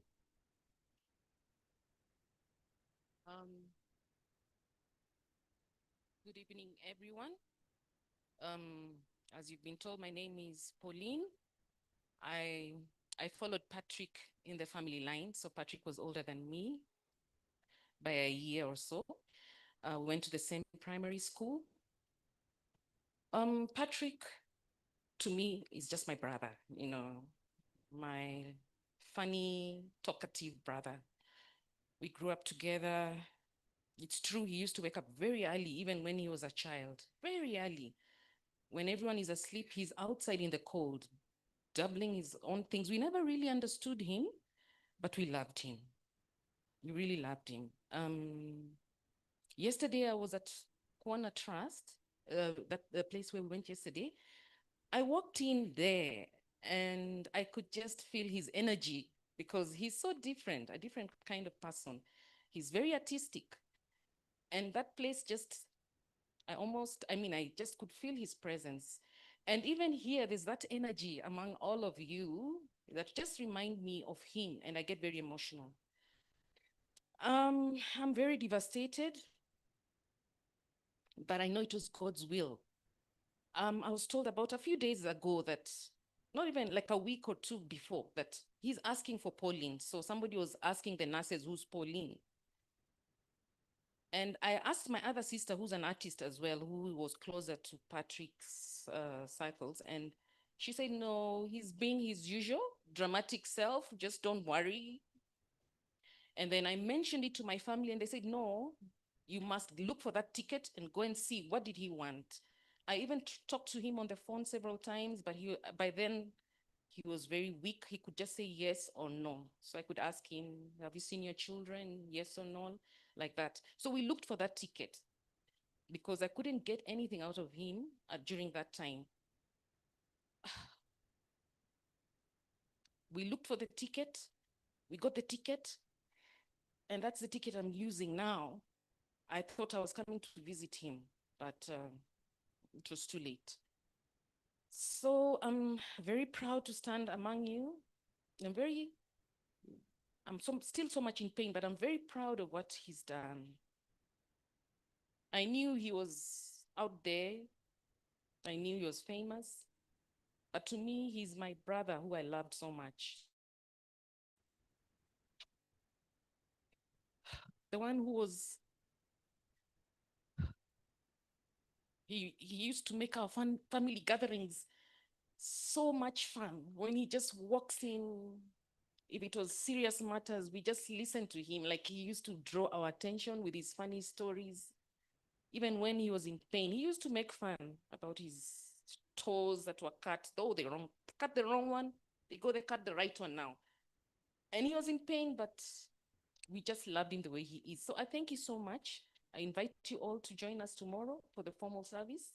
Good evening, everyone. As you've been told, my name is Pauline. I followed Patrick in the family line. So Patrick was older than me by a year or so. We went to the same primary school. Patrick, to me, is just my brother, my funny, talkative brother. We grew up together. It's true, he used to wake up very early, even when he was a child, very early. When everyone is asleep, he's outside in the cold, doubling his own things. We never really understood him, but we loved him. We really loved him. Yesterday, I was at Corner Trust, the place where we went yesterday. I walked in there and I could just feel his energy because he's so different, a different kind of person. He's very artistic. And that place just, I just could feel his presence. And even here, there's that energy among all of you that just remind me of him, and I get very emotional. I'm very devastated, but I know it was God's will. I was told about a few days ago that, not even like a week or two before, that he's asking for Pauline. So somebody was asking the nurses, who's Pauline? And I asked my other sister, who's an artist as well, who was closer to Patrick's cycles, and she said, no, he's being his usual dramatic self, just don't worry. And then I mentioned it to my family and they said, no, you must look for that ticket and go and see what did he want. I even talked to him on the phone several times, but by then he was very weak. He could just say yes or no. So I could ask him, have you seen your children? Yes or no, like that. So we looked for that ticket because I couldn't get anything out of him during that time. We looked for the ticket. We got the ticket. And that's the ticket I'm using now. I thought I was coming to visit him, but it was too late. So I'm very proud to stand among you. I'm still so much in pain, but I'm very proud of what he's done. I knew he was out there. I knew he was famous. But to me, he's my brother who I loved so much. The one who was, he used to make our family gatherings so much fun. When he just walks in, if it was serious matters, we just listened to him. Like he used to draw our attention with his funny stories. Even when he was in pain, he used to make fun about his toes that were cut. Oh, they cut the wrong one. They cut the right one now. And he was in pain, but we just loved him the way he is. So I thank you so much. I invite you all to join us tomorrow for the formal service.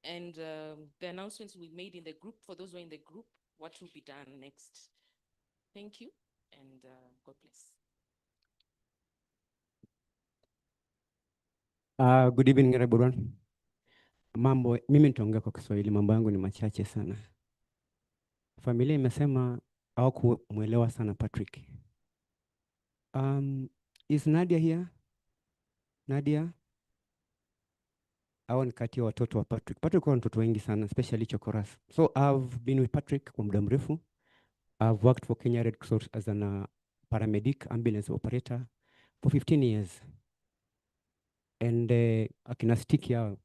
And the announcements we made in the group, for those who are in the group, what will be done next. Thank you, and God bless. Good evening everyone. Mimi nitaongea kwa Kiswahili, mambo yangu ni machache sana. Familia imesema hawakumuelewa sana Patrick. Is Nadia here? Nadia? Hao ni kati ya watoto wa Patrick. Patrick kwa watoto wengi sana, especially Chokoras. So I've been with Patrick kwa muda mrefu. I've worked for Kenya Red Cross as an paramedic, ambulance operator for 15 years. And akina Sticky hao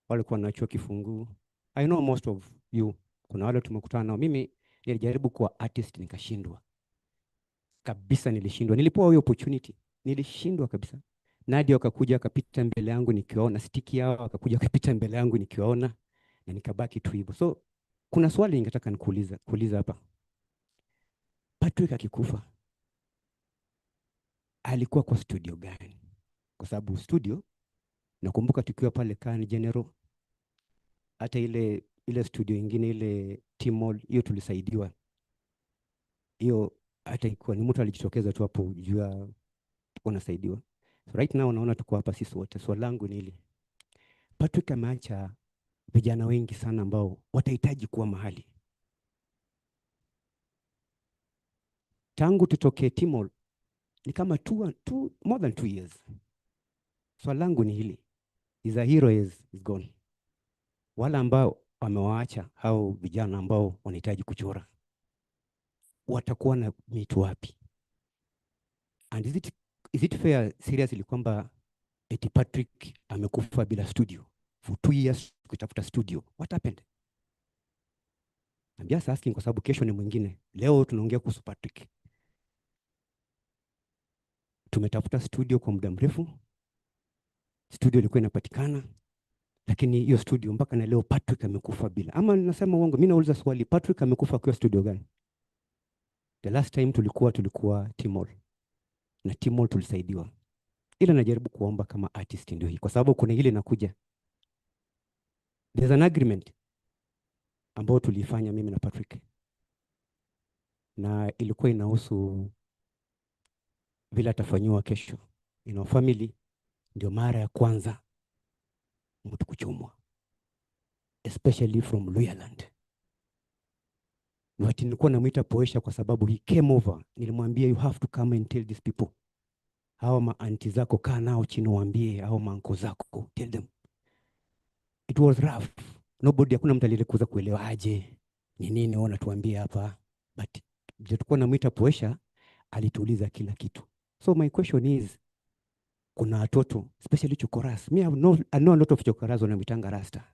walikuwa na chuo Kifunguu. I know most of you. Kuna wale tumekutana nao. Mimi nilijaribu kuwa artist nikashindwa. Kabisa nilishindwa. Nilipewa hiyo opportunity. Nilishindwa kabisa. Nadia akakuja akapita mbele yangu nikiwaona, Sticky hao akakuja akapita mbele yangu nikiwaona na nikabaki tu hivyo. So kuna swali ningetaka kuuliza hapa. Patrick akikufa alikuwa kwa studio gani? Kwa sababu studio nakumbuka tukiwa pale Kani General, hata ile studio ingine ile Timol, hiyo tulisaidiwa. Hiyo hata ikuwa ni mtu alijitokeza tu hapo jua unasaidiwa. So right now naona tuko hapa sisi wote. Swali langu ni hili. Patrick ameacha vijana wengi sana ambao watahitaji kuwa mahali. Tangu tutoke Timol ni kama more than 2 years. Swali langu ni hili. Is a hero is gone. Wale ambao wamewaacha hao vijana ambao wanahitaji kuchora watakuwa na mitu wapi? And is it fair seriously kwamba eti Patrick amekufa bila studio for 2 years kutafuta studio? What happened? I'm just asking kwa sababu kesho ni mwingine. Leo tunaongea kuhusu Patrick. Tumetafuta studio kwa muda mrefu. Studio ilikuwa inapatikana. Lakini hiyo studio mpaka na leo Patrick amekufa bila. Ama nasema uongo? Mimi nauliza swali, Patrick amekufa kwa studio gani? The last time tulikuwa Timol. Na Timol tulisaidiwa. Ila najaribu kuomba kama artist ndio hii. Kwa sababu kuna ile inakuja. There's an agreement ambao tulifanya mimi na Patrick. Na ilikuwa inahusu vile atafanywa kesho. In our family ndio mara ya kwanza mtu kuchomwa. Especially from Luyaland. Wati nilikuwa namuita Poesha kwa sababu he came over. Nilimwambia you have to come and tell these people. Hao ma-auntie zako kaa nao chini waambie, hao ma-uncle zako, tell them. It was rough. Nobody, hakuna mtu aliyekuza kuelewa aje ni nini wanatuambia hapa. But tulikuwa namuita Poesha, alituuliza kila kitu. So my question is, kuna watoto, especially Chokoras. I know a lot of Chokoras wanamitanga rasta.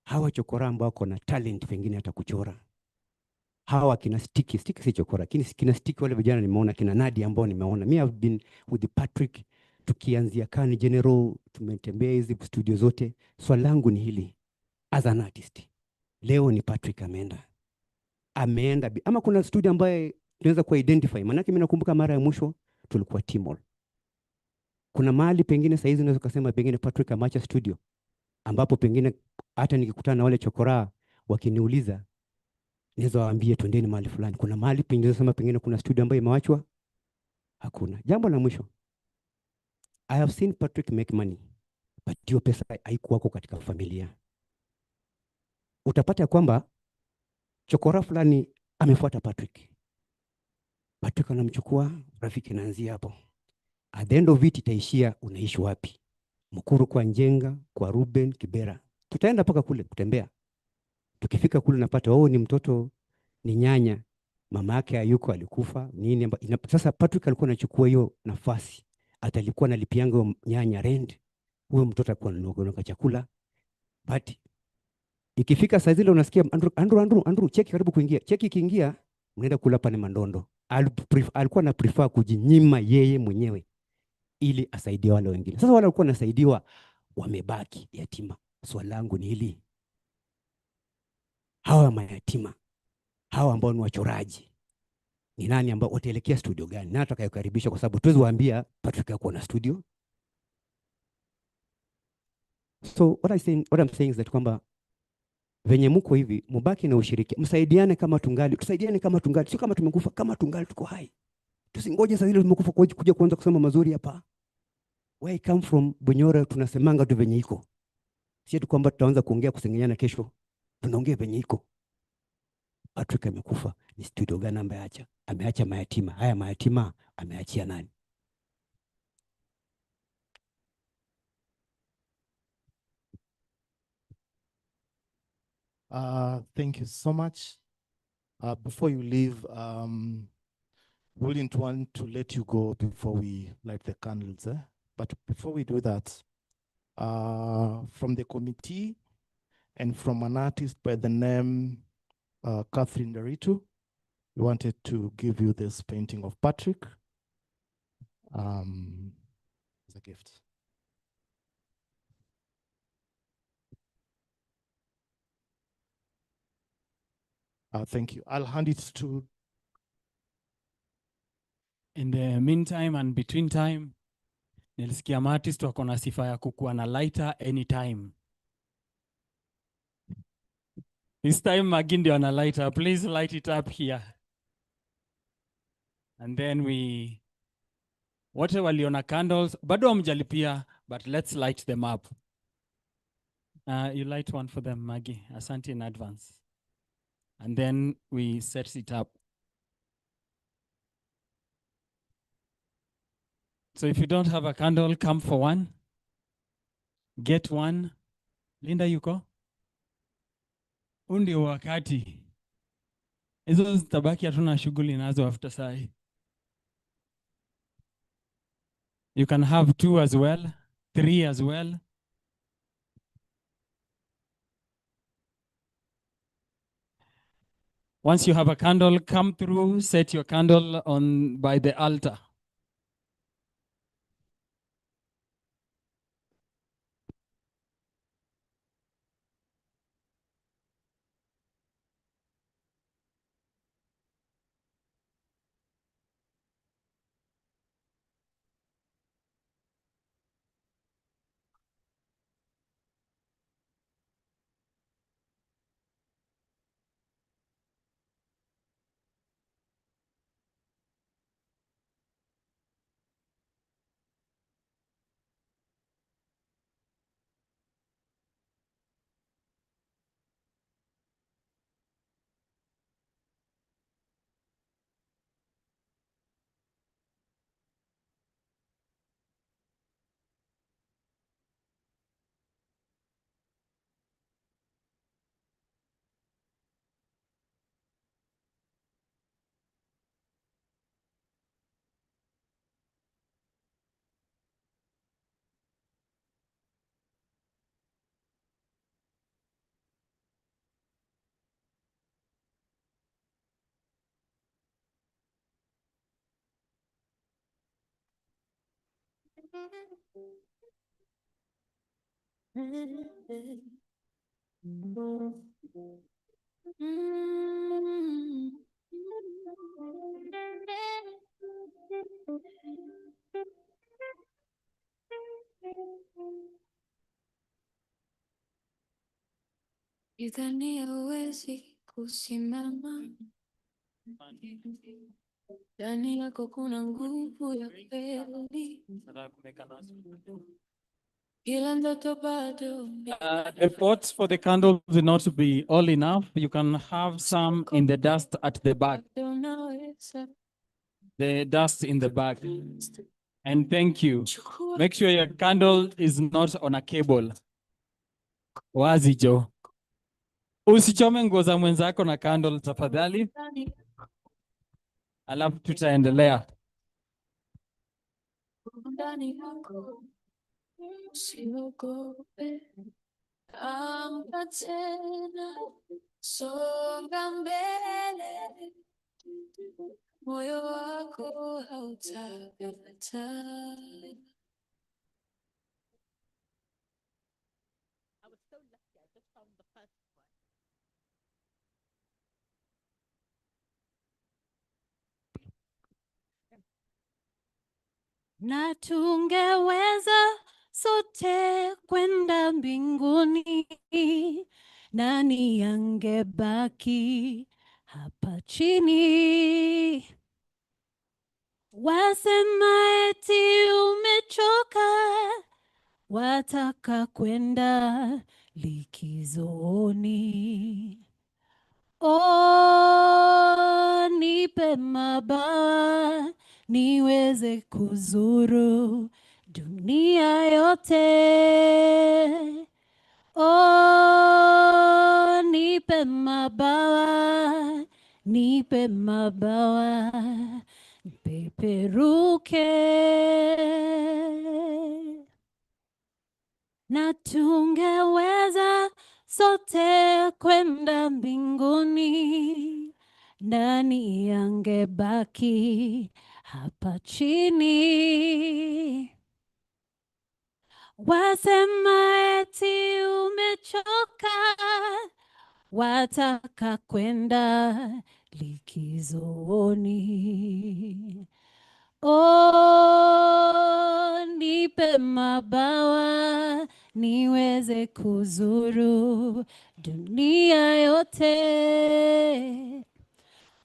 Hawa Chokora ambao wako na talent pengine hata kuchora. Hawa kina Sticky si Chokora, kina Sticky wale vijana nimeona, kina Nadia ambao nimeona. Me have been with the Patrick tukianzia Kani General, tumetembea hizi studio zote. Swali langu ni hili, as an artist, leo ni Patrick ameenda ama kuna studio ambaye tunaweza ku identify? Maanake mimi nakumbuka mara ya mwisho tulikuwa Timol. Kuna mahali pengine saa hizi unaweza kusema pengine Patrick ameacha studio, ambapo pengine hata nikikutana na wale chokora wakiniuliza naweza waambie twendeni mahali fulani. Kuna mahali pengine sema pengine kuna studio ambayo imewachwa? Hakuna. Jambo la mwisho, I have seen Patrick make money, but hiyo pesa haikuwako katika familia. Utapata kwamba chokora fulani amefuata Patrick. Patrick anamchukua, rafiki naanzia hapo. At the end of it itaishia unaishi wapi? Mkuru kwa Njenga, kwa Ruben, Kibera. Tutaenda paka kule kutembea. Tukifika kule napata ni mtoto ni nyanya. Mama yake hayuko, alikufa nini sasa Patrick alikuwa anachukua hiyo nafasi. Hata alikuwa analipianga huyo nyanya rent. Huyo mtoto alikuwa ananunua chakula. But ikifika saa zile unasikia Andrew cheki karibu kuingia. Cheki ikiingia mnaenda kula pale mandondo. Alikuwa na prefer kujinyima yeye mwenyewe ili asaidie wale wengine. Sasa wale walikuwa wanasaidiwa wamebaki yatima. Swali langu ni hili, hawa mayatima, hawa ambao ni wachoraji, ni nani ambao wataelekea studio gani? Na atakayokaribisha, kwa sababu tuwezi waambia Patrick yako na studio. So what I'm saying is that kwamba venye mko hivi mubaki na ushiriki, msaidiane kama tungali, tusaidiane kama tungali, sio kama tumekufa, kama tungali tuko hai. Tusingoje saa zile tumekufa kuja kuanza kusema mazuri hapa. Where I come from, Bunyora tunasemanga tu venye iko. Sio tu kwamba tutaanza kuongea kusengenyana kesho. Tunaongea venye iko. Patrick amekufa, ni studio gani ambaye ameacha? Ameacha mayatima. Haya mayatima ameachia nani? Thank you so much. Before you leave, we wouldn't want to let you go before we light the candles. But before we do that, from the committee and from an artist by the name Catherine Deritu, we wanted to give you this painting of Patrick as a gift. Thank you. I'll hand it to... In the meantime and between time, nilisikia artist wako na sifa ya kukuwa na lighter anytime. This time Magi ndio ana lighter. Please light it up here. And then wote waliona candles, bado hamjalipia, but let's light them up. You light one for them, Magi. Asante in advance. And then we set it up. So if you don't have a candle, come for one. Get one. Linda yuko? Undi wakati. Hizo zitabaki hatuna shughuli nazo after sai. You can have 2 as well, 3 as well. Once you have a candle, come through, set your candle on by the altar. Idhani hauwezi kusimama, ndani yako kuna nguvu ya kweli, ila ndoto bado. The pots for the candles will not be all enough. You can have some in the dust at the back. Unaweza The dust in the back. And thank you. Make sure your candle is not on a cable. Wazi jo. Usichome nguo za mwenzako na candle tafadhali. Alafu tutaendelea. ndani yako, usiogope, amka tena, songa mbele, moyo wako hautapata. Na tungeweza sote kwenda mbinguni, nani angebaki hapa chini? Wasema eti umechoka, wataka kwenda likizoni. Oh, nipe mabawa niweze kuzuru dunia yote. Oh, nipe mabawa, nipe mabawa, peperuke. Na tungeweza sote kwenda mbinguni, nani angebaki hapa chini? Wasema eti umechoka, wataka kwenda likizoni. Oh, nipe mabawa niweze kuzuru dunia yote.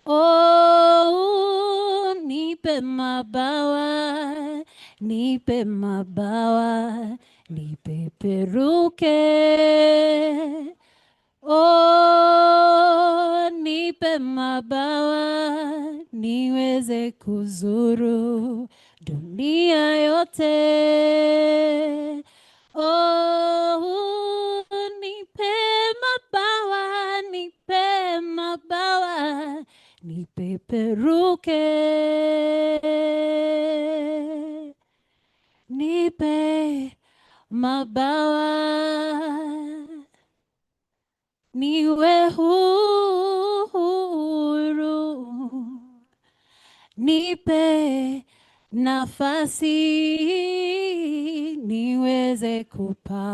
Oh, nipe mabawa, nipe mabawa, nipeperuke. Oh, nipe mabawa niweze kuzuru dunia yote. Oh, nipe mabawa, nipe mabawa, nipeperuke. Nipe mabawa niwe huru, nipe nafasi niweze kupaa.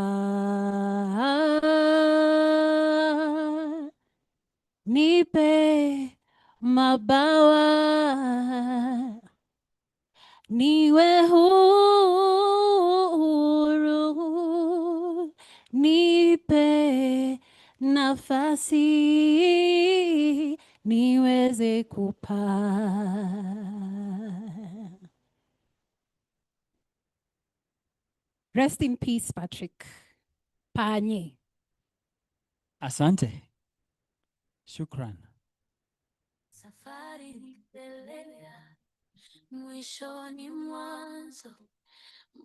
Nipe mabawa niwe huru, nipe nafasi niweze kupaa. Rest in peace, Patrick. Panye. Asante. Shukran. Safari nikelea, mwisho ni mwanzo,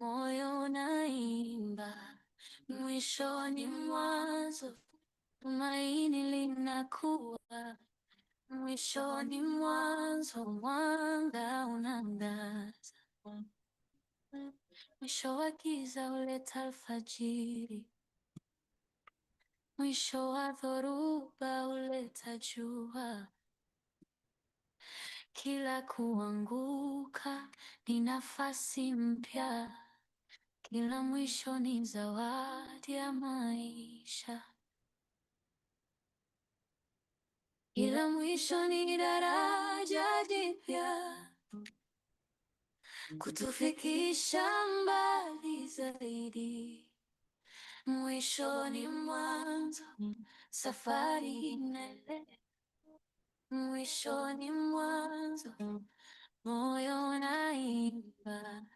moyo unaimba, mwisho ni mwanzo, tumaini linakuwa, mwisho ni mwanzo, mwanga unaangaza, mwisho wa giza huleta alfajiri, mwisho wa dhoruba huleta jua. Kila kuanguka ni nafasi mpya, Kila mwisho ni zawadi ya maisha. Kila mwisho ni daraja jipya kutufikisha mbali zaidi. Mwisho ni mwanzo, safari inaendelea. Mwisho ni mwanzo, moyo unaimba.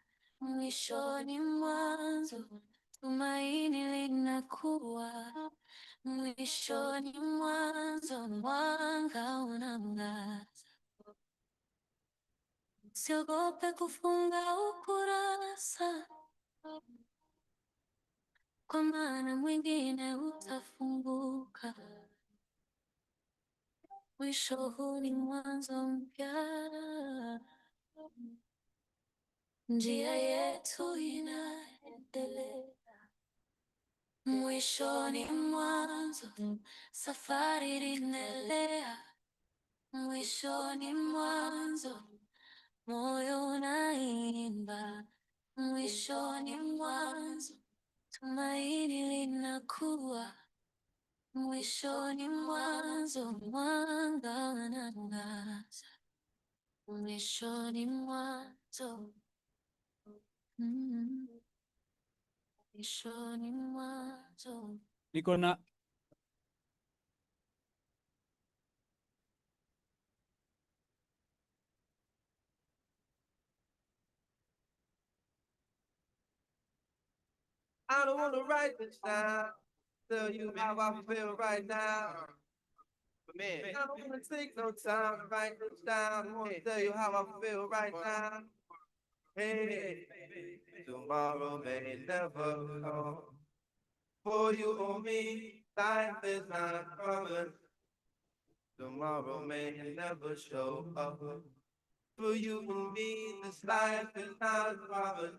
Mwisho ni mwanzo, tumaini linakuwa. Mwisho ni mwanzo, mwanga unang'aa. Usiogope kufunga ukurasa, kwa maana mwingine utafunguka. Mwisho huu ni mwanzo mpya, njia yetu inaendelea. Mwisho ni mwanzo, safari inaendelea. Mwisho ni mwanzo, moyo unaimba. Mwisho ni mwanzo, tumaini linakuwa. Mwisho ni mwanzo, mwanga unangaza. Mwisho ni mwanzo. Mwisho ni mwanzo. Niko na I don't want to write this down, tell you how I feel right now. But man, I don't want to take no time to write this down. I want to tell you how I feel right now. Hey, tomorrow may never come. For you or me, life is not promised. Tomorrow may never show up. For you and me, this life is not promised.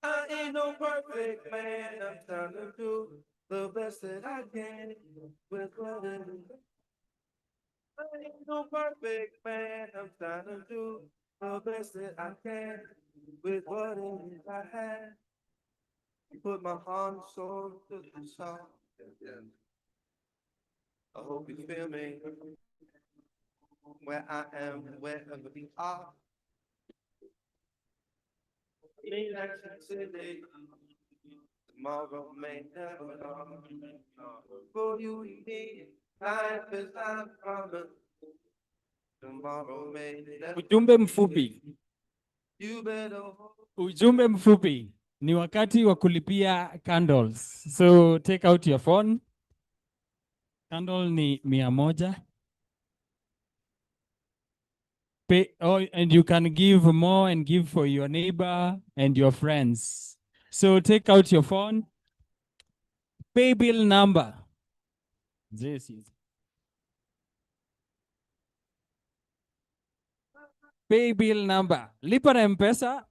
I ain't no perfect man, I'm trying to do the best that I can with what I do. I ain't no perfect man, I'm trying to do the best that I can with what it is I have. Put my heart and soul to the song. I hope you feel me where I am, wherever we are. Me like today, tomorrow may never come. For you and me, life is not promised. Tomorrow may never. ujumbe mfupi. You better. Ujumbe mfupi ni wakati wa kulipia candles. So take out your phone. Candle ni 100. Pay, oh, and you can give more and give for your neighbor and your friends. So take out your phone. Pay bill number. This is pay bill number. Lipa na M-Pesa.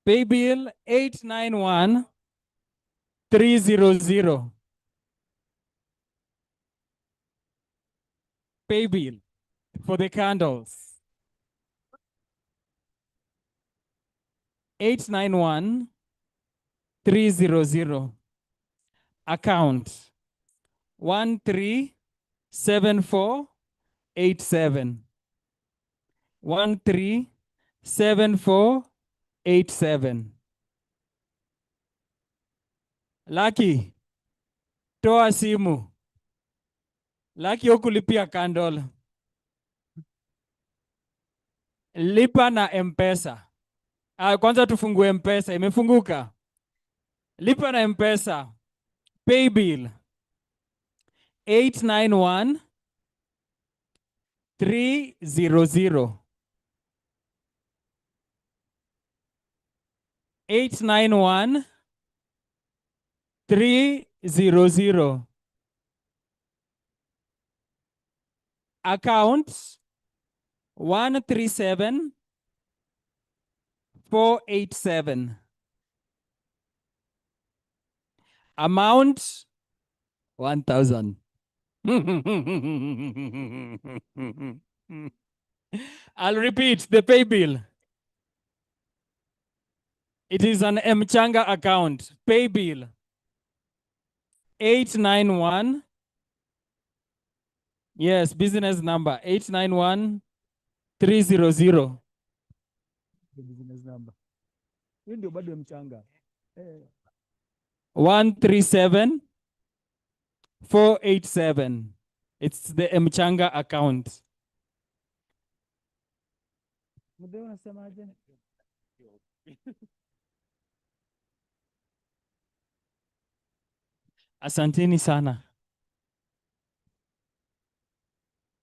Pay bill 891300. Pay bill for the candles. 891300. Account 137487. 137487. Lucky, toa simu. Lucky okulipia candle. Lipa na M-Pesa. Kwanza tufungue M-Pesa. Imefunguka. Lipa na M-Pesa. Pay bill 891300. 891300. Account 137487. Amount 1,000. I'll repeat the pay bill. It is an Mchanga account. Pay bill 891. Yes, business number 891 300. Business number. Hiyo ndio bado Mchanga. 137 487. It's the Mchanga account. Mzee unasemaje? Asanteni sana.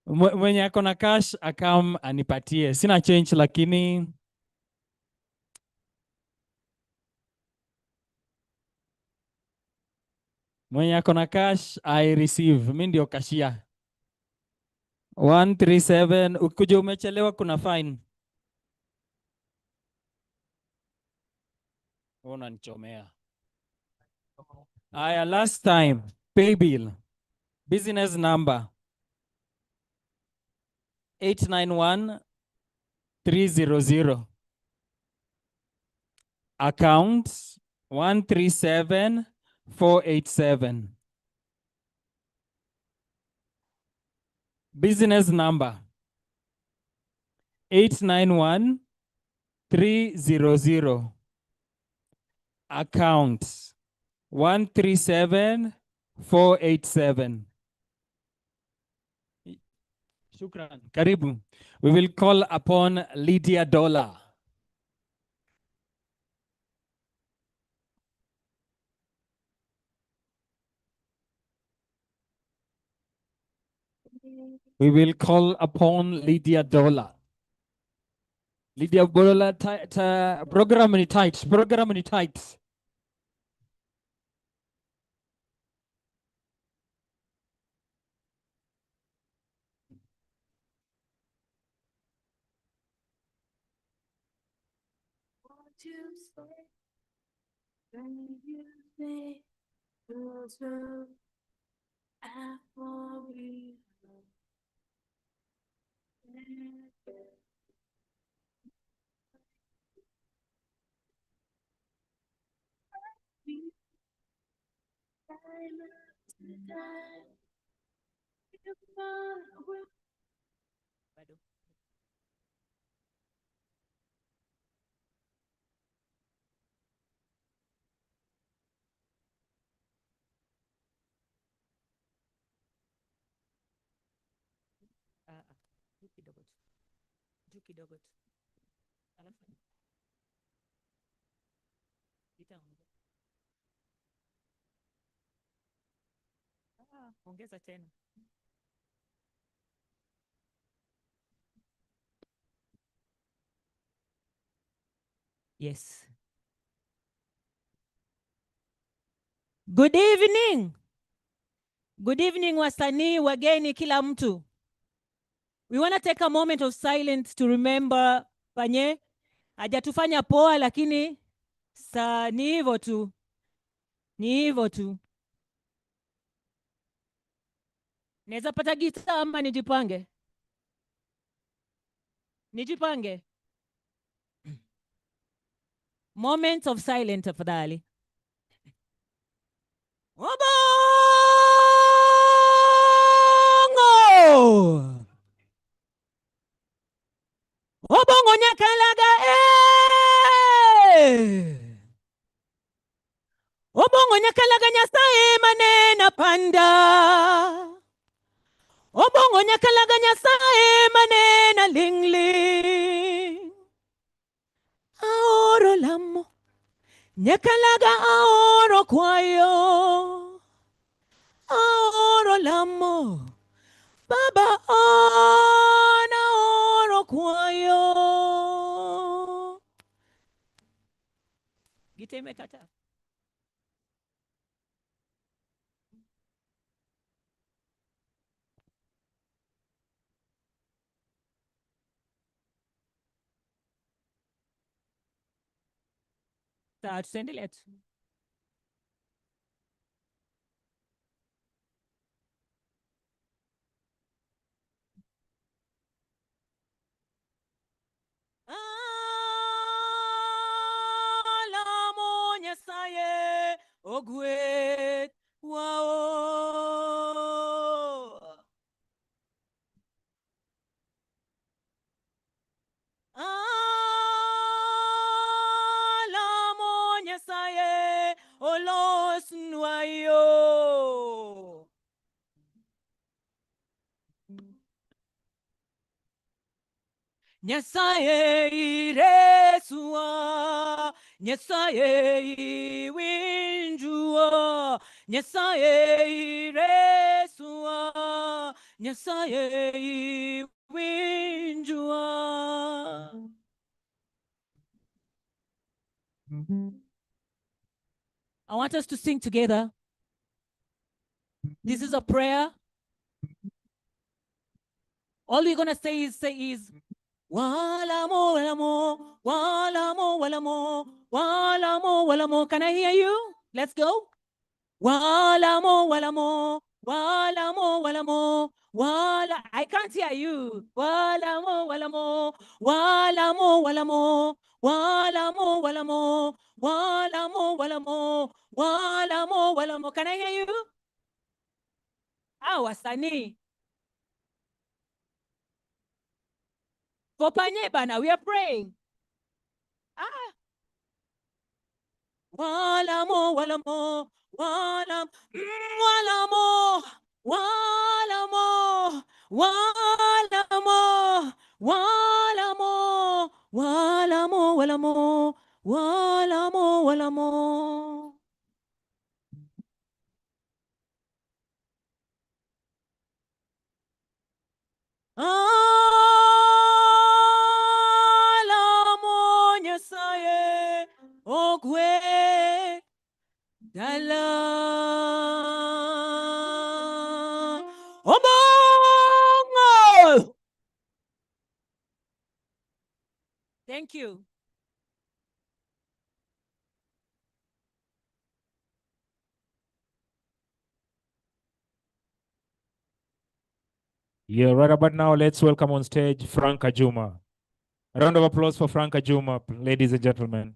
Mwenye ako na cash akam anipatie. Sina change lakini mwenye ako na cash I receive. Mimi ndio kashia. 137. Ukikuja umechelewa kuna fine. Unanichomea. Aya, last time. Pay bill. Business number 891 300. Account 137 487. Business number 891 300. Account 137 487. Shukran. Karibu. We will call upon Lydia Dollar. We will call upon Lydia Dollar. Lydia Dollar, program ni tight. Program ni tight. Juu kidogo tu. Alafu itaongeza. Ongeza tena. Yes. Good evening. Good evening wasanii, wageni, kila mtu. We want to take a moment of silence to remember Panye. Hajatufanya poa lakini ni hivyo tu. Ni hivyo tu. Naweza pata gitaa ama nijipange? Nijipange. Moment of silence tafadhali. Obongo! Obongo nyakalaga Obongo nyakalaga nyasaye manena panda. Obongo nyakalaga nyasaye manena lingling. Aoro lamo. Nyakalaga aoro kwayo. Aoro lamo. Baba ona oro kwayo. Gita imekata. Sawa, tuendelee tu. ogwet wao. Alamo Nyasaye olos nwayo. Nyasaye iresua, Nyasaye iwinjua, Nyasaye iresua, Nyasaye iwinjua. I want us to sing together. This is a prayer. All you're gonna say is Walamo, walamo, walamo, walamo, walamo, walamo. Can I hear you? Let's go. Walamo, walamo, walamo, walamo, wala. I can't hear you. Walamo, walamo, walamo, walamo, walamo, walamo, walamo, walamo, walamo, walamo. Can I hear you? Ah, wasani. For Panyebana, we are praying. Ah. Walamo, walamo, walam, walamo, walamo, walamo, walamo, walamo, walamo, walamo, walamo. Alamo Nyasaye ogwe dala Obongo. Thank you. Yeah, right about now, let's welcome on stage Frank Ajuma. A round of applause for Frank Ajuma, ladies and gentlemen.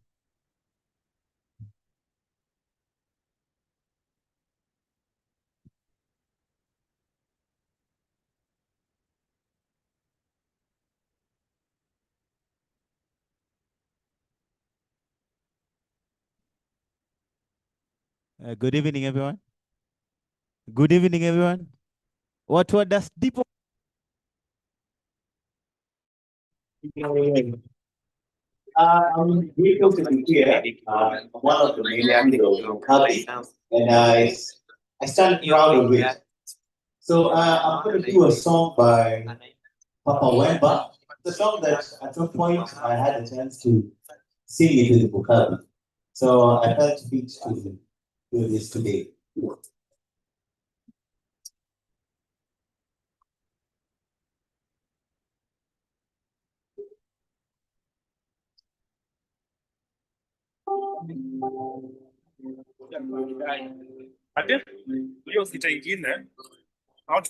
Good evening, everyone. Good evening, everyone. What does deep? I'm grateful to be here. I'm one of the millions of Mukabi, and I stand proud of it. So I'm going to do a song by Papa Wemba. It's a song that at some point I had a chance to sing it in Mukabi. So I felt fit to do this today. Ate, hiyo sita ingine au